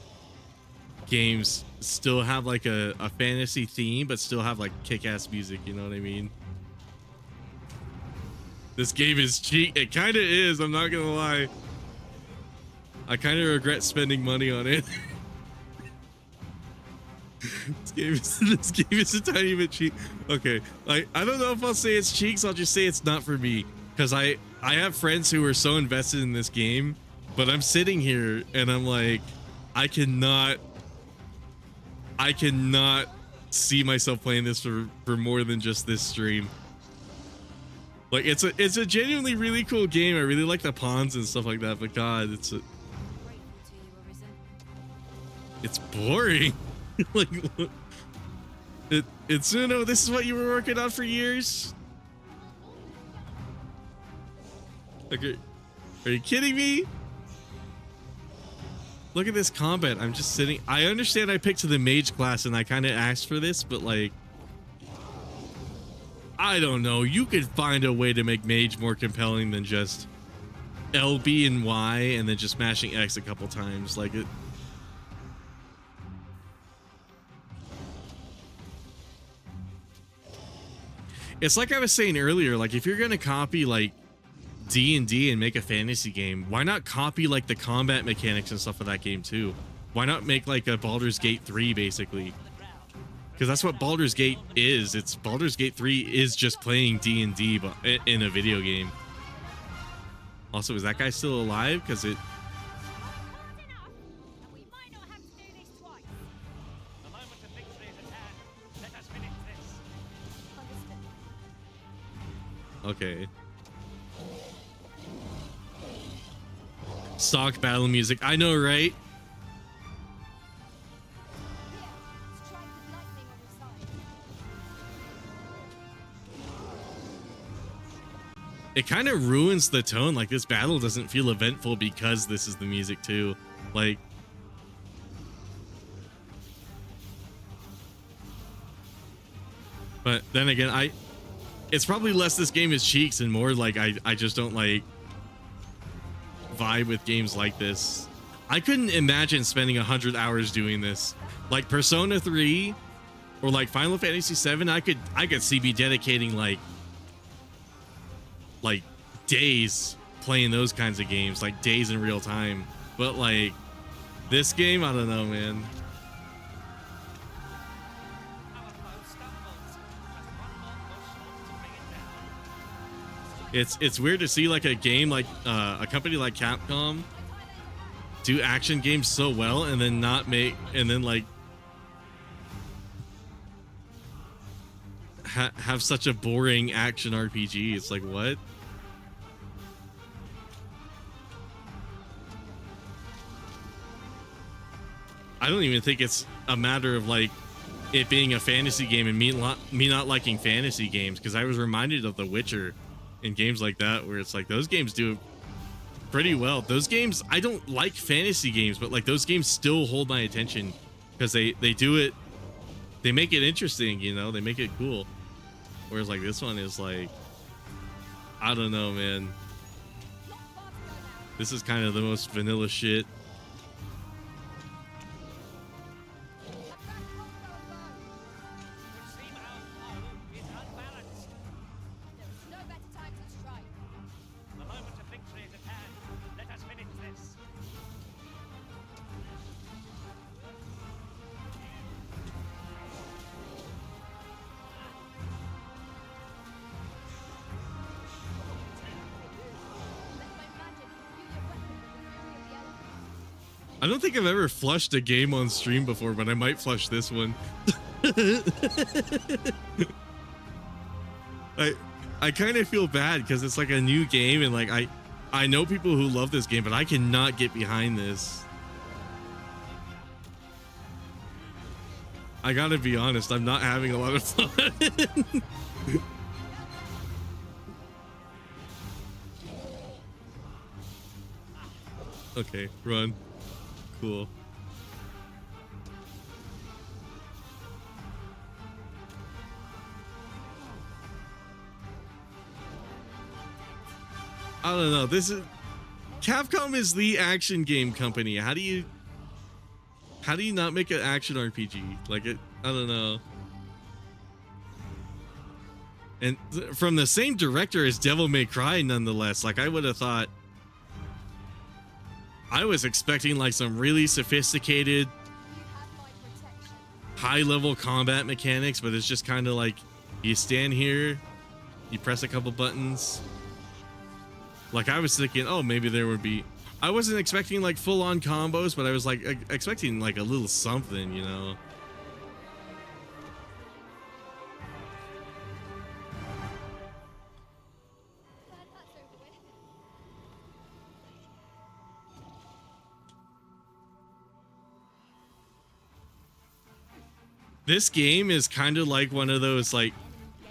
games still have like a fantasy theme but still have like kick-ass music, you know what I mean? This game is cheap. It kind of is, I'm not gonna lie. I kind of regret spending money on it. This game is a tiny bit cheap. Okay, I don't know if I'll say it's cheeks. I'll just say it's not for me, because I have friends who are so invested in this game, but I'm sitting here and I'm like, I cannot see myself playing this for more than just this stream. Like it's a genuinely really cool game. I really like the pawns and stuff like that, but God, it's boring. Like it's this is what you were working on for years. Okay, are you kidding me? Look at this combat. I'm just sitting. I understand I picked the mage class and I kind of asked for this, but like, I don't know. You could find a way to make mage more compelling than just LB and Y and then just mashing X a couple times. Like it. It's like I was saying earlier, like if you're going to copy like D&D and make a fantasy game, why not copy like the combat mechanics and stuff of that game too? Why not make like a Baldur's Gate 3 basically? Because that's what Baldur's Gate is. It's Baldur's Gate 3 is just playing D&D but in a video game. Also, is that guy still alive? Because it... Okay. Stock battle music. I know, right? It kind of ruins the tone. Like this battle doesn't feel eventful because this is the music too. Like, but then again, it's probably less this game is cheeks and more like I just don't like vibe with games like this. I couldn't imagine spending 100 hours doing this. Like Persona 3 or like Final Fantasy 7, I could see me dedicating like days playing those kinds of games, like days in real time. But like this game, I don't know, man. It's weird to see like a game like a company like Capcom do action games so well and then not make, and then like have such a boring action RPG. It's like, what? I don't even think it's a matter of like it being a fantasy game and me not liking fantasy games, because I was reminded of The Witcher and games like that where it's like those games do pretty well. Those games, I don't like fantasy games, but like those games still hold my attention because they do it, they make it interesting, you know, they make it cool. Whereas like this one is like, I don't know, man. This is kind of the most vanilla shit. I don't think I've ever flushed a game on stream before, but I might flush this one. I kind of feel bad because it's like a new game, and like I know people who love this game, but I cannot get behind this. I gotta be honest, I'm not having a lot of fun. Okay, run. Cool. I don't know. This is Capcom is the action game company. How do you not make an action RPG? Like it, I don't know. And from the same director as Devil May Cry, nonetheless. Like I would have thought. I was expecting like some really sophisticated, high-level combat mechanics, but it's just kind of like you stand here, you press a couple buttons. Like I was thinking, oh, maybe there would be. I wasn't expecting like full-on combos, but I was like expecting like a little something, you know. This game is kind of like one of those, like,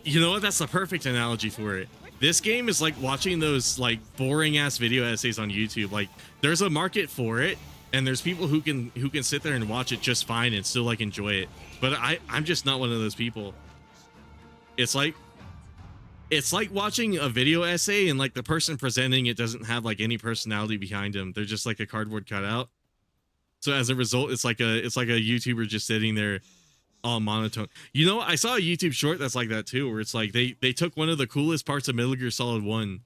you know what? That's the perfect analogy for it. This game is like watching those like boring ass video essays on YouTube. Like there's a market for it, and there's people who can sit there and watch it just fine and still like enjoy it. But I'm just not one of those people. It's like watching a video essay and like the person presenting it doesn't have like any personality behind them. They're just like a cardboard cutout. So as a result, it's like a YouTuber just sitting there all monotone. You know, I saw a YouTube short that's like that too, where it's like they took one of the coolest parts of Metal Gear Solid 1,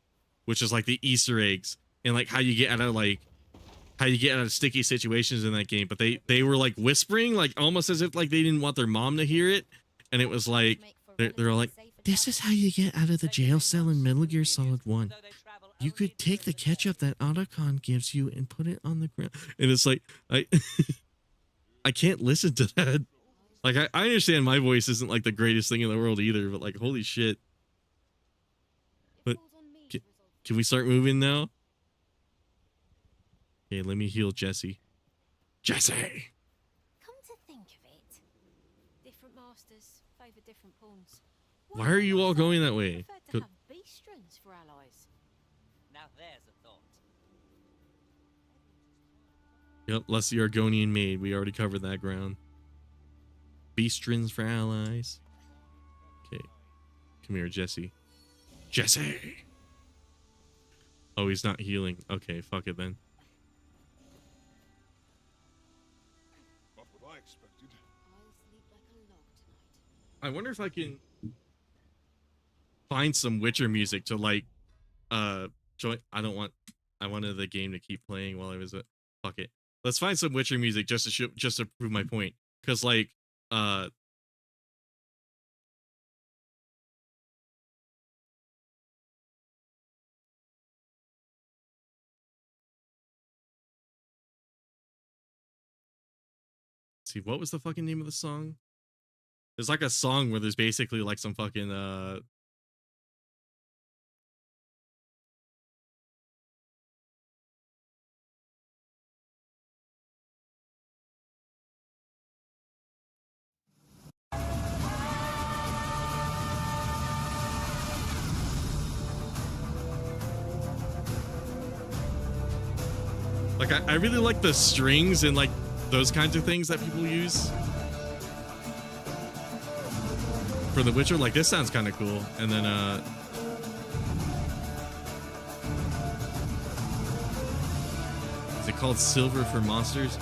which is like the Easter eggs and like how you get out of sticky situations in that game, but they were like whispering, like almost as if like they didn't want their mom to hear it, and it was like they're all like, this is how you get out of the jail cell in Metal Gear Solid 1. You could take the ketchup that Otacon gives you and put it on the ground. And it's like I can't listen to that. Like, I understand my voice isn't like the greatest thing in the world either, but like, holy shit. But can we start moving now? Okay, let me heal Jesse. Jesse! Come to think of it, different masters favor different pawns. Why are you all going that way? To have beastrons for allies. Now there's a thought. Yep, less the Argonian maid. We already covered that ground. Beastrons for allies. Okay. Come here, Jesse. Jesse! Oh, he's not healing. Okay, fuck it then. Not what I expected. I wonder if I can find some Witcher music to like join. I wanted the game to keep playing while I was at. Fuck it. Let's find some Witcher music just to prove my point. Cause like see, what was the fucking name of the song? There's like a song where there's basically like some fucking Like I really like the strings and like those kinds of things that people use for The Witcher. Like this sounds kind of cool. And then is it called Silver for Monsters?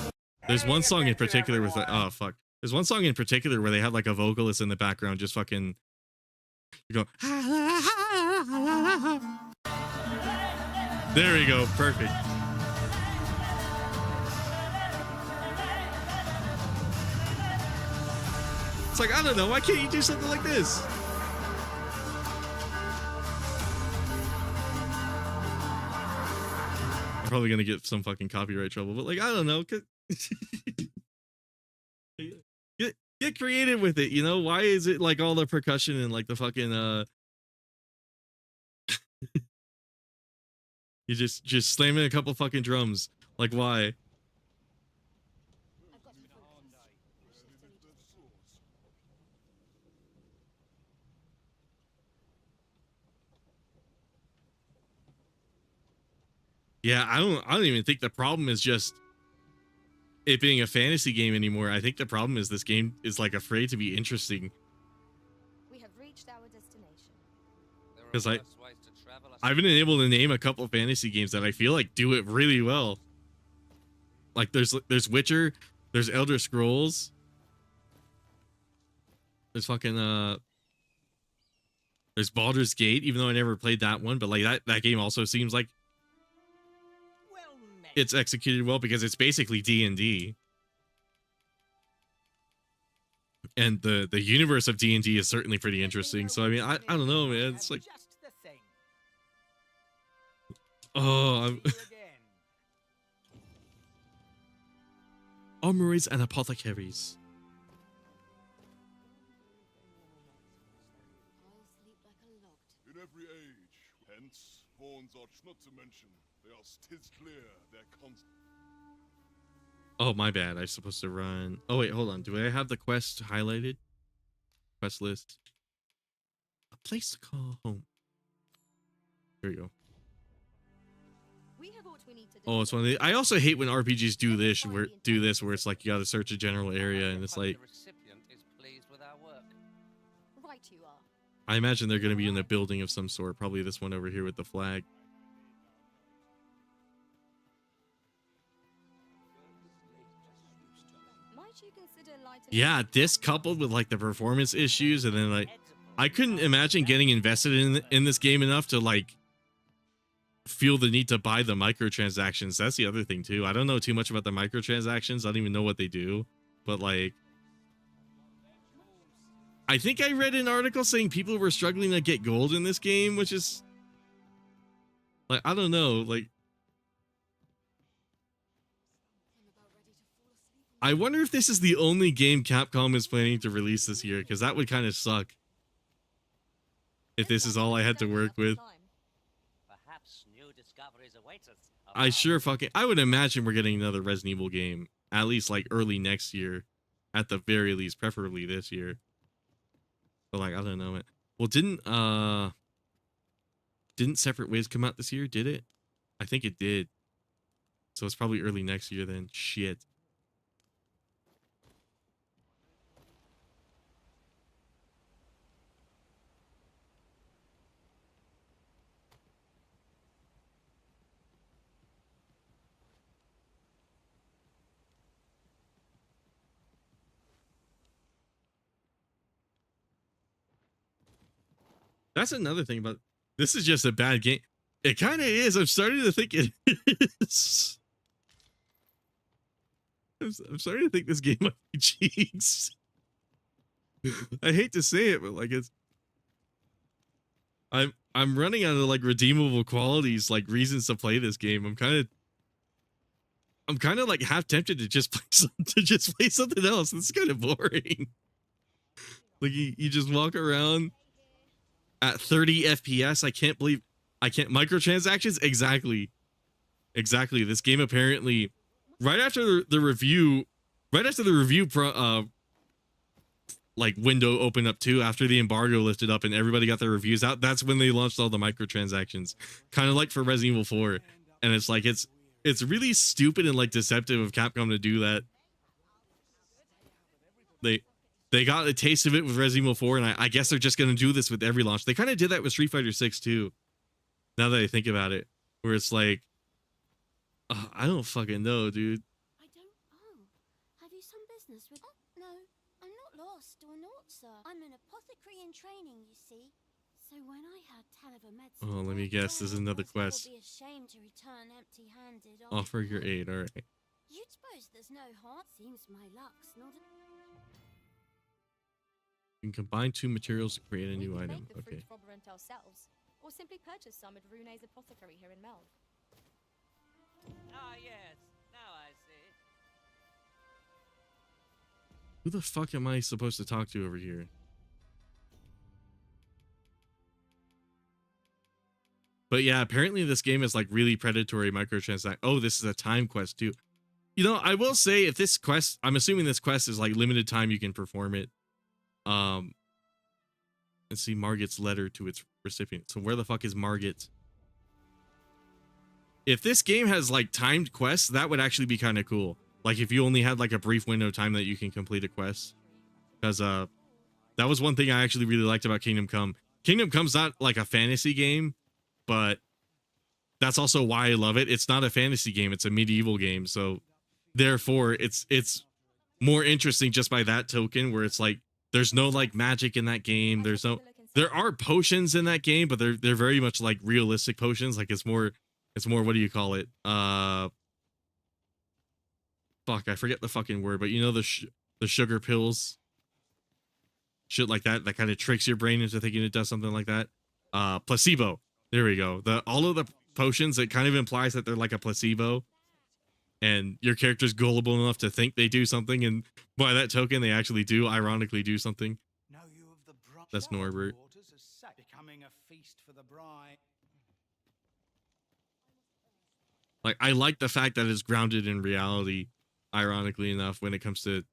There's one song in particular with oh fuck. There's one song in particular where they have like a vocalist in the background just fucking you go. There we go, perfect. It's like, I don't know, why can't you do something like this? I'm probably gonna get some fucking copyright trouble, but like, I don't know. Get creative with it, you know? Why is it like all the percussion and like the fucking you just slamming a couple fucking drums? Like why? Yeah, I don't even think the problem is just it being a fantasy game anymore. I think the problem is this game is like afraid to be interesting. We have reached our destination. Because I've been able to name a couple of fantasy games that I feel like do it really well. Like there's Witcher, there's Elder Scrolls, there's fucking there's Baldur's Gate, even though I never played that one, but like that game also seems like it's executed well because it's basically D&D. And the universe of D&D is certainly pretty interesting. So I mean, I don't know, man. It's like, oh, armories and apothecaries. In every age, hence, horns are not to mention, they are stis clear, their constant. Oh, my bad. I'm supposed to run. Oh, wait, hold on. Do I have the quest highlighted? Quest list. A place to call home. There we go. We have what we need to do. Oh, it's one of the. I also hate when RPGs do this, where it's like you got to search a general area, and it's like. Right, you are. I imagine they're going to be in a building of some sort. Probably this one over here with the flag. Yeah, this coupled with like the performance issues, and then like I couldn't imagine getting invested in this game enough to like feel the need to buy the microtransactions. That's the other thing too. I don't know too much about the microtransactions. I don't even know what they do, but like I think I read an article saying people were struggling to get gold in this game, which is like, I don't know, like I wonder if this is the only game Capcom is planning to release this year, because that would kind of suck if this is all I had to work with. I would imagine we're getting another Resident Evil game, at least like early next year, at the very least, preferably this year. But like, I don't know it. Well, didn't Separate Ways come out this year? Did it? I think it did. So it's probably early next year then. Shit. That's another thing about this is just a bad game. It kind of is. I'm starting to think it is. I'm starting to think this game might be cheeks. I hate to say it, but like it's I'm running out of like redeemable qualities, like reasons to play this game. I'm kind of like half tempted to just play something else. This is kind of boring. Like you just walk around at 30 FPS. I can't microtransactions. Exactly. This game apparently right after the review like window opened up too, after the embargo lifted up and everybody got their reviews out, that's when they launched all the microtransactions, kind of like for Resident Evil 4. And it's like it's really stupid and like deceptive of Capcom to do that. They got a taste of it with Resident Evil 4, and I guess they're just gonna do this with every launch. They kind of did that with Street Fighter 6 too. Now that I think about it, where it's like, I don't fucking know, dude. I don't. Oh, have you some business with? Oh, no, I'm not lost or naught, sir. I'm an apothecary in training, you see. So when I heard tell of a medicine, Oh, let me guess. This is another quest. I would be ashamed to return empty-handed. Offer your aid. All right. You'd suppose there's no harm. Seems my luck's not. You can combine 2 materials to create a new We can item. make the Okay. fruit froberant ourselves, or simply purchase some at Rune's apothecary here in Melv. Ah, yes. Now I see. Who the fuck am I supposed to talk to over here? But yeah, apparently this game is like really predatory microtransaction. Oh, this is a time quest too. You know, I will say if this quest, I'm assuming this quest is like limited time you can perform it. Let's see Margit's letter to its recipient. So where the fuck is Margit? If this game has like timed quests, that would actually be kind of cool. Like if you only had like a brief window of time that you can complete a quest. Because that was one thing I actually really liked about Kingdom Come. Kingdom Come's not like a fantasy game, but that's also why I love it. It's not a fantasy game, it's a medieval game. So therefore it's more interesting just by that token, where it's like there's no like magic in that game. There are potions in that game, but they're very much like realistic potions. Like it's more what do you call it? Fuck, I forget the fucking word, but you know the sugar pills, shit like that kind of tricks your brain into thinking it does something like that. Placebo. There we go. All of the potions, it kind of implies that they're like a placebo, and your character's gullible enough to think they do something, and by that token, they actually do ironically do something. That's Norbert. Becoming a feast for the bride. Like, I like the fact that it's grounded in reality, ironically enough, when it comes to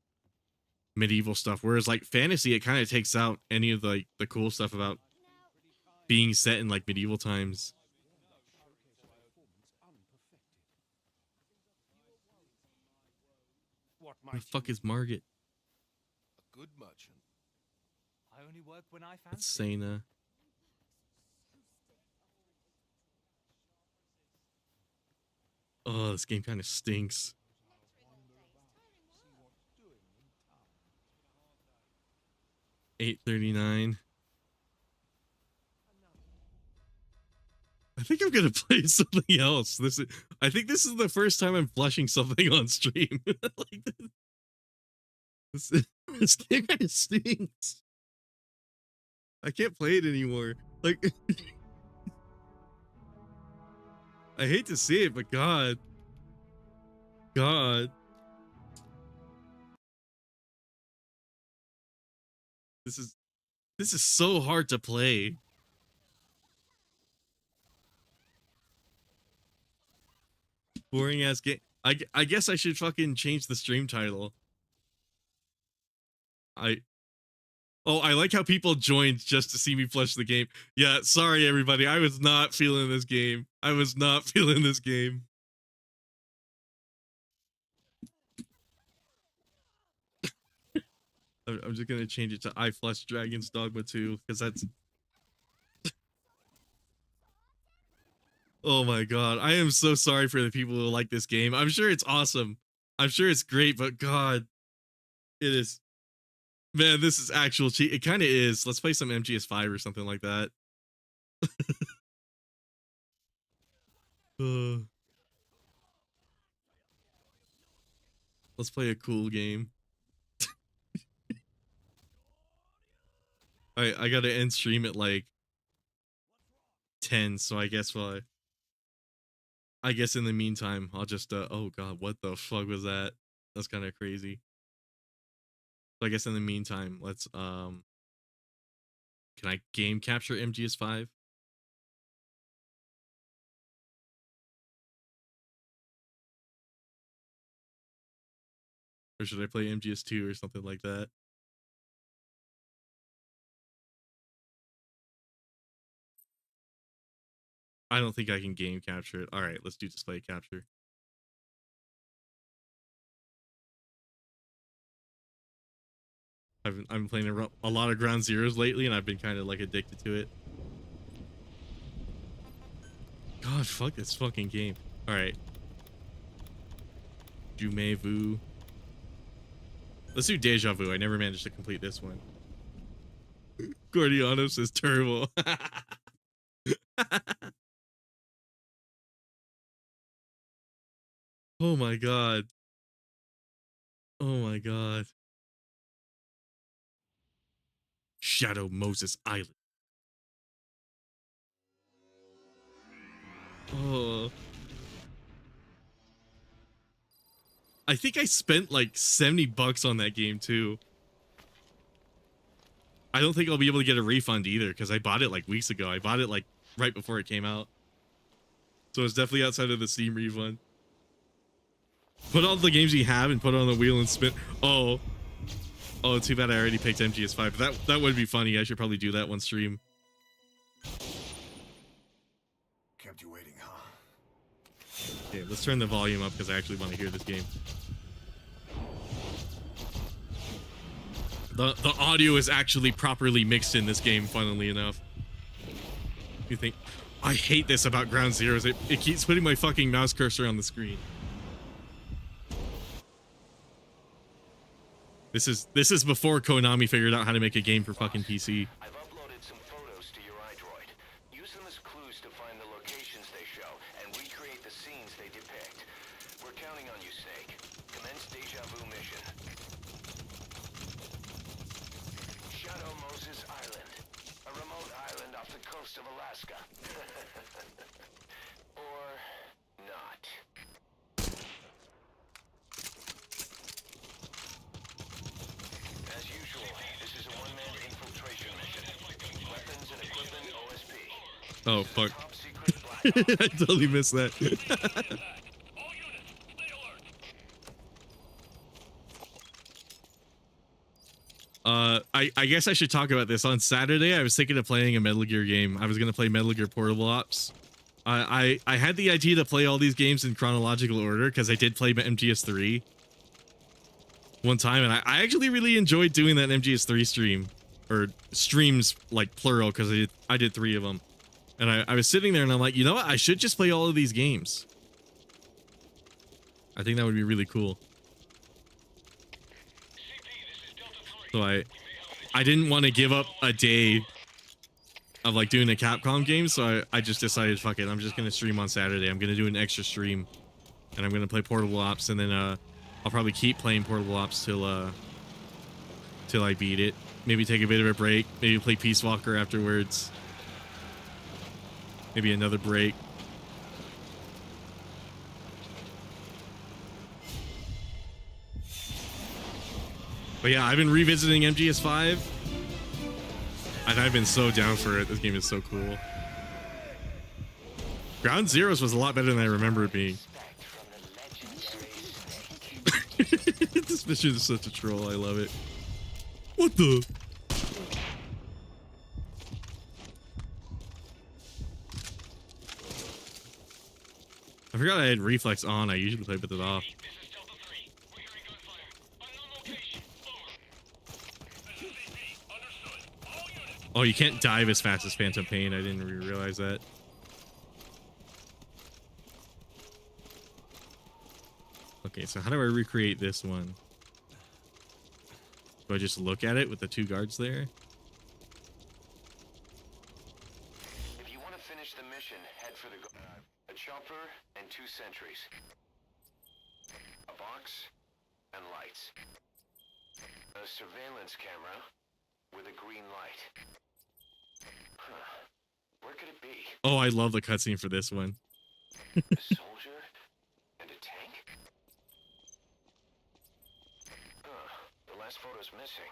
medieval stuff. Whereas, like, fantasy, it kind of takes out any of the cool stuff about being set in, like, medieval times. What Where the fuck is Margit? A good merchant. I only work when I That's fancy. Sena. Oh, this game kind of stinks. $8.39. I think I'm gonna play something else. I think this is the first time I'm flushing something on stream. Like this game kind of stinks. I can't play it anymore. Like, I hate to see it, but God. This is so hard to play. Boring ass game. I guess I should fucking change the stream title. I like how people joined just to see me flush the game. Yeah, sorry everybody. I was not feeling this game. I'm just gonna change it to I Flush Dragon's Dogma 2, because that's... Oh my god. I am so sorry for the people who like this game. I'm sure it's awesome. I'm sure it's great, but god. It is... Man, this is actual cheat. It kind of is. Let's play some MGS5 or something like that. Let's play a cool game. I gotta end stream at like 10, so I guess I guess in the meantime, I'll just oh god, what the fuck was that? That's kind of crazy. So I guess in the meantime, let's can I game capture MGS5? Or should I play MGS2 or something like that? I don't think I can game capture it. All right, let's do display capture. I've been playing a lot of Ground Zeroes lately, and I've been kind of like addicted to it. God, fuck this fucking game. All right. Jume Vu. Let's do Deja Vu. I never managed to complete this one. Gordianos is terrible. Oh my god. Oh my god. Shadow Moses Island. Oh. I think I spent like $70 on that game too. I don't think I'll be able to get a refund either because I bought it like weeks ago. I bought it like right before it came out. So it's definitely outside of the Steam refund. Put all the games you have and put it on the wheel and spin. Oh. Oh, too bad I already picked MGS5. That would be funny. I should probably do that one stream. Kept you waiting, huh? Okay, let's turn the volume up because I actually want to hear this game. The audio is actually properly mixed in this game, funnily enough. You think... I hate this about Ground Zeroes. It keeps putting my fucking mouse cursor on the screen. This is before Konami figured out how to make a game for fucking PC. I've uploaded some photos to your iDroid. Use them as clues to find the locations they show and recreate the scenes they depict. We're counting on you, Snake. Commence Deja Vu mission. Shadow Moses Island. A remote island off the coast of Alaska. Or not. As usual, this is a one-man infiltration mission. Weapons and equipment OSP. Oh, fuck. I totally missed that. I guess I should talk about this. On Saturday, I was thinking of playing a Metal Gear game. I was going to play Metal Gear Portable Ops. I had the idea to play all these games in chronological order because I did play MGS3 one time, and I actually really enjoyed doing that MGS3 stream, or streams like plural, because I did 3 of them. And I was sitting there and I'm like, you know what? I should just play all of these games. I think that would be really cool. So I didn't want to give up a day of like doing a Capcom game, so I just decided, fuck it, I'm just gonna stream on Saturday. I'm gonna do an extra stream, and I'm gonna play Portable Ops, and then I'll probably keep playing Portable Ops till I beat it. Maybe take a bit of a break. Maybe play Peace Walker afterwards. Maybe another break. But yeah, I've been revisiting MGS5, and I've been so down for it. This game is so cool. Ground Zeroes was a lot better than I remember it being. This mission is such a troll. I love it. What the? I forgot I had reflex on. I usually play with it off. Oh, you can't dive as fast as Phantom Pain. I didn't realize that. Okay, so how do I recreate this one? Do I just look at it with the 2 guards there? If you want to finish the mission, head for a chopper and 2 sentries. A box and lights. A surveillance camera with a green light. Huh. Where could it be? Oh, I love the cutscene for this one. A soldier and a tank? The last photo's missing.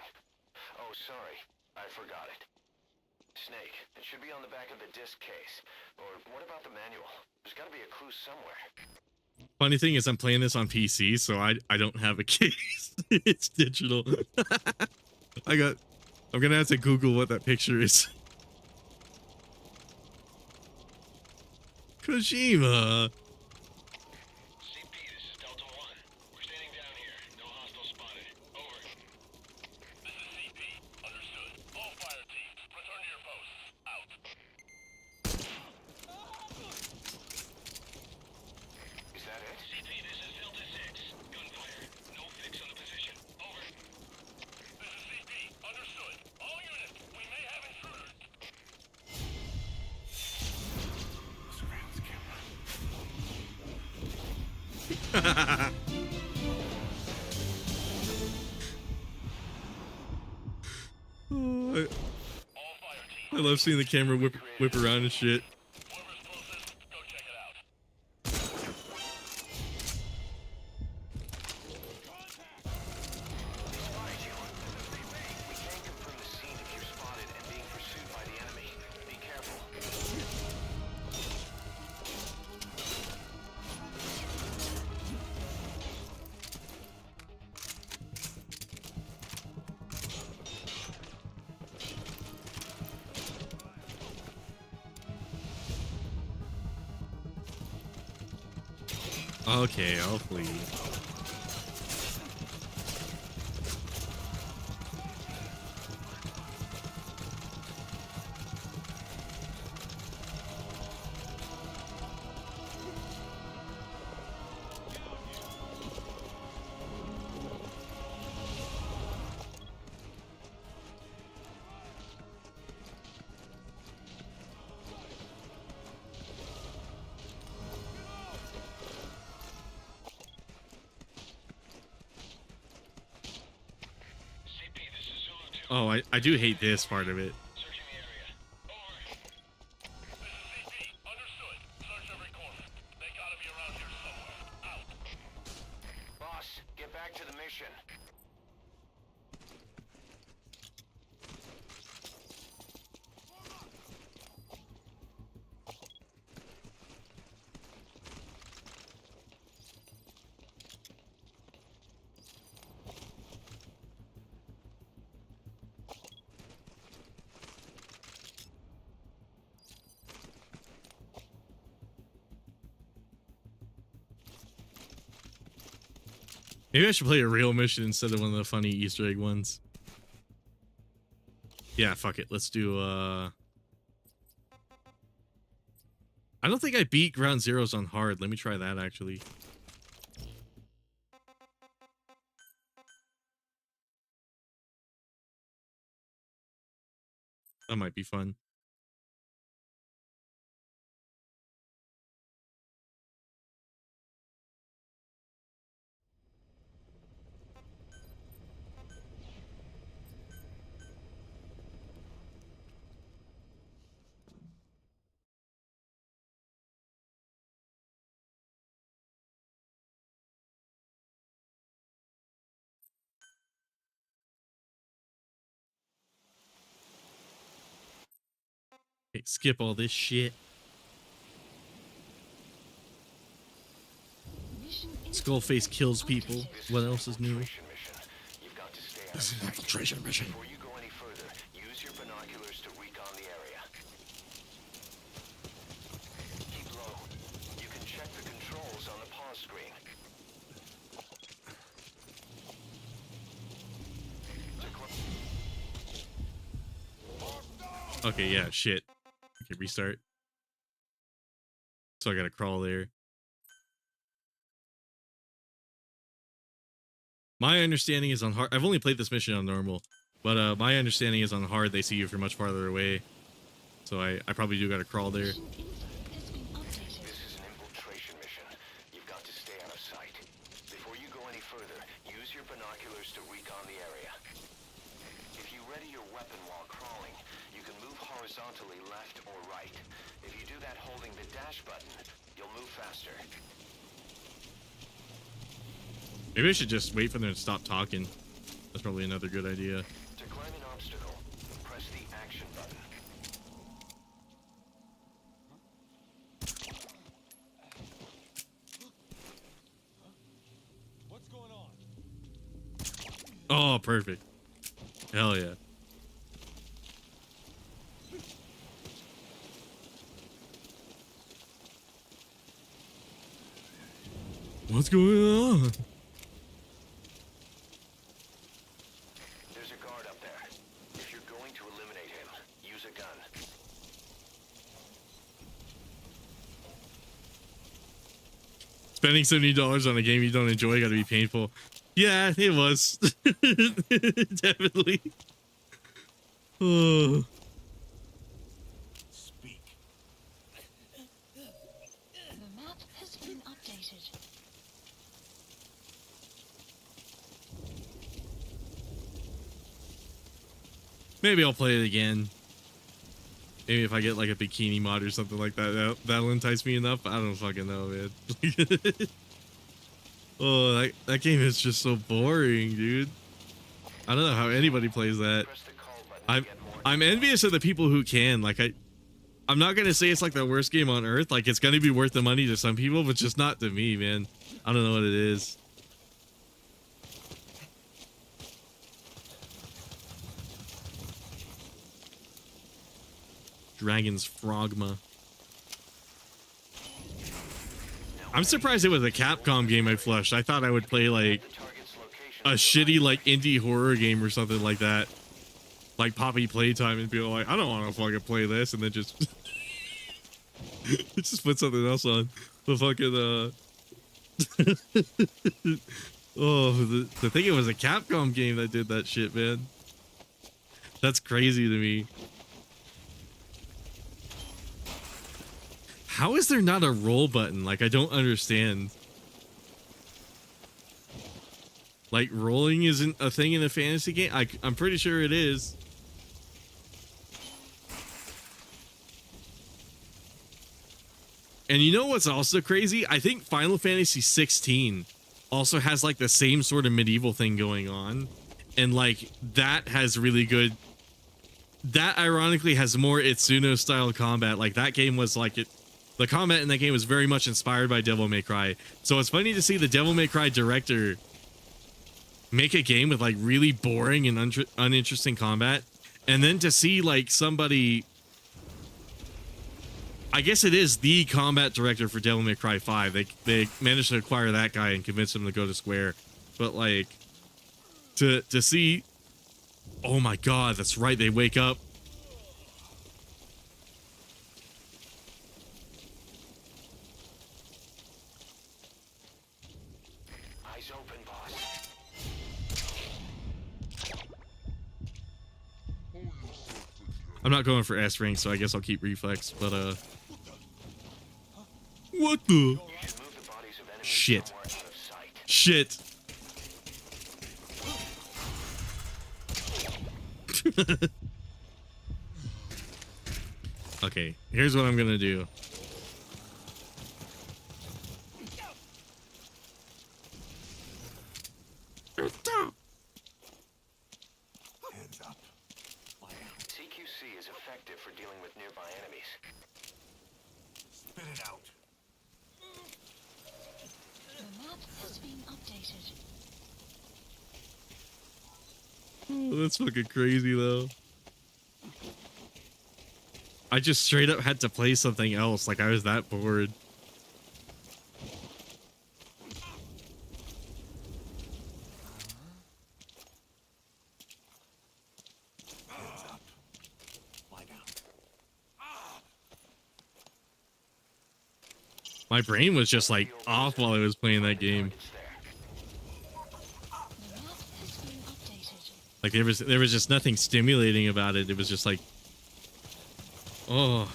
Oh, sorry. I forgot it. Snake, it should be on the back of the disc case. Or what about the manual? There's got to be a clue somewhere. Funny thing is, I'm playing this on PC, so I don't have a case. It's digital. I'm gonna have to Google what that picture is. Kojima. CP, this is Delta 1. We're standing down here. No hostile spotted. Over. This is Oh, I love seeing the camera whip around and shit. Okay, I'll flee. Oh, I do hate this part of it. Boss, get back to the mission. Maybe I should play a real mission instead of one of the funny Easter egg ones. Yeah, fuck it. Let's do, I don't think I beat Ground Zeroes on hard. Let me try that, actually. That might be fun. Okay, skip all this shit. Skullface kills people. What else is new? This is an infiltration mission. Before you go any further, use your binoculars to recon the area. Keep low. You can check the controls on the pause screen. Okay, yeah, shit. Okay, restart. So I gotta crawl there. My understanding is on hard. I've only played this mission on normal, but my understanding is on hard they see you from much farther away. So I probably do gotta crawl there. This is an infiltration mission. You've got to stay out of sight. Before you go any further, use your binoculars to recon the area. If you ready your weapon while crawling, you can move horizontally left or right. If you do that holding the dash button, you'll move faster. Maybe I should just wait for them to stop talking. That's probably another good idea. To climb an obstacle, press the action button. What's going on? Oh, perfect. Hell yeah. What's going on? There's a guard up there. If you're going to eliminate him, use a gun. Spending $70 on a game you don't enjoy gotta be painful. Yeah, it was. Definitely. Oh. The map has been updated. Maybe I'll play it again. Maybe if I get like a bikini mod or something like that, that'll entice me enough. I don't fucking know, man. Oh, that game is just so boring, dude. I don't know how anybody plays that. I'm envious of the people who can. Like I'm not gonna say it's like the worst game on earth. Like it's gonna be worth the money to some people, but just not to me, man. I don't know what it is. Dragon's Frogma. I'm surprised it was a Capcom game I flushed. I thought I would play like a shitty like indie horror game or something like that. Like Poppy Playtime and be like, I don't want to fucking play this, and then just just put something else on. The fucking oh, to think it was a Capcom game that did that shit, man. That's crazy to me. How is there not a roll button? Like, I don't understand. Like, rolling isn't a thing in a fantasy game? I'm pretty sure it is. And you know what's also crazy? I think Final Fantasy 16 also has, like, the same sort of medieval thing going on. And, like, that has really good... That, ironically, has more Itsuno-style combat. Like, that game was, like... The combat in that game was very much inspired by Devil May Cry. So it's funny to see the Devil May Cry director make a game with like really boring and uninteresting combat. And then to see like somebody... I guess it is the combat director for Devil May Cry 5. They managed to acquire that guy and convince him to go to Square. But like... To see... Oh my god, that's right, they wake up. I'm not going for S rank, so I guess I'll keep reflex, but what the shit? Shit. Okay, here's what I'm gonna do. CQC is effective for dealing with nearby enemies. Spit it out. The map has been updated. Oh, that's fucking crazy though. I just straight up had to play something else, like I was that bored. My brain was just like off while I was playing that game. Like there was just nothing stimulating about it. It was just like, oh,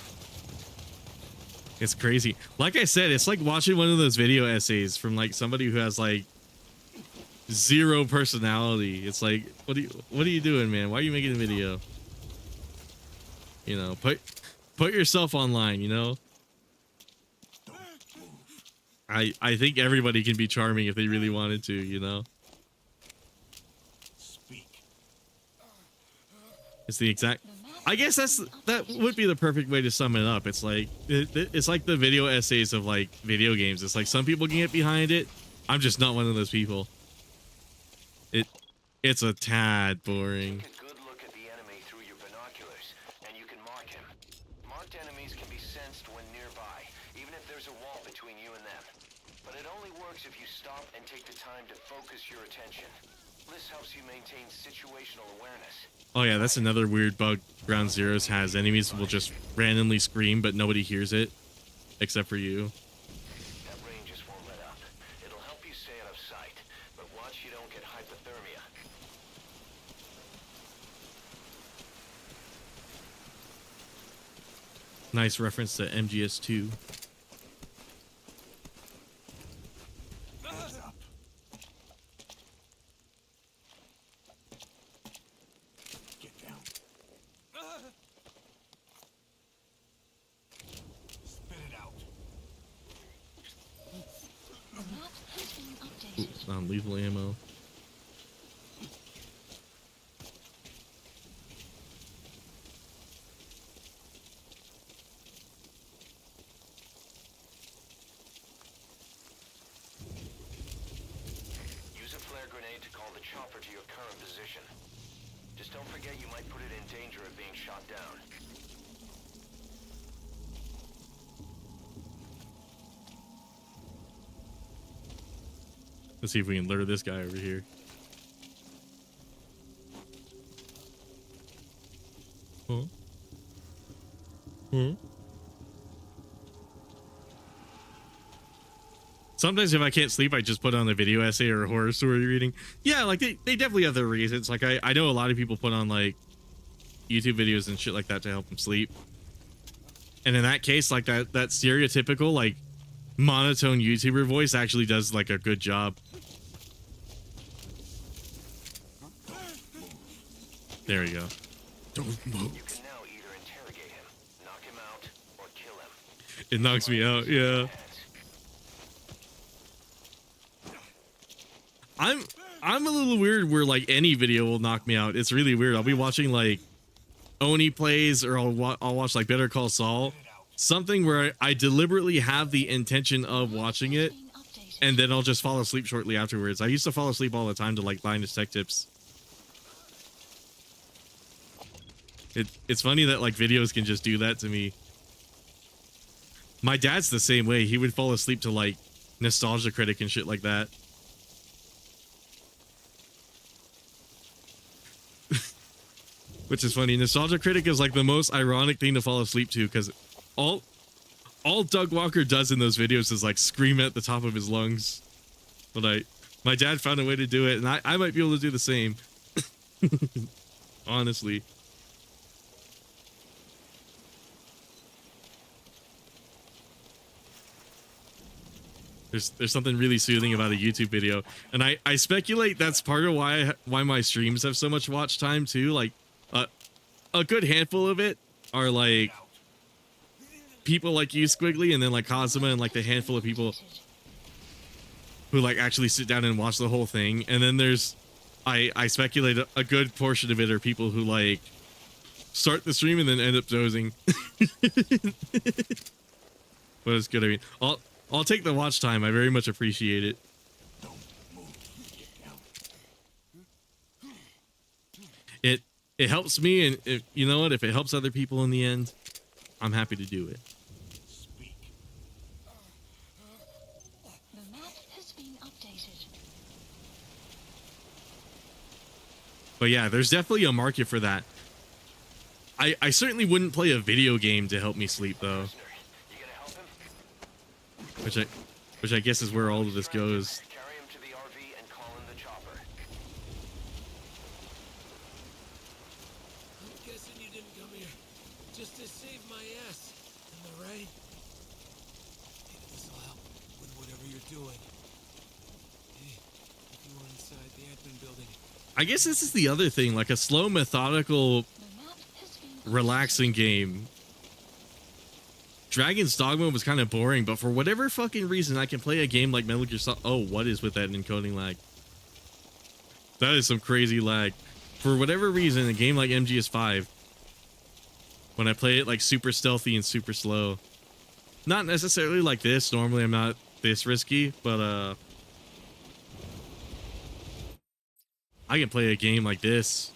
it's crazy. Like I said, it's like watching one of those video essays from like somebody who has like zero personality. It's like, what are you doing, man? Why are you making a video? You know, put yourself online, you know? I think everybody can be charming if they really wanted to, you know? It's the exact... I guess that would be the perfect way to sum it up. It's like it's like the video essays of like video games. It's like some people can get behind it. I'm just not one of those people. It's a tad boring. Take a good look at the enemy through your binoculars, and you can mark him. Marked enemies can be sensed when nearby, even if there's a wall between you and them. But it only works if you stop and take the time to focus your attention. This helps you maintain situational awareness. Oh yeah, that's another weird bug Ground Zeroes has. Enemies will just randomly scream, but nobody hears it, except for you. That rain just won't let up. It'll help you stay out of sight, but watch you don't get hypothermia. Nice reference to MGS2. Ooh, non-lethal ammo. Use a flare grenade to call the chopper to your current position. Just don't forget you might put it in danger of being shot down. Let's see if we can lure this guy over here. Huh? Huh? Sometimes if I can't sleep, I just put on a video essay or a horror story reading. Yeah, like they definitely have their reasons. Like I know a lot of people put on like YouTube videos and shit like that to help them sleep. And in that case, like that stereotypical like monotone YouTuber voice actually does like a good job. There we go. Don't move. You can now either interrogate him, knock him out, or kill him. It knocks me out, yeah. I'm a little weird where like any video will knock me out. It's really weird. I'll be watching like Oni plays, or I'll watch like Better Call Saul, something where I deliberately have the intention of watching it, and then I'll just fall asleep shortly afterwards. I used to fall asleep all the time to like Linus Tech Tips. It's funny that like videos can just do that to me. My dad's the same way. He would fall asleep to like Nostalgia Critic and shit like that. Which is funny. Nostalgia Critic is like the most ironic thing to fall asleep to, because all Doug Walker does in those videos is like scream at the top of his lungs. But my dad found a way to do it, and I might be able to do the same. Honestly. There's something really soothing about a YouTube video, and I speculate that's part of why my streams have so much watch time too. Like a good handful of it are like people like you, Squiggly, and then like Cosima, and like the handful of people who like actually sit down and watch the whole thing. And then there's I speculate a good portion of it are people who like start the stream and then end up dozing. But it's good. I mean, I'll take the watch time. I very much appreciate it. It helps me, and you know what? If it helps other people in the end, I'm happy to do it. The map has been updated. But yeah, there's definitely a market for that. I certainly wouldn't play a video game to help me sleep though. Which I guess is where all of this goes. Carry him to the RV and call in the chopper. I'm guessing you didn't come here just to save my ass. Am I right? Maybe this will help with whatever you're doing. Hey, if you were inside the admin building. I guess this is the other thing, like a slow, methodical, relaxing game. Dragon's Dogma was kind of boring, but for whatever fucking reason, I can play a game like Metal Gear Solid. Oh, what is with that encoding lag? That is some crazy lag. For whatever reason, a game like MGS5, when I play it like super stealthy and super slow, not necessarily like this. Normally, I'm not this risky, but I can play a game like this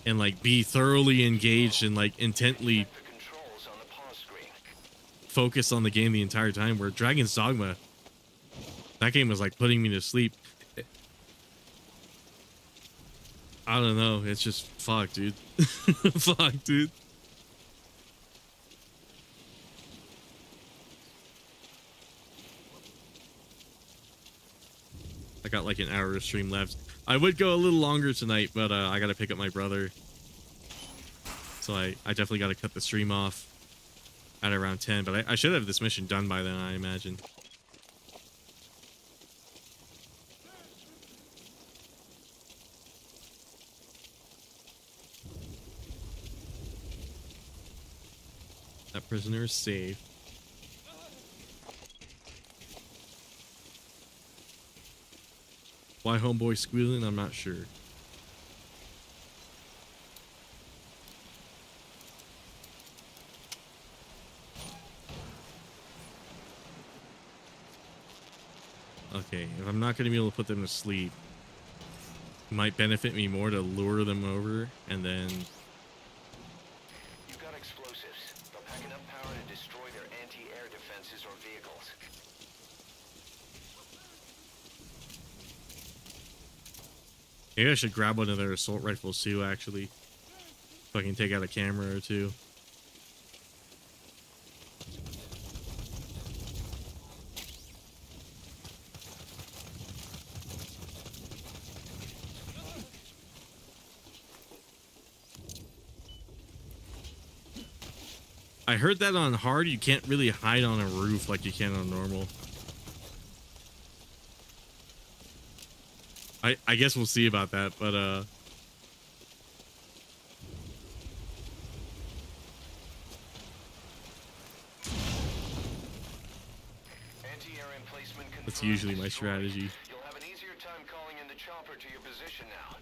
and like be thoroughly engaged and like intently focus on the game the entire time, where Dragon's Dogma, that game was like putting me to sleep. I don't know, it's just fuck, dude. Fuck, dude. I got like an hour of stream left. I would go a little longer tonight, but I gotta pick up my brother, so I definitely gotta cut the stream off at around 10, but I should have this mission done by then, I imagine. That prisoner is safe. Why homeboy squealing? I'm not sure. Okay, if I'm not going to be able to put them to sleep, it might benefit me more to lure them over and then... You've got explosives. They'll pack enough power to destroy their anti-air defenses or vehicles. Maybe I should grab one of their assault rifles too, actually. If I can take out a camera or two. I heard that on hard, you can't really hide on a roof like you can on normal. I guess we'll see about that, but Anti-air emplacement confirmed. that's usually my strategy. You'll have an easier time calling in the chopper to your position now.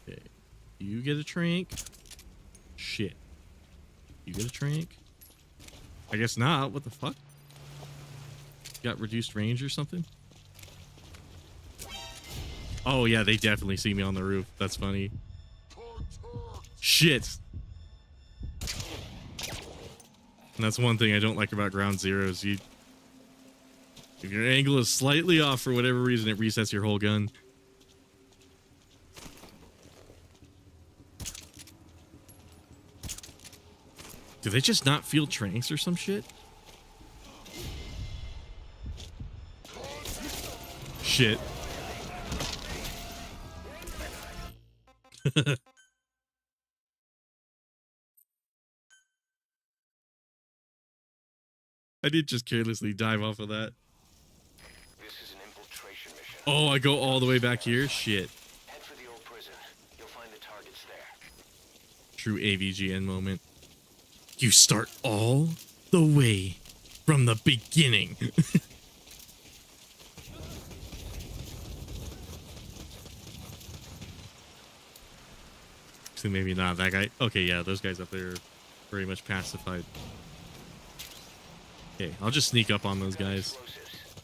Okay. You get a trank. Shit. You get a trank? I guess not. What the fuck? Got reduced range or something? Oh yeah, they definitely see me on the roof. That's funny. Shit. And that's one thing I don't like about ground zeros. If your angle is slightly off for whatever reason, it resets your whole gun. Do they just not feel tranks or some shit? Shit. I did just carelessly dive off of that. This is an infiltration mission. Oh, I go all the way back here? Shit. Head for the old prison. You'll find the targets there. True AVGN moment. You start all the way from the beginning. So maybe not that guy. Okay, yeah, those guys up there are very much pacified. Okay, I'll just sneak up on those guys.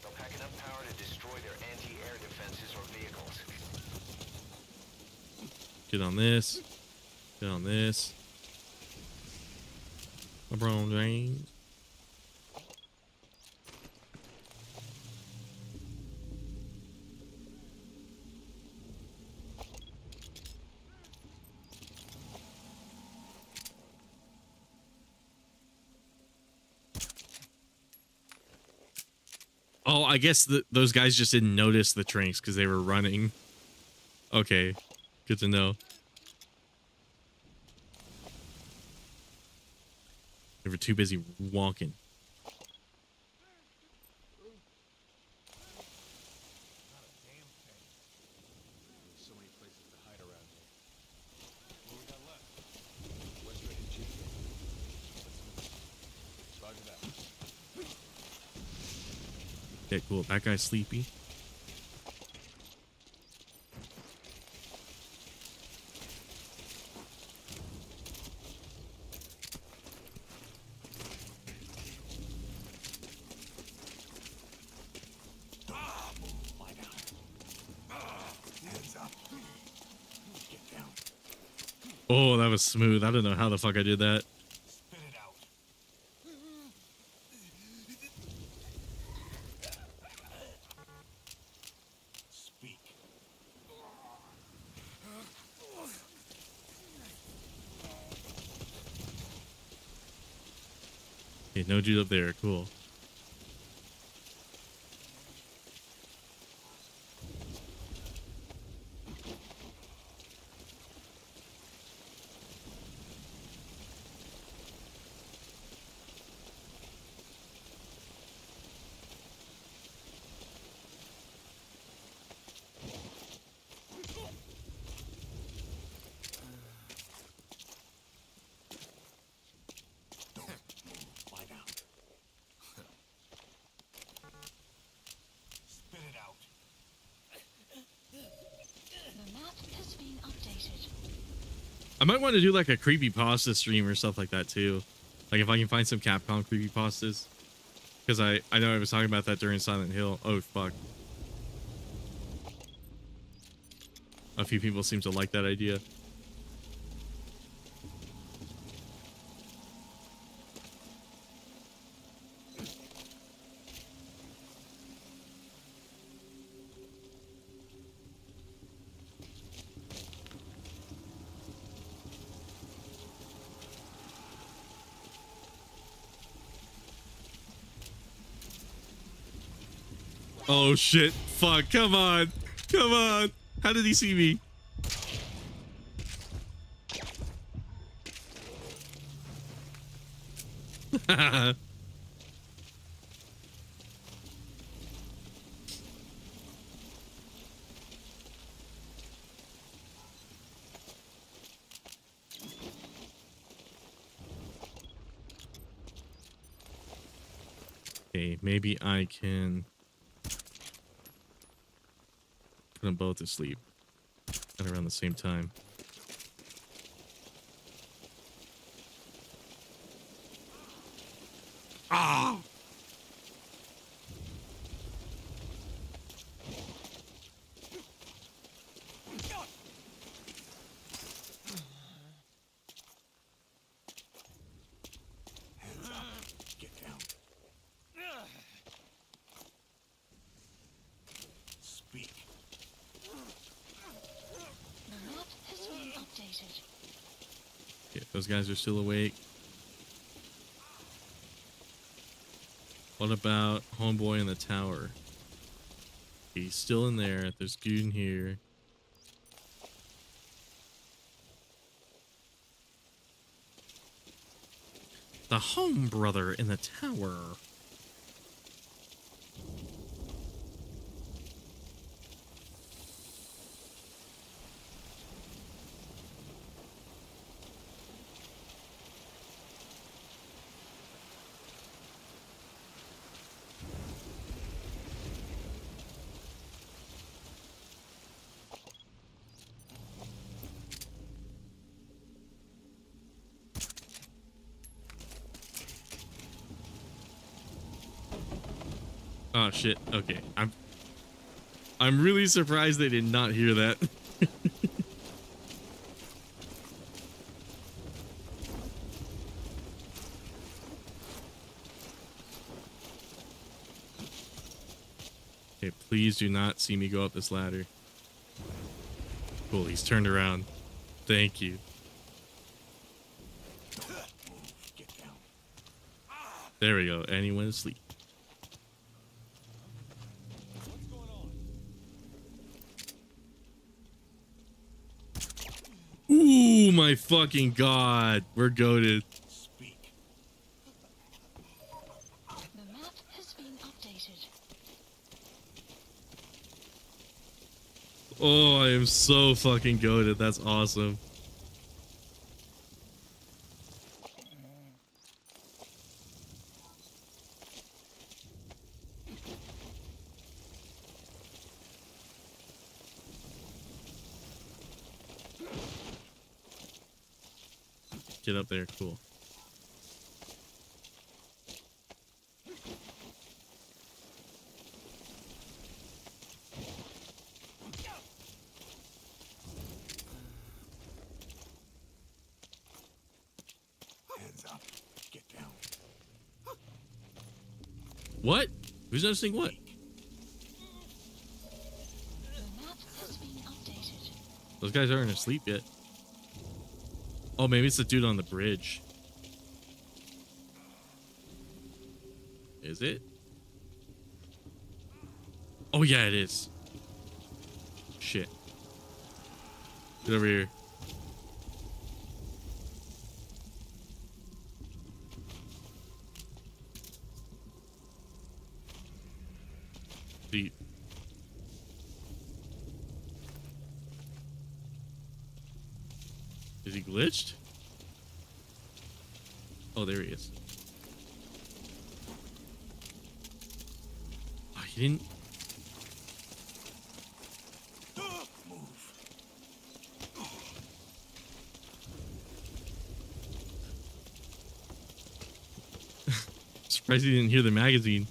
They'll pack enough power to destroy their anti-air defenses or vehicles. Get on this. Get on this. LeBron James. Oh, I guess those guys just didn't notice the tranks because they were running. Okay, good to know. They were too busy walking. So many places to hide around here. What we got left? West Red and Chief. Roger that. Okay, cool. That guy's sleepy. Oh, that was smooth. I don't know how the fuck I did that. Spit it out. Speak. Okay, no dude up there. Cool. I might want to do like a creepypasta stream or stuff like that too. Like if I can find some Capcom creepypastas. Because I know I was talking about that during Silent Hill. Oh, fuck. A few people seem to like that idea. Oh shit. Fuck. Come on. Come on. How did he see me? Okay, maybe I can put them both to sleep at around the same time. Ah! Get down. Speak. The map has been updated. Okay, those guys are still awake. What about homeboy in the tower? He's still in there. There's Goon here. The home brother in the tower. Oh shit. Okay. I'm really surprised they did not hear that. Okay, please do not see me go up this ladder. Cool, he's turned around. Thank you. There we go. And he went to sleep. Ooh, my fucking god. We're goated. The map has been updated. Oh, I am so fucking goated. That's awesome. Get up there, cool. Hands up. Get down. What? Who's noticing what? The map has been updated. Those guys aren't asleep yet. Oh, maybe it's the dude on the bridge. Is it? Oh, yeah, it is. Shit. Get over here. Deep. Is he glitched? Oh, there he is. Oh, he didn't. Surprised you didn't hear the magazine.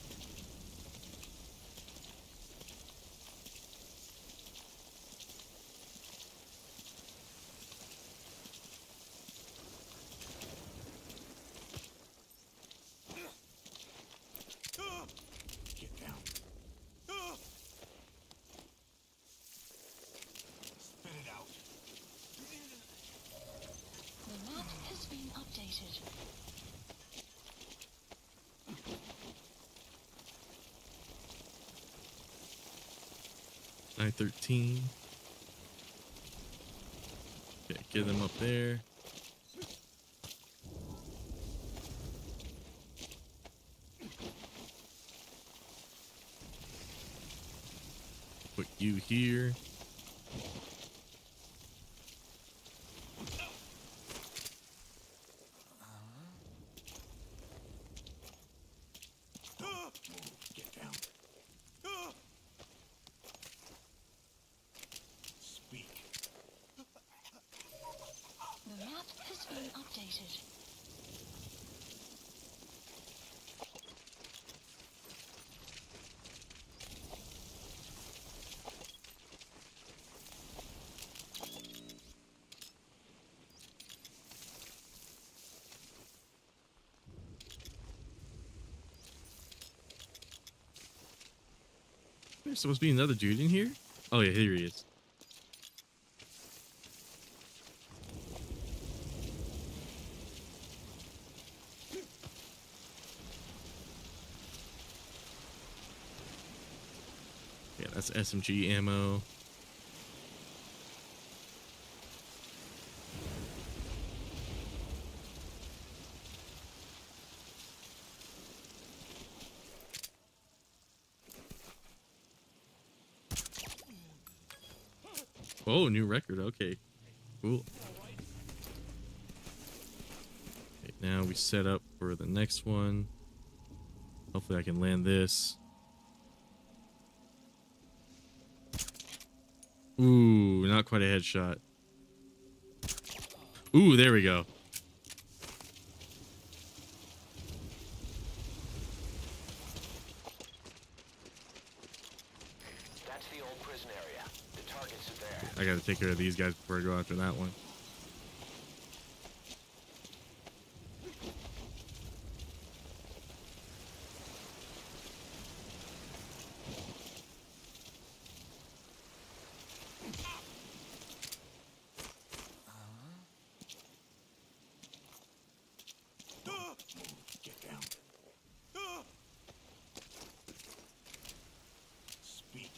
Get down. Spit it out. The map has been updated. I-13. Okay, get them up there. Put you here. Get down. Speak. The map has been updated. There's supposed to be another dude in here? Oh yeah, here he is. Yeah, that's SMG ammo. Oh, new record. Okay, cool. Okay, now we set up for the next one. Hopefully I can land this. Ooh, not quite a headshot. Ooh, there we go. That's the old prison area. The targets are there. I gotta take care of these guys before I go after that one. Get down. Speak.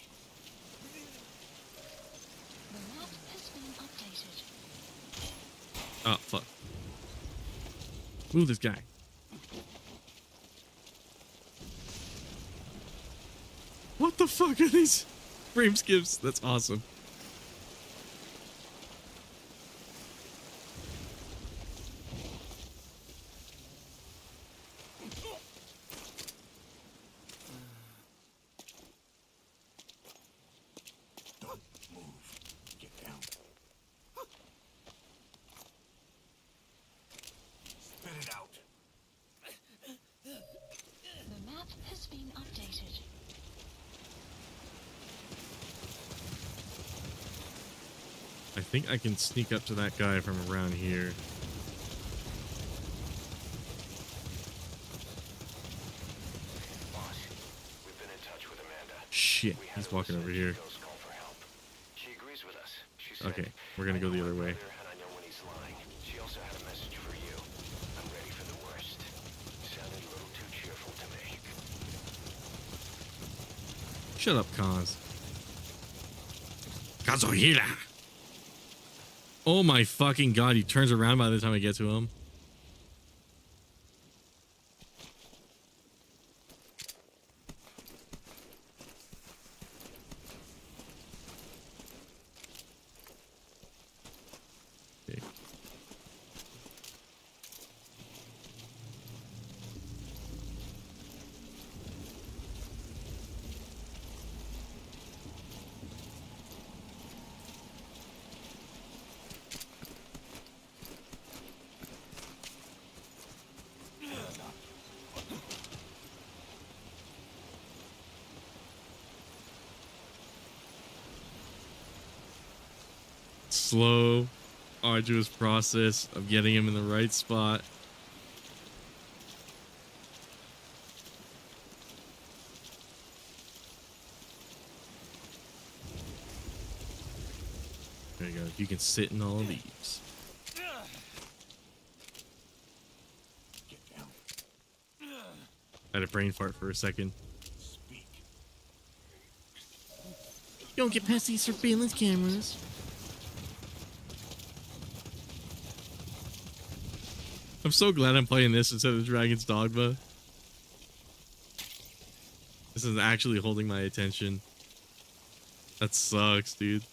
The map has been updated. Oh, fuck. Move this guy. What the fuck are these frame skips? That's awesome. Don't move. Get down. Spit it out. The map has been updated. I think I can sneak up to that guy from around here. Boss, we've been in touch with Amanda. Shit, he's walking over here. Call for help. She agrees with us. She said, Okay, we're gonna go the other way. and I know when he's lying. She also had a message for you. I'm ready for the worst. Sounded a little too cheerful to me. Shut up, Kaz. Kazuhira! Oh my fucking god, he turns around by the time I get to him. Okay. slow, arduous process of getting him in the right spot. There you go. You can sit in all of these. I had a brain fart for a second. Don't get past these surveillance cameras. I'm so glad I'm playing this instead of Dragon's Dogma. This is actually holding my attention. That sucks, dude.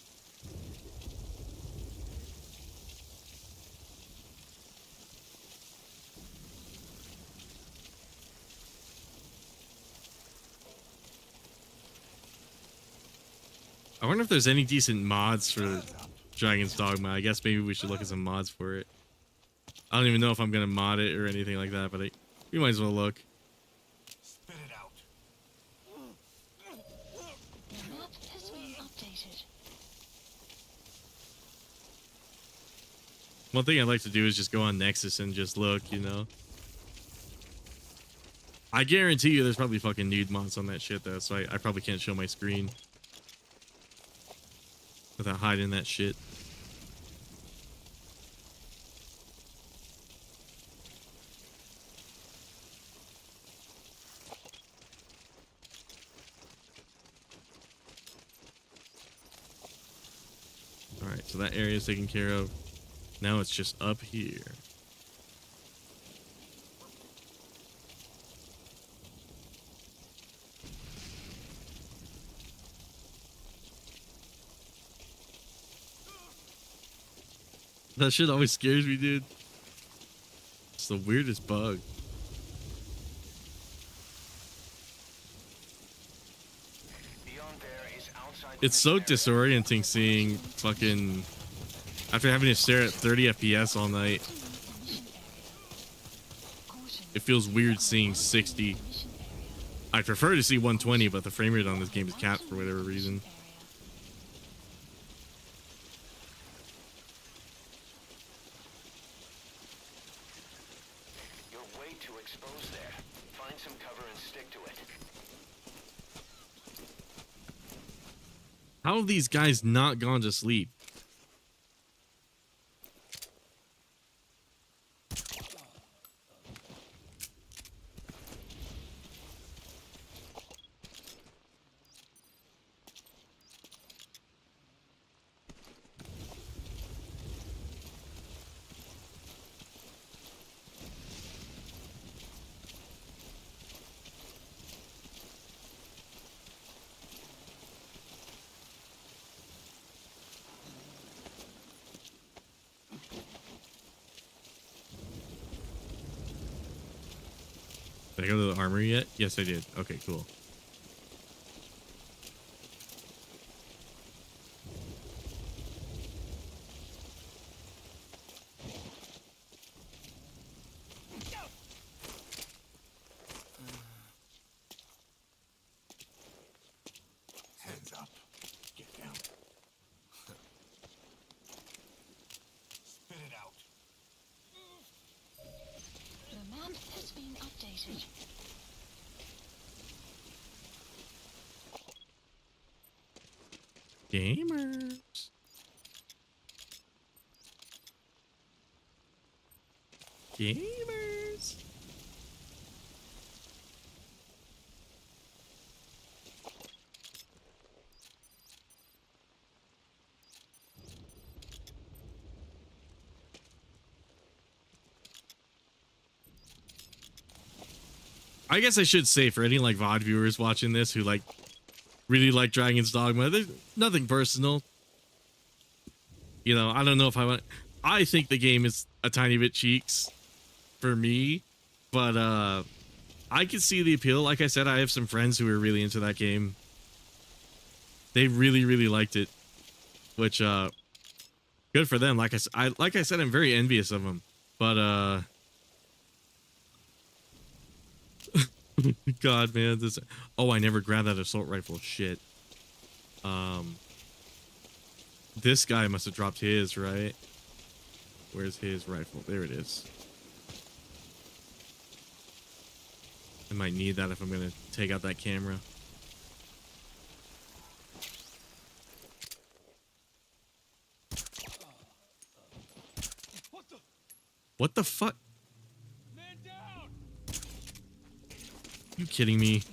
I wonder if there's any decent mods for Dragon's Dogma. I guess maybe we should look at some mods for it. I don't even know if I'm gonna mod it or anything like that, but we might as well look. Spit it out. The map has been updated. One thing I'd like to do is just go on Nexus and just look, you know. I guarantee you there's probably fucking nude mods on that shit though, so I probably can't show my screen without hiding that shit. Alright, so that area is taken care of. Now it's just up here. That shit always scares me, dude. It's the weirdest bug. It's so disorienting seeing fucking... After having to stare at 30 FPS all night. It feels weird seeing 60. I prefer to see 120, but the frame rate on this game is capped for whatever reason. How have these guys not gone to sleep? Did I go to the armory yet? Yes, I did. Okay, cool. Hands up. Get down. Spit it out. The map has been updated. Gamers. Gamers. I guess I should say for any like VOD viewers watching this who like really like Dragon's Dogma, there's nothing personal. You know, I don't know if I want. I think the game is a tiny bit cheeks for me, but I can see the appeal. Like I said, I have some friends who are really into that game. They really liked it, which good for them. Like I said, I'm very envious of them, but God, man, this. Oh, I never grabbed that assault rifle. Shit. This guy must have dropped his, right? Where's his rifle? There it is. I might need that if I'm gonna take out that camera. What the fuck? You kidding me?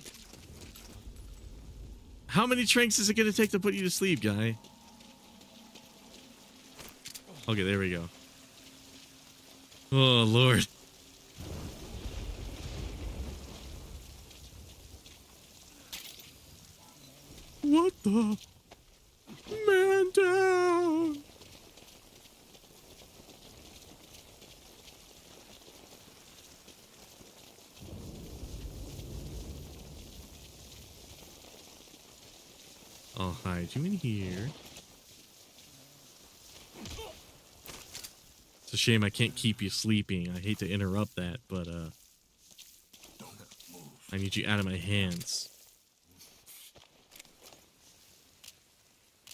How many tranks is it gonna take to put you to sleep, guy? Okay, there we go. Oh, Lord. What the? Man down! I'll hide you in here. It's a shame I can't keep you sleeping. I hate to interrupt that, but I need you out of my hands.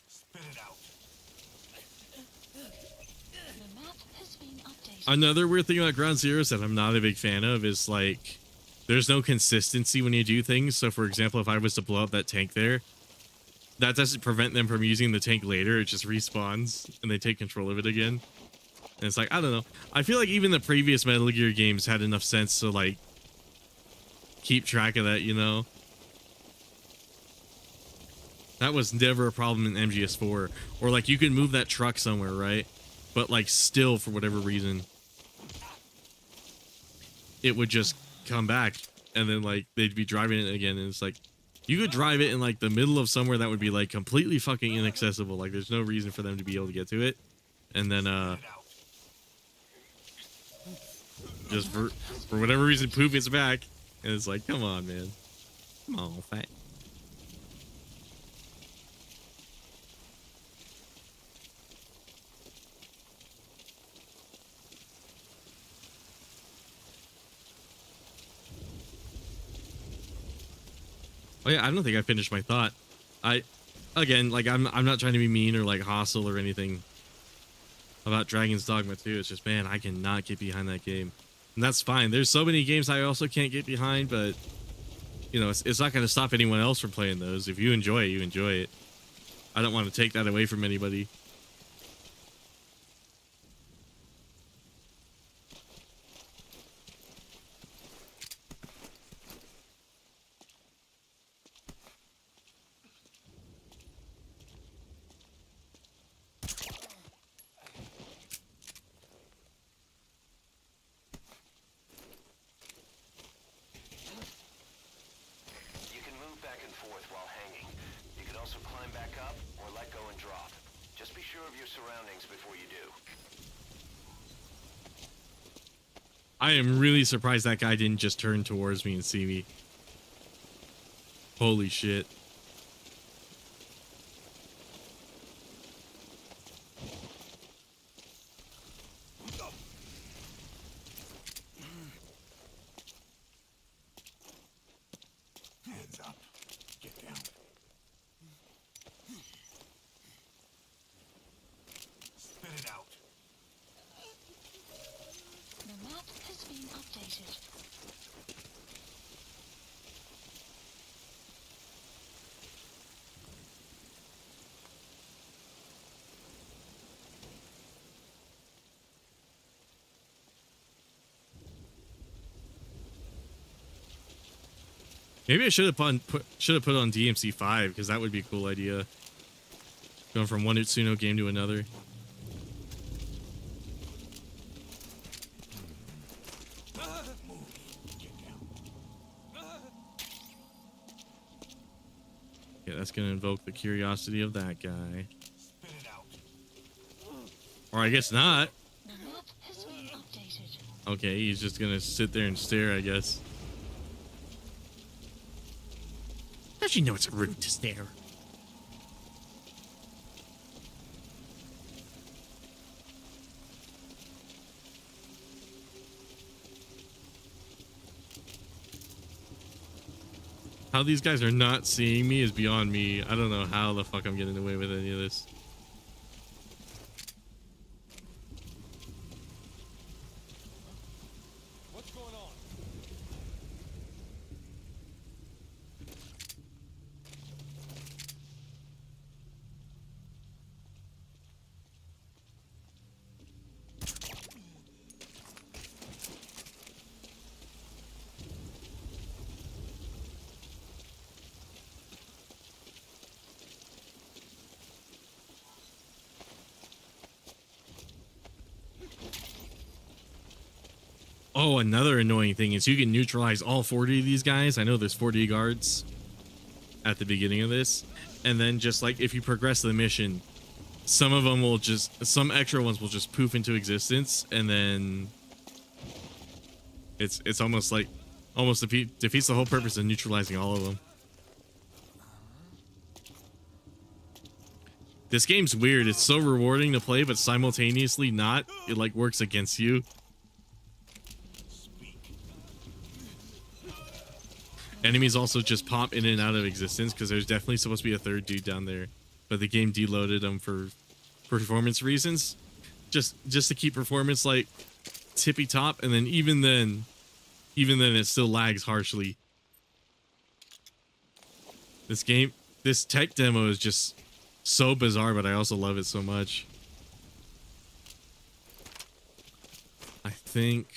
Spit it out. The map has been updated. Another weird thing about Ground Zeroes that I'm not a big fan of is like there's no consistency when you do things. So for example, if I was to blow up that tank there, that doesn't prevent them from using the tank later. It just respawns and they take control of it again. And it's like, I don't know. I feel like even the previous Metal Gear games had enough sense to like keep track of that, you know? That was never a problem in MGS4. Or like you could move that truck somewhere, right? But like still, for whatever reason, it would just come back and then like they'd be driving it again. And it's like, you could drive it in like the middle of somewhere that would be like completely fucking inaccessible. Like there's no reason for them to be able to get to it. And then just for whatever reason poof it's back. And it's like, come on, man. Come on, fat. Oh yeah, I don't think I finished my thought. Again, like I'm not trying to be mean or like hostile or anything about Dragon's Dogma 2. It's just, man, I cannot get behind that game. And that's fine. There's so many games I also can't get behind, but you know, it's not going to stop anyone else from playing those. If you enjoy it, you enjoy it. I don't want to take that away from anybody. You can move back and forth while hanging. You can also climb back up or let go and drop. Just be sure of your surroundings before you do. I am really surprised that guy didn't just turn towards me and see me. Holy shit. Hands up. Get down. Spit it out. The map has been updated. Maybe I should have put on DMC5 because that would be a cool idea. Going from one Utsuno game to another. Yeah, that's gonna invoke the curiosity of that guy. Or I guess not. The map has been updated. Okay, he's just gonna sit there and stare, I guess. Don't you know it's rude to stare? How these guys are not seeing me is beyond me. I don't know how the fuck I'm getting away with any of this. Oh, another annoying thing is you can neutralize all 40 of these guys. I know there's 40 guards at the beginning of this. And then just like if you progress the mission, some of them will just, some extra ones will just poof into existence. And then it's almost like, almost defeats the whole purpose of neutralizing all of them. This game's weird. It's so rewarding to play, but simultaneously not. It like works against you. Enemies also just pop in and out of existence because there's definitely supposed to be a third dude down there, but the game deloaded them for performance reasons. Just to keep performance like tippy top, and then even then it still lags harshly. This tech demo is just so bizarre, but I also love it so much. I think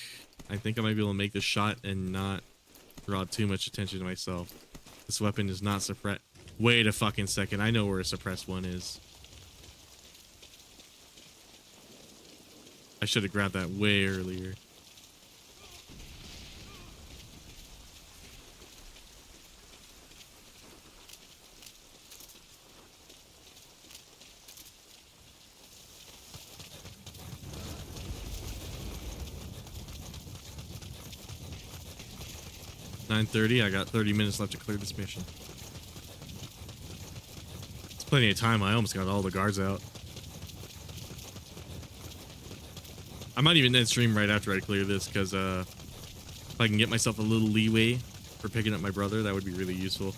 I might be able to make this shot and not draw too much attention to myself. This weapon is not suppressed. Wait a fucking second. I know where a suppressed one is. I should have grabbed that way earlier. .30. I got 30 minutes left to clear this mission. It's plenty of time. I almost got all the guards out. I might even end stream right after I clear this, because if I can get myself a little leeway for picking up my brother, that would be really useful.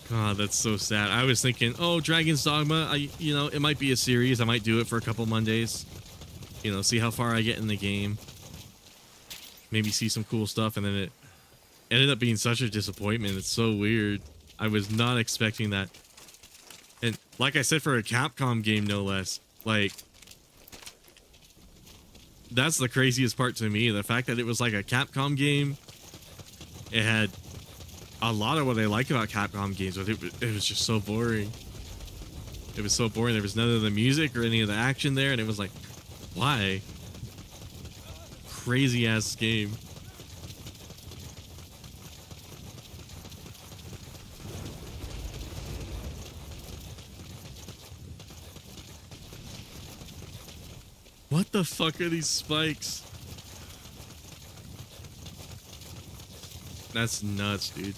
God, that's so sad. I was thinking, oh, Dragon's Dogma, it might be a series. I might do it for a couple Mondays. See how far I get in the game. Maybe see some cool stuff, and then it ended up being such a disappointment. It's so weird. I was not expecting that. And like I said, for a Capcom game, no less, like, that's the craziest part to me. The fact that it was like a Capcom game. It had a lot of what I like about Capcom games, but it was just so boring. It was so boring. There was none of the music or any of the action there, and it was like, why? Crazy ass game. What the fuck are these spikes? That's nuts, dude.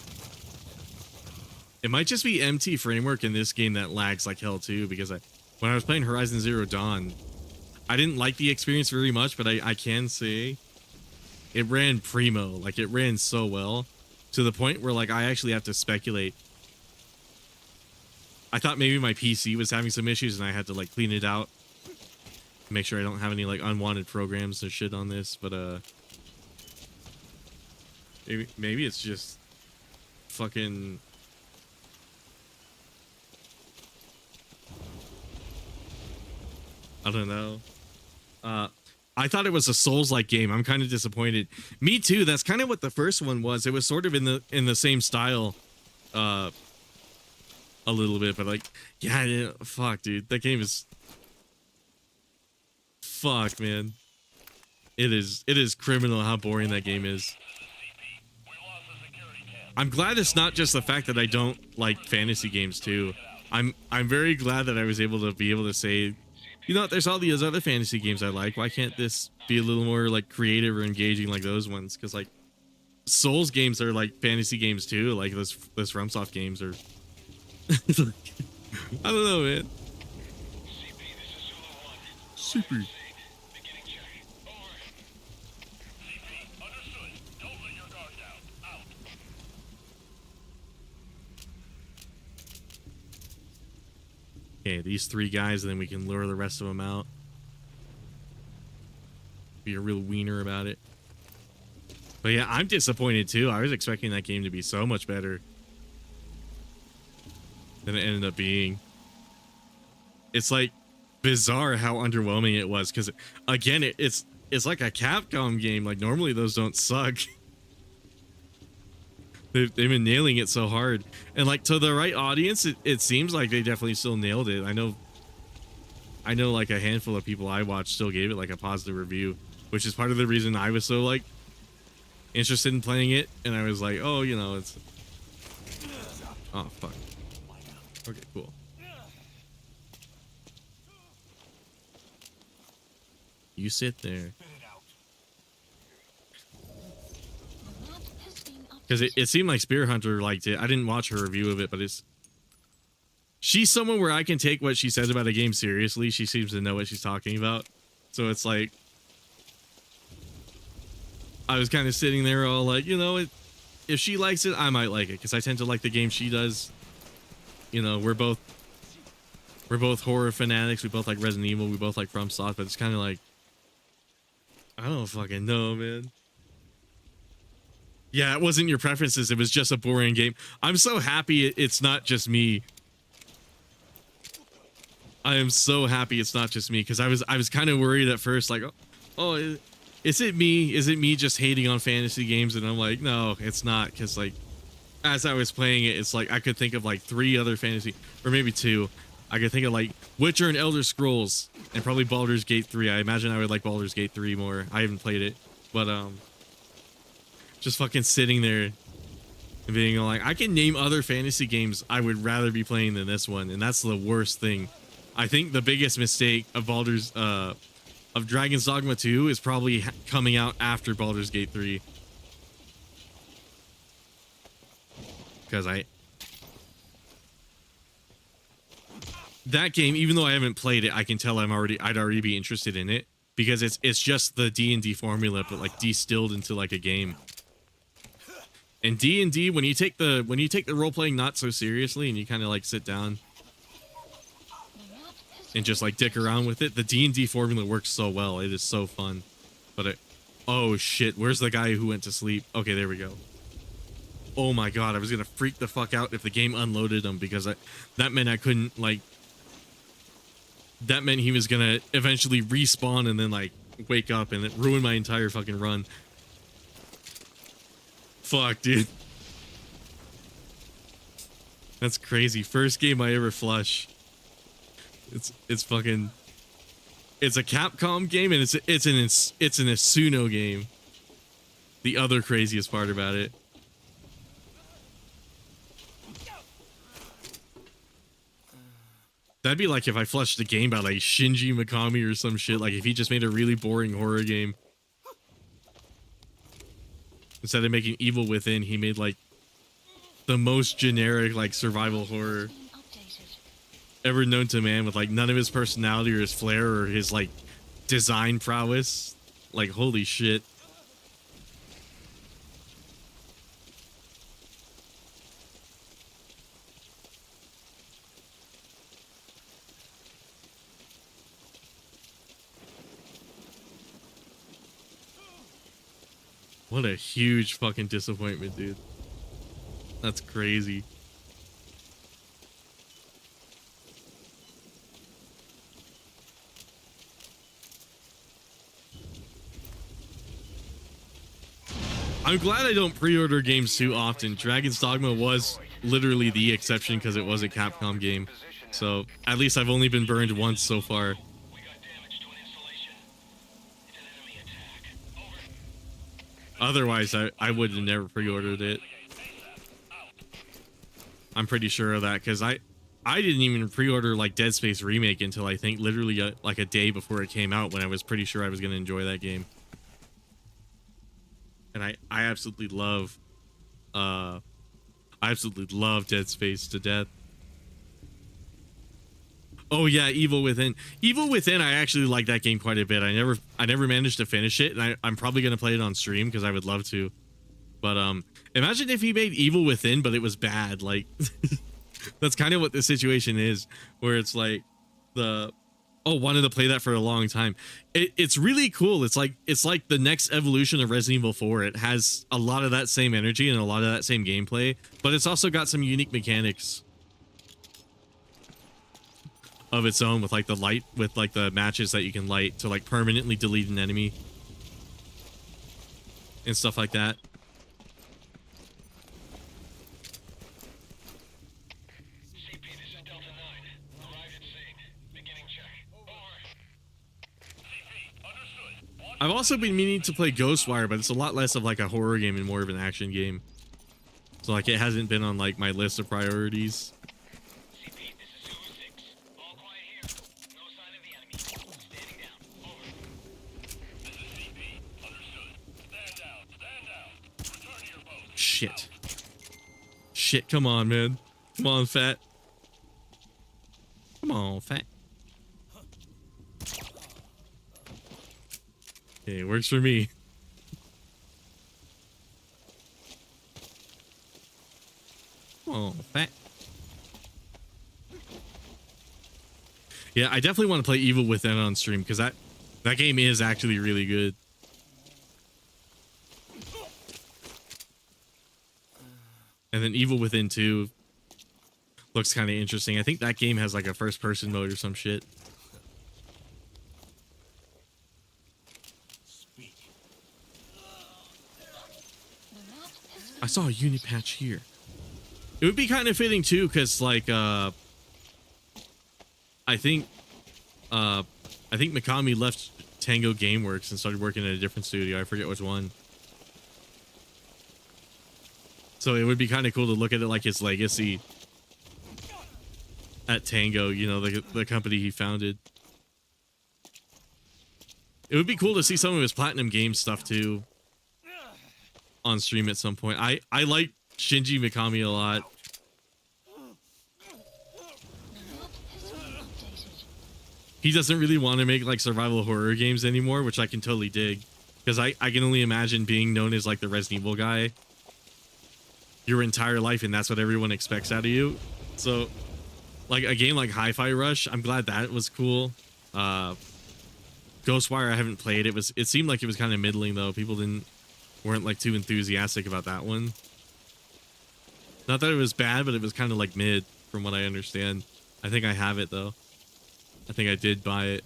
It might just be MT framework in this game that lags like hell too, because when I was playing Horizon Zero Dawn, I didn't like the experience very much, but I can say it ran primo. Like, it ran so well to the point where like I actually have to speculate. I thought maybe my PC was having some issues and I had to like clean it out, make sure I don't have any like unwanted programs or shit on this, but maybe it's just fucking. I don't know. I thought it was a Souls-like game. I'm kind of disappointed. Me too. That's kind of what the first one was. It was sort of in the same style, a little bit, but like, yeah, fuck, dude, that game is. Fuck, man. It is criminal how boring that game is. I'm glad it's not just the fact that I don't like fantasy games too. I'm very glad that I was able to say, you know what, there's all these other fantasy games I like. Why can't this be a little more like creative or engaging like those ones? Because like Souls games are like fantasy games too. Like those FromSoft games are. I don't know, man. Super. Okay, these three guys, and then we can lure the rest of them out. Be a real wiener about it. But yeah, I'm disappointed too. I was expecting that game to be so much better than it ended up being. It's like bizarre how underwhelming it was, because again, it's like a Capcom game. Like normally those don't suck. They've been nailing it so hard, and like to the right audience, it seems like they definitely still nailed it. I know like a handful of people I watched still gave it like a positive review, which is part of the reason I was so like interested in playing it. And I was like, oh, you know, it's, oh fuck. Okay, cool. You sit there. Because it seemed like Spear Hunter liked it. I didn't watch her review of it, but she's someone where I can take what she says about a game seriously. She seems to know what she's talking about. So it's like, I was kind of sitting there all like, you know, if she likes it, I might like it. Because I tend to like the game she does. You know, we're both horror fanatics. We both like Resident Evil. We both like FromSoft. But it's kind of like, I don't fucking know, man. Yeah, it wasn't your preferences. It was just a boring game. I'm so happy it's not just me. I am so happy it's not just me, because I was kind of worried at first, like, oh, is it me? Is it me just hating on fantasy games? And I'm like, no, it's not, because like, as I was playing it, it's like I could think of like 3 other fantasy, or maybe 2. I could think of like Witcher and Elder Scrolls, and probably Baldur's Gate 3. I imagine I would like Baldur's Gate 3 more. I haven't played it, but just fucking sitting there and being like, I can name other fantasy games I would rather be playing than this one, and that's the worst thing. I think the biggest mistake of Dragon's Dogma 2 is probably coming out after Baldur's Gate 3. Because that game, even though I haven't played it, I can tell I'd already be interested in it, because it's just the D&D formula, but like distilled into like a game. And D&D, when you take the role playing not so seriously and you kind of like sit down and just like dick around with it, the D&D formula works so well. It is so fun. But oh shit, where's the guy who went to sleep? Okay, there we go. Oh my god, I was gonna freak the fuck out if the game unloaded him, because that meant I couldn't like. That meant he was gonna eventually respawn and then like wake up, and it ruined my entire fucking run. Fuck, dude. That's crazy. First game I ever flush. It's fucking. It's a Capcom game, and it's an Asuno game. The other craziest part about it. That'd be like if I flushed a game by like Shinji Mikami or some shit. Like if he just made a really boring horror game. Instead of making Evil Within, he made like the most generic like survival horror ever known to man, with like none of his personality or his flair or his like design prowess. Like holy shit. What a huge fucking disappointment, dude. That's crazy. I'm glad I don't pre-order games too often. Dragon's Dogma was literally the exception because it was a Capcom game. So at least I've only been burned once so far. Otherwise, I would have never pre-ordered it. I'm pretty sure of that, because I didn't even pre-order like Dead Space Remake until I think literally like a day before it came out, when I was pretty sure I was going to enjoy that game. And I absolutely love Dead Space to death. Oh yeah, Evil Within. Evil Within, I actually like that game quite a bit. I never managed to finish it, and I'm probably gonna play it on stream because I would love to. But imagine if he made Evil Within, but it was bad. Like that's kind of what the situation is, where it's like wanted to play that for a long time. It's really cool. It's like the next evolution of Resident Evil 4. It has a lot of that same energy and a lot of that same gameplay, but it's also got some unique mechanics of its own, with like the matches that you can light to like permanently delete an enemy and stuff like that. I've also been meaning to play Ghostwire, but it's a lot less of like a horror game and more of an action game. So like it hasn't been on like my list of priorities. Shit. Shit, come on, man. Come on, Fat. Come on, Fat. Okay, works for me. Come on, Fat. Yeah, I definitely want to play Evil Within on stream because that game is actually really good. And then Evil Within 2 looks kind of interesting. I think that game has like a first-person mode or some shit. I saw a uni patch here. It would be kind of fitting too, because like I think Mikami left Tango Gameworks and started working at a different studio. I forget which one. So it would be kind of cool to look at it like his legacy at Tango, you know, the company he founded. It would be cool to see some of his Platinum Games stuff too on stream at some point. I like Shinji Mikami a lot. He doesn't really want to make like survival horror games anymore, which I can totally dig, because I can only imagine being known as like the Resident Evil guy your entire life, and that's what everyone expects out of you. So like a game like Hi-Fi Rush, I'm glad that was cool. Ghostwire I haven't played. It seemed like it was kind of middling though. People weren't like too enthusiastic about that one. Not that it was bad, but it was kind of like mid from what I understand. I think I have it though. I think I did buy it.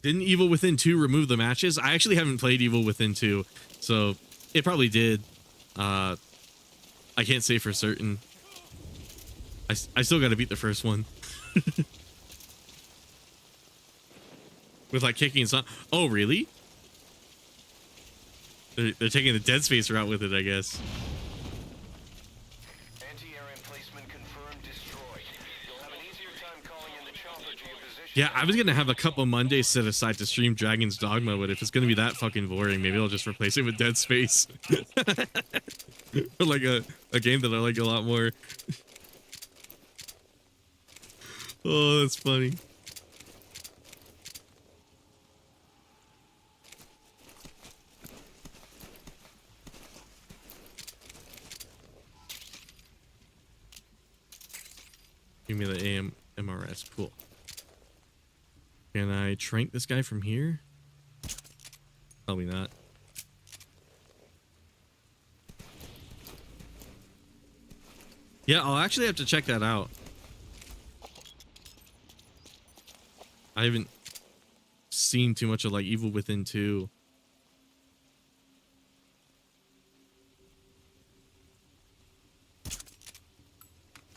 Didn't Evil Within 2 remove the matches? I actually haven't played Evil Within 2, so it probably did. I can't say for certain. I still gotta beat the first one. With like kicking and stuff. Oh, really? They're taking the Dead Space route with it, I guess. Anti-air emplacement confirmed destroyed. You'll have an easier time calling in the chopper to your position. Yeah, I was gonna have a couple Mondays set aside to stream Dragon's Dogma, but if it's gonna be that fucking boring, maybe I'll just replace it with Dead Space. Like a game that I like a lot more. Oh, that's funny. Give me the MRS. Cool. Can I trank this guy from here? Probably not. Yeah, I'll actually have to check that out. I haven't seen too much of like Evil Within 2.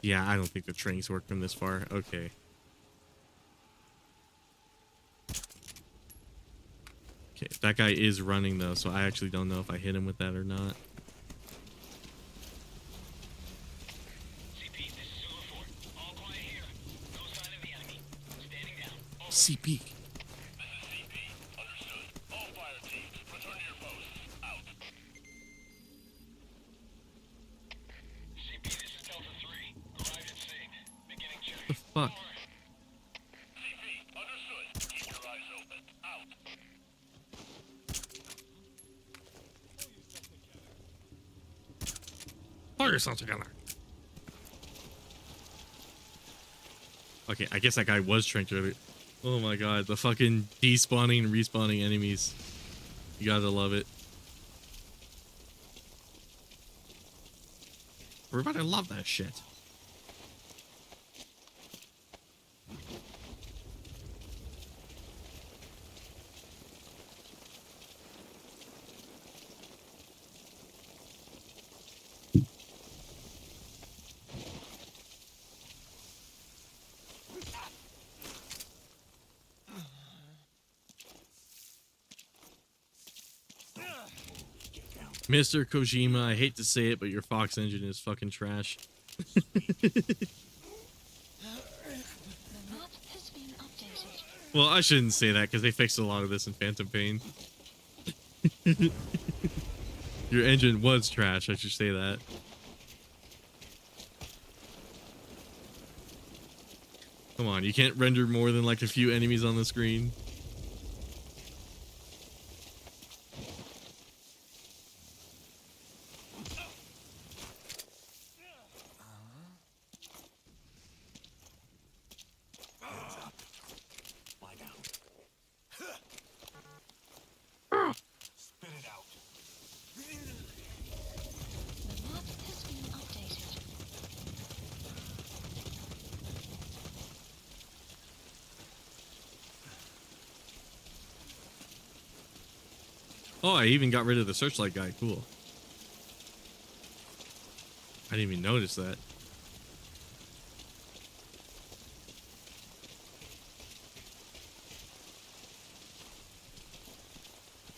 Yeah, I don't think the trains work from this far. Okay. Okay, that guy is running though, so I actually don't know if I hit him with that or not. CP. The fuck? Pull yourself together. Okay, I guess that guy was trained earlier. Oh my god, the fucking despawning and respawning enemies. You gotta love it. Everybody love that shit. Mr. Kojima, I hate to say it, but your Fox engine is fucking trash. The map has been updated. Well, I shouldn't say that because they fixed a lot of this in Phantom Pain. Your engine was trash, I should say that. Come on, you can't render more than like a few enemies on the screen. Spit it out. The map has been updated. Oh, I even got rid of the searchlight guy. Cool. I didn't even notice that.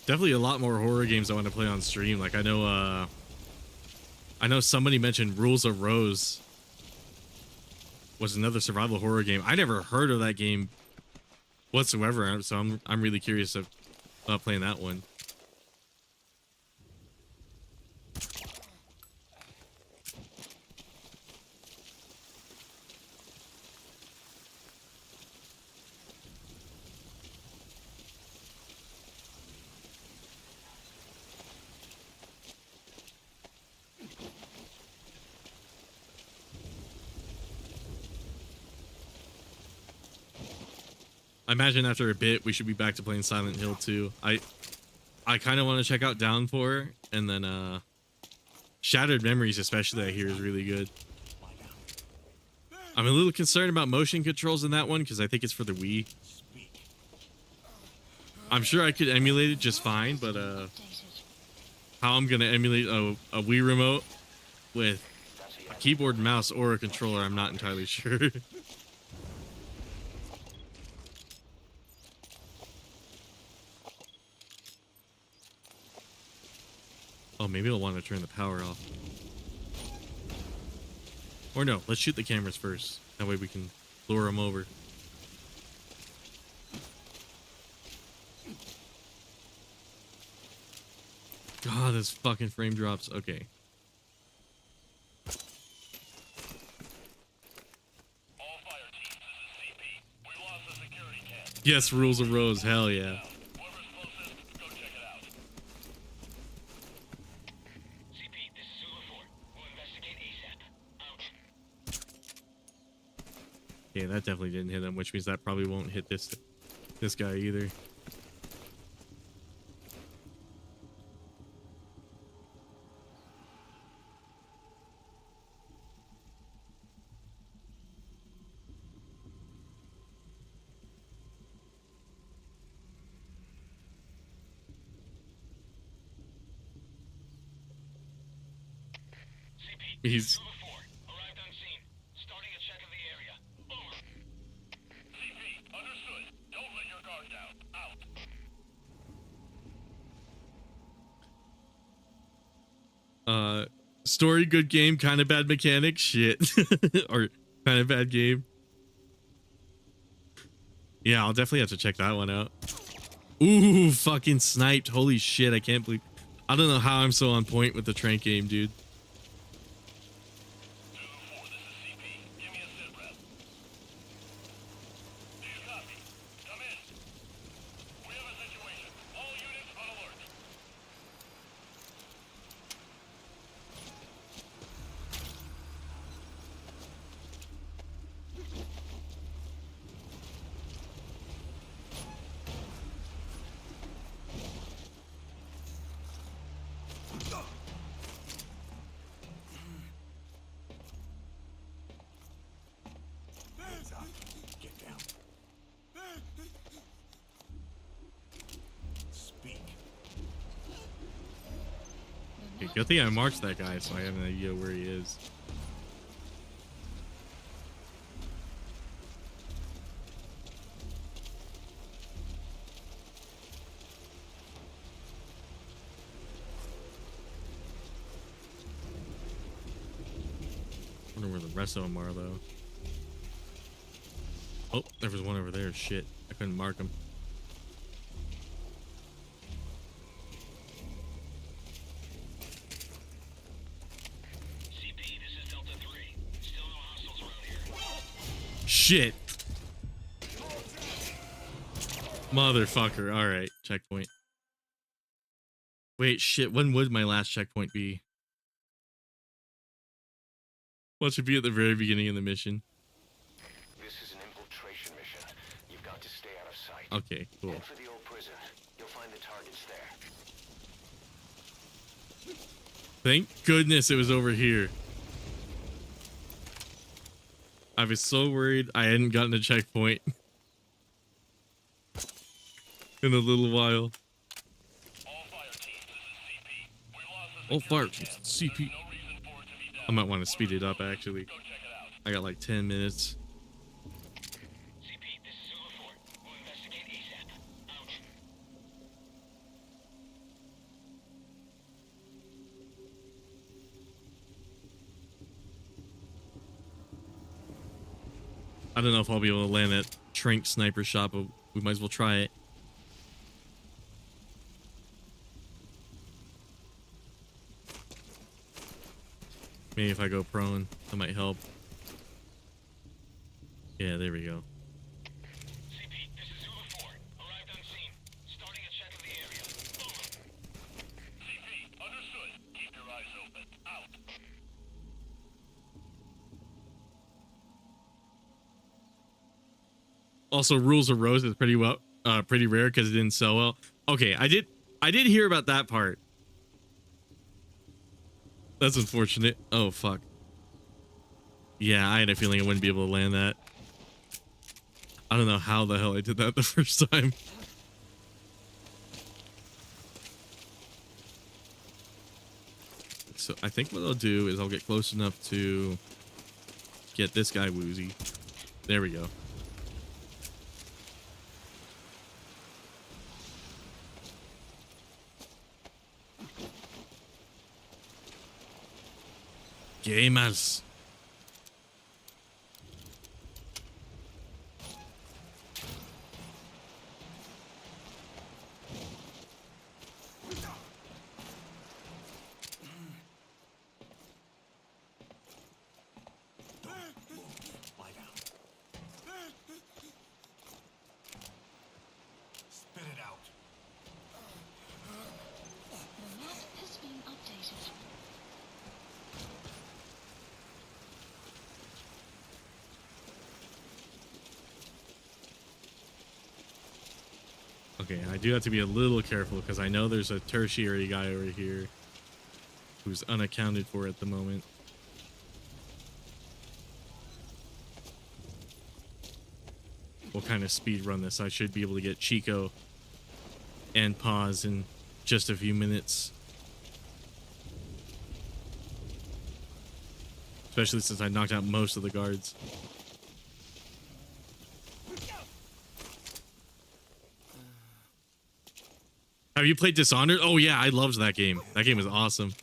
Definitely a lot more horror games I want to play on stream. Like I know somebody mentioned Rules of Rose was another survival horror game. I never heard of that game whatsoever, so I'm really curious about playing that one. I imagine after a bit we should be back to playing Silent Hill 2. I kind of want to check out Downpour, and then Shattered Memories especially I hear is really good. I'm a little concerned about motion controls in that one because I think it's for the Wii. I'm sure I could emulate it just fine, but how I'm gonna emulate a Wii remote with a keyboard and mouse or a controller, I'm not entirely sure. Oh, maybe I'll want to turn the power off. Or no, let's shoot the cameras first. That way we can lure them over. God, this fucking frame drops. Okay. Yes, Rules of Rose. Hell yeah. Yeah, that definitely didn't hit him, which means that probably won't hit this guy either. He's story good game, kind of bad mechanics, shit. Or kind of bad game. Yeah, I'll definitely have to check that one out. Ooh, fucking sniped. Holy shit, I can't believe. I don't know how I'm so on point with the Trank game, dude. Good thing I marked that guy, so I have an idea where he is. Wonder where the rest of them are, though. Oh, there was one over there. Shit. I couldn't mark them. Shit. Motherfucker. All right. Checkpoint. Wait, shit. When would my last checkpoint be? What should be at the very beginning of the mission? This is an infiltration mission. You've got to stay out of sight. Okay, cool. Head for the old prison. You'll find the targets there. Thank goodness it was over here. I was so worried I hadn't gotten a checkpoint in a little while. All fire teams, CP. I might want to speed it up, actually. I got like 10 minutes. I don't know if I'll be able to land that Trank sniper shot, but we might as well try it. Maybe if I go prone, that might help. Yeah, there we go. CP, this is Zulu 4. Arrived on scene. Starting a check of the area. Over. CP, understood. Keep your eyes open. Out. Also, Rules of Rose is pretty rare because it didn't sell well. Okay, I did hear about that part. That's unfortunate. Oh fuck. Yeah, I had a feeling I wouldn't be able to land that. I don't know how the hell I did that the first time. So I think what I'll do is I'll get close enough to get this guy woozy. There we go. Gamers. Spit it out. The map has been updated. Okay, I do have to be a little careful because I know there's a tertiary guy over here who's unaccounted for at the moment. We'll kind of speed run this. I should be able to get Chico and Paz in just a few minutes. Especially since I knocked out most of the guards. Have you played Dishonored? Oh yeah, I loved that game. That game was awesome.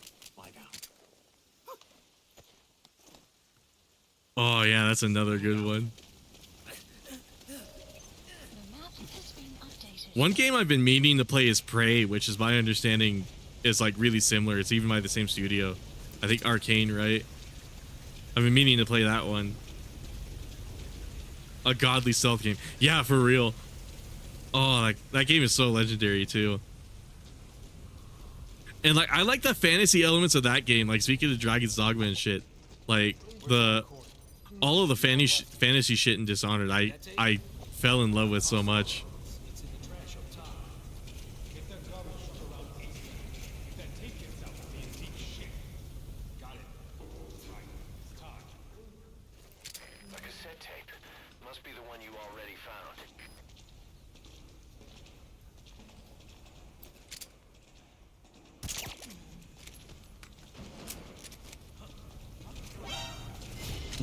Oh yeah, that's another good one. One game I've been meaning to play is Prey, which is my understanding is like really similar. It's even by the same studio. I think Arcane, right? I've been meaning to play that one. A godly stealth game. Yeah, for real. Oh, like that game is so legendary too. And like I like the fantasy elements of that game. Like speaking of Dragon's Dogma and shit, like all of the fantasy shit in Dishonored, I fell in love with so much. A cassette tape. Must be the one you already found.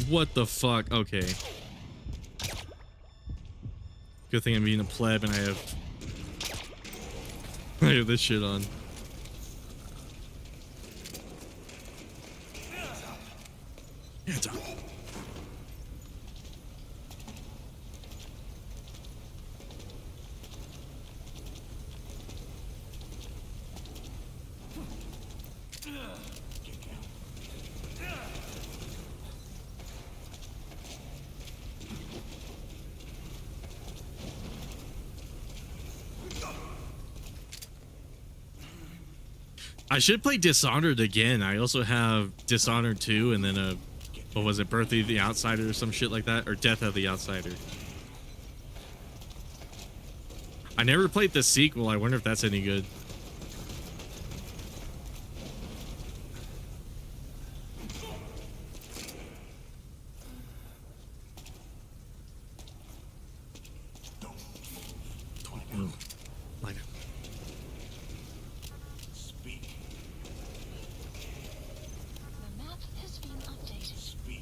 What the fuck? Okay. Good thing I'm being a pleb and I have this shit on. Hands up. I should play Dishonored again. I also have Dishonored 2 and then what was it, Birth of the Outsider or some shit like that, or Death of the Outsider. I never played the sequel. I wonder if that's any good. Don't move. Lie down. The map has been updated. The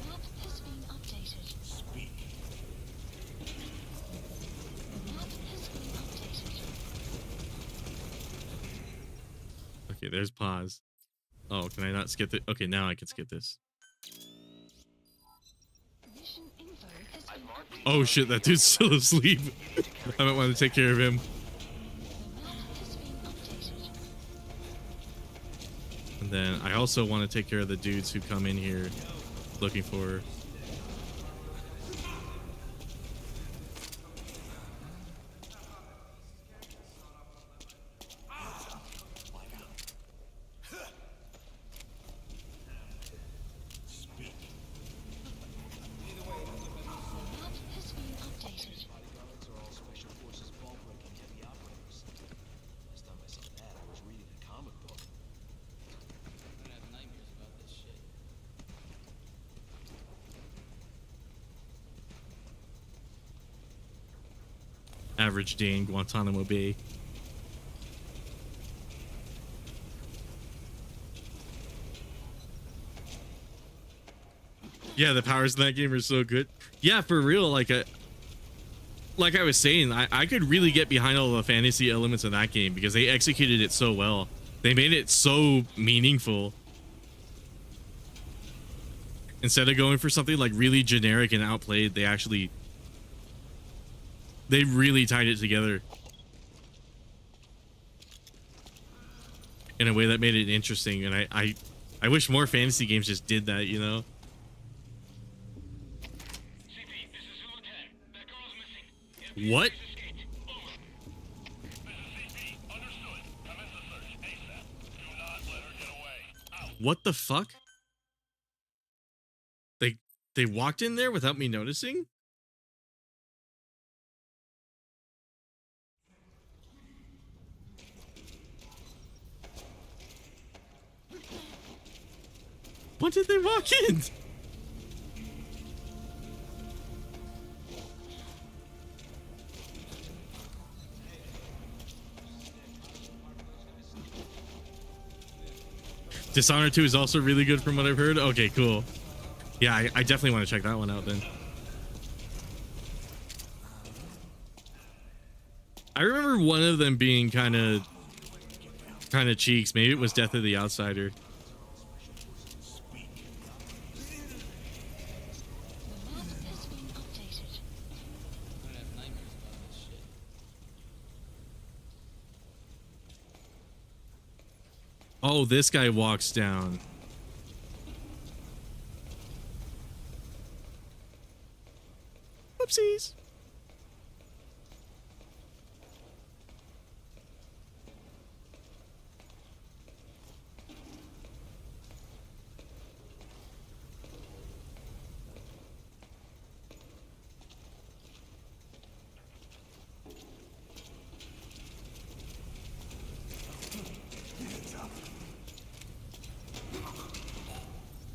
map has been updated. The map has been updated. Okay, there's pause. Oh, can I not skip it? Okay, now I can skip this. Mission info has been updated. Oh shit, that dude's still asleep. I might want to take care of him. The map has been updated. And then I also want to take care of the dudes who come in here looking for. The map has been updated. Average day in Guantanamo Bay. Yeah, the powers in that game are so good. Yeah, for real. Like I was saying, I could really get behind all the fantasy elements of that game because they executed it so well. They made it so meaningful. Instead of going for something like really generic and outplayed, they really tied it together in a way that made it interesting. And I wish more fantasy games just did that, you know? What? What the fuck? They walked in there without me noticing? When did they walk in? Dishonored 2 is also really good from what I've heard. Okay, cool. Yeah, I definitely want to check that one out then. I remember one of them being kind of cheeks. Maybe it was Death of the Outsider. The map has been updated. Oh, this guy walks down. Whoopsies.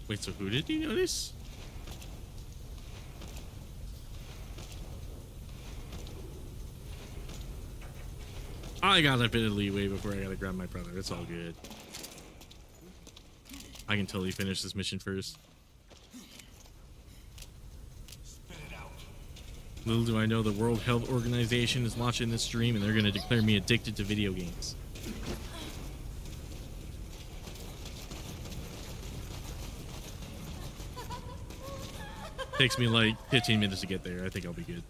Wait, so who did he notice? I got a bit of leeway before I gotta grab my brother. It's all good. I can totally finish this mission first. Little do I know the World Health Organization is watching this stream and they're gonna declare me addicted to video games. Takes me like 15 minutes to get there. I think I'll be good.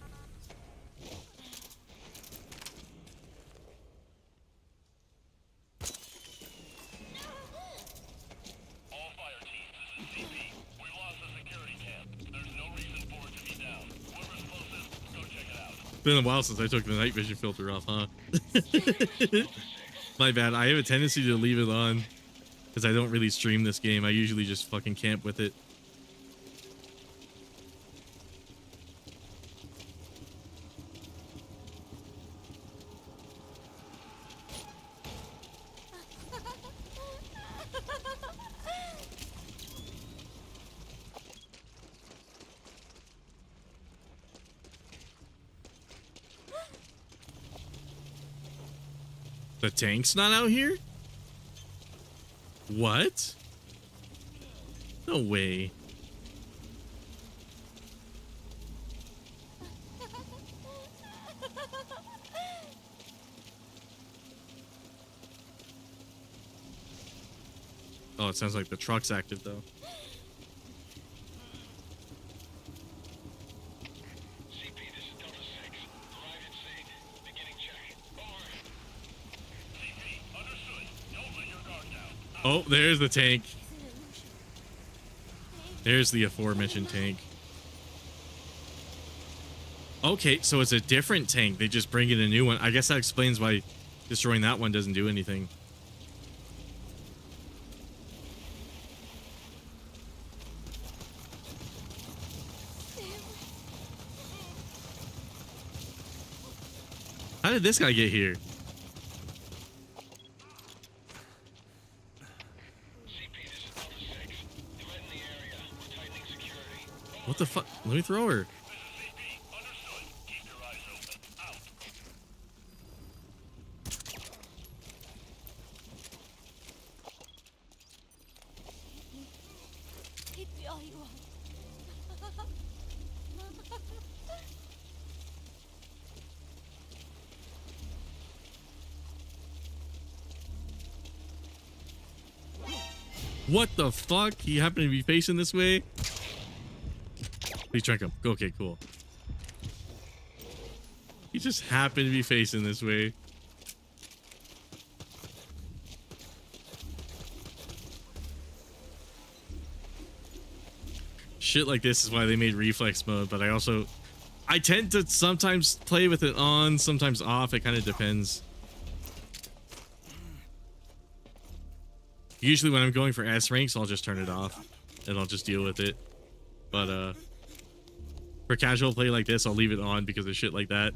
It's been a while since I took the night vision filter off, huh? My bad. I have a tendency to leave it on because I don't really stream this game. I usually just fucking camp with it. The tank's not out here? What? No way. Oh, it sounds like the truck's active though. Oh, there's the tank. There's the aforementioned tank. Okay, so it's a different tank. They just bring in a new one. I guess that explains why destroying that one doesn't do anything. How did this guy get here? What the fuck? Let me throw her. Keep the eye you What the fuck? He happened to be facing this way? Please track him. Okay, cool. He just happened to be facing this way. Shit like this is why they made reflex mode, but I tend to sometimes play with it on, sometimes off. It kind of depends. Usually when I'm going for S ranks, I'll just turn it off and I'll just deal with it. But for casual play like this, I'll leave it on because of shit like that.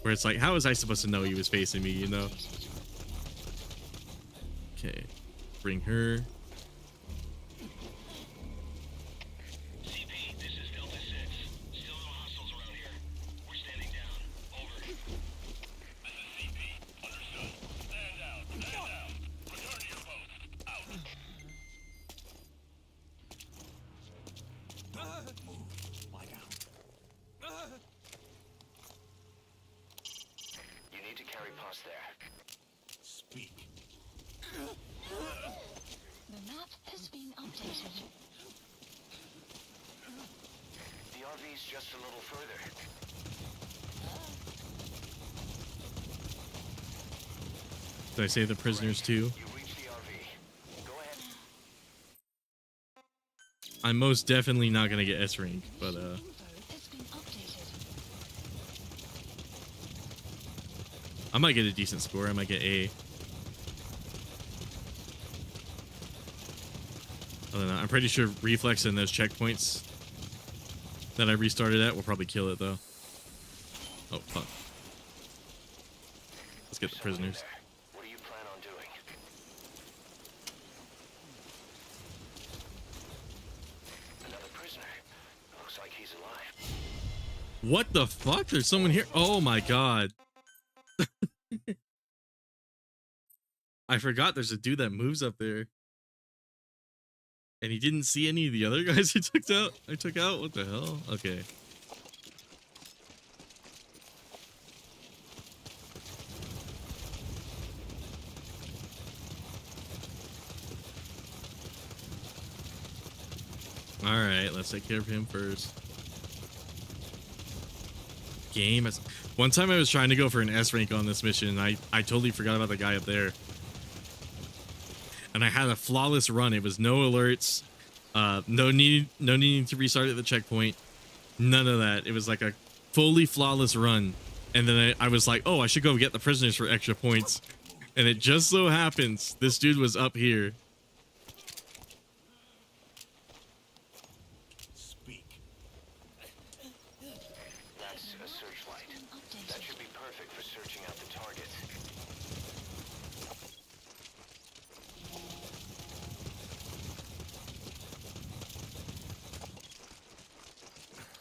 Where it's like, how was I supposed to know he was facing me, you know? Okay. Bring her. The map has been updated. The RV's just a little further. Did I say the prisoners too? I'm most definitely not gonna get S rank, but I might get a decent score. I might get A. I don't know. I'm pretty sure reflex and those checkpoints that I restarted at will probably kill it though. Oh fuck. Let's get the prisoners. What do you plan on doing? Another prisoner. Looks like he's alive. What the fuck? There's someone here. Oh my god. I forgot there's a dude that moves up there. And he didn't see any of the other guys I took out? What the hell? Okay. All right, let's take care of him first. Game. One time I was trying to go for an S rank on this mission, and I totally forgot about the guy up there. And I had a flawless run. It was no alerts, no needing to restart at the checkpoint, none of that. It was like a fully flawless run. And then I was like, oh, I should go get the prisoners for extra points. And it just so happens this dude was up here. That's a searchlight. That should be perfect for searching out the targets.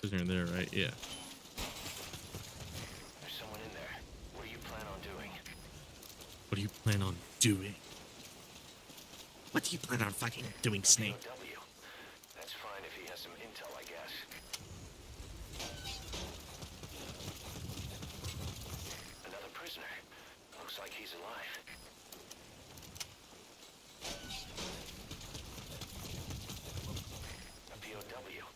Prisoner there, right? Yeah. There's someone in there. What do you plan on doing? What do you plan on doing? What do you plan on fucking doing, Snake? POW. That's fine if he has some intel, I guess. Another prisoner. Looks like he's alive. A POW.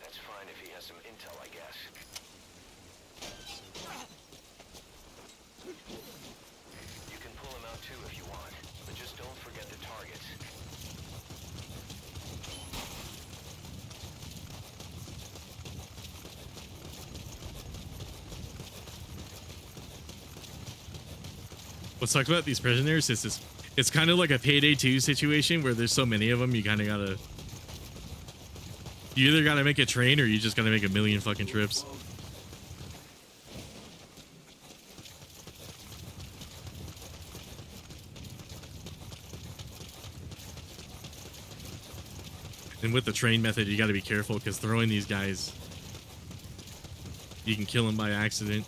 That's fine if he has some intel, I guess. You can pull him out too if you want, but just don't forget the targets. What's talked about these prisoners is this. It's kind of like a Payday 2 situation where there's so many of them, you kind of gotta. You either gotta make a train or you just gotta make a million fucking trips. And with the train method, you gotta be careful because throwing these guys, you can kill them by accident.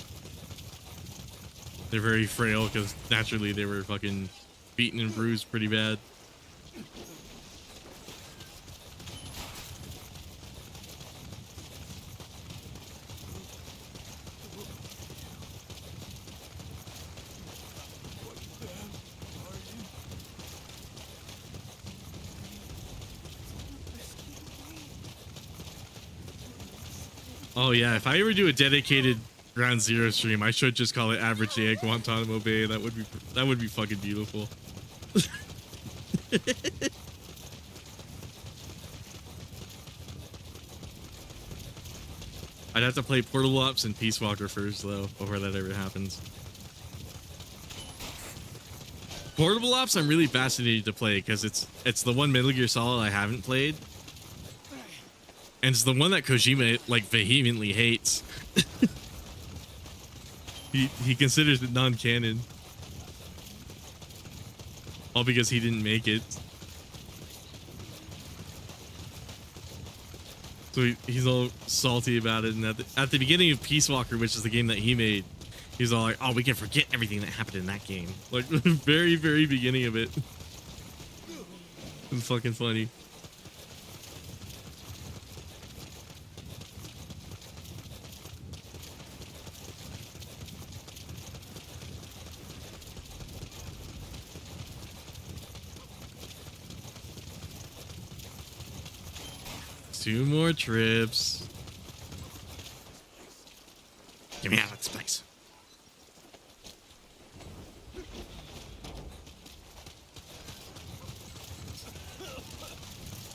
They're very frail because naturally they were fucking beaten and bruised pretty bad. Oh yeah, if I ever do a dedicated Ground Zero stream, I should just call it Average Day at Guantanamo Bay. That would be fucking beautiful. I'd have to play Portable Ops and Peace Walker first though, before that ever happens. Portable Ops I'm really fascinated to play because it's the one Metal Gear Solid I haven't played. And it's the one that Kojima like vehemently hates. He considers it non-canon. All because he didn't make it. So he's all salty about it. And at the beginning of Peace Walker, which is the game that he made, he's all like, oh, we can forget everything that happened in that game. Like, the very, very beginning of it. It's fucking funny. Two more trips. Get me out of this place.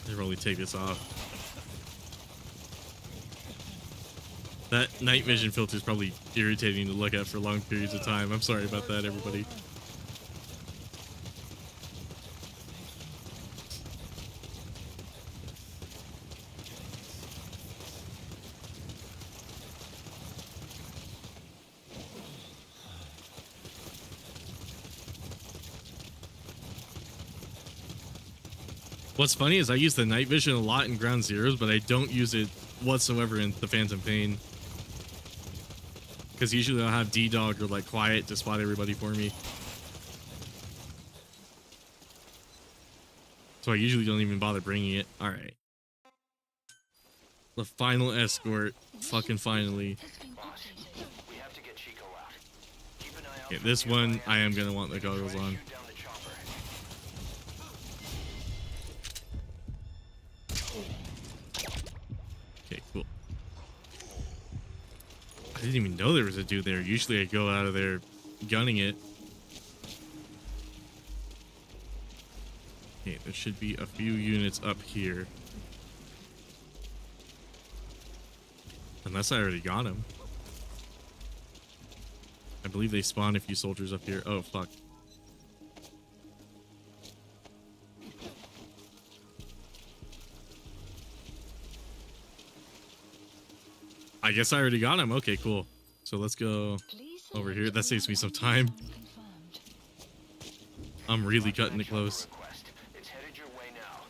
I should probably take this off. That night vision filter is probably irritating to look at for long periods of time. I'm sorry about that, everybody. What's funny is I use the night vision a lot in Ground Zeroes, but I don't use it whatsoever in the Phantom Pain. Because usually I'll have D-Dog or like Quiet to spot everybody for me. So I usually don't even bother bringing it. Alright. The final escort. Fucking finally. Okay, this one I am going to want the goggles on. didn't even know there was a dude there. Usually I go out of there gunning it. Okay, there should be a few units up here. Unless I already got him. I believe they spawn a few soldiers up here. Oh, fuck. I guess I already got him. Okay, cool. So let's go over here. That saves me some time. I'm really cutting it close. It's headed your way now.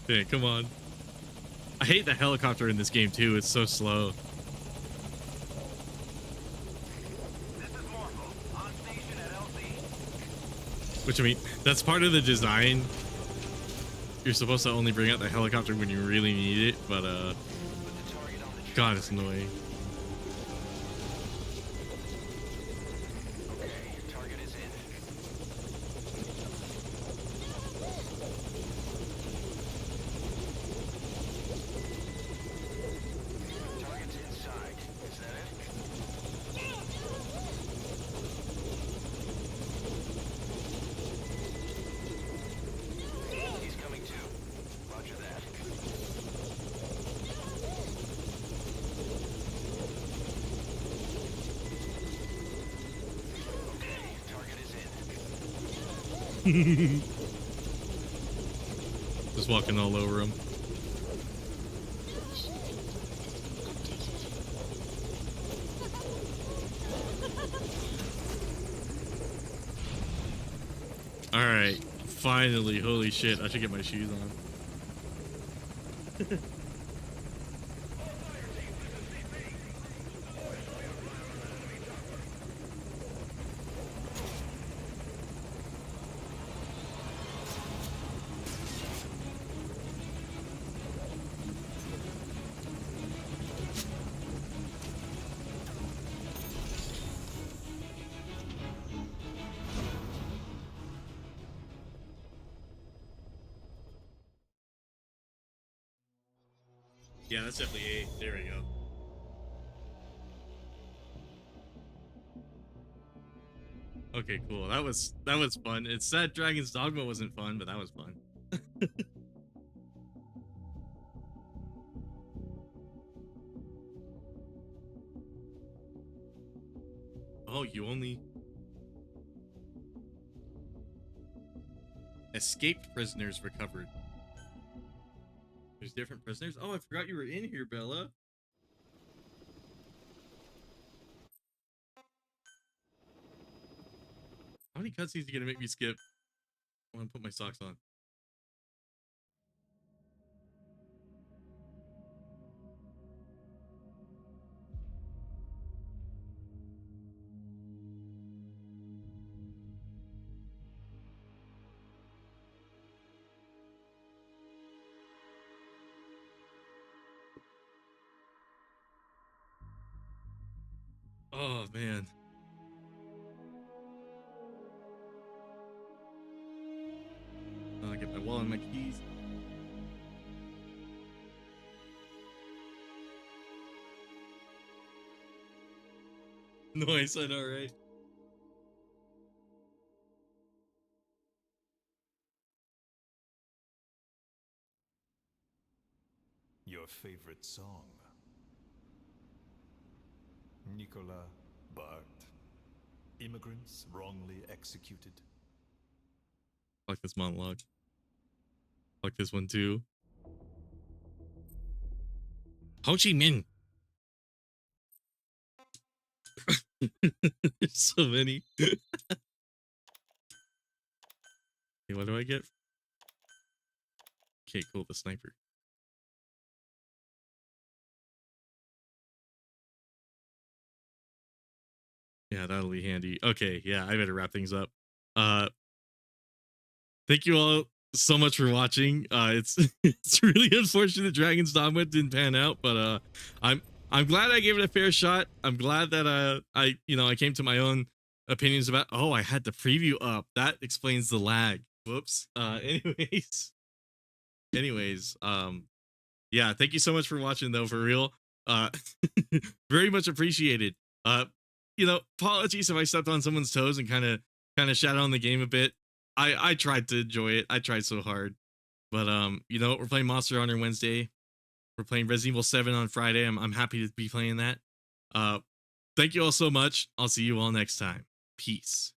Okay, come on. I hate the helicopter in this game too. It's so slow. Which, I mean, that's part of the design. You're supposed to only bring out the helicopter when you really need it, but God, it's annoying. Just walking all over him. All right, finally. Holy shit, I should get my shoes on. Yeah, that's definitely A. There we go. Okay, cool. That was fun. It's sad Dragon's Dogma wasn't fun, but that was fun. Oh, you only escaped prisoners recovered. There's different prisoners. Oh, I forgot you were in here, Bella. How many cutscenes are you gonna make me skip? I want to put my socks on. Oh man. I'll get my wallet and my keys. Nice, I know, right? Your favorite song? Nicola Bart. Immigrants wrongly executed. I like this monologue. I like this one too. Ho Chi Minh. There's so many. Okay, what do I get? Okay, cool, the sniper. Yeah, that'll be handy. Okay, yeah, I better wrap things up. Thank you all so much for watching. It's it's really unfortunate Dragon's Dogma didn't pan out, but I'm glad I gave it a fair shot. I'm glad that I came to my own opinions about. Oh, I had the preview up. That explains the lag. Whoops. Anyways, yeah, thank you so much for watching though, for real. Uh very much appreciated. Apologies if I stepped on someone's toes and kind of shat on the game a bit. I tried to enjoy it. I tried so hard. But we're playing Monster Hunter Wednesday. We're playing Resident Evil 7 on Friday. I'm happy to be playing that. Thank you all so much. I'll see you all next time. Peace.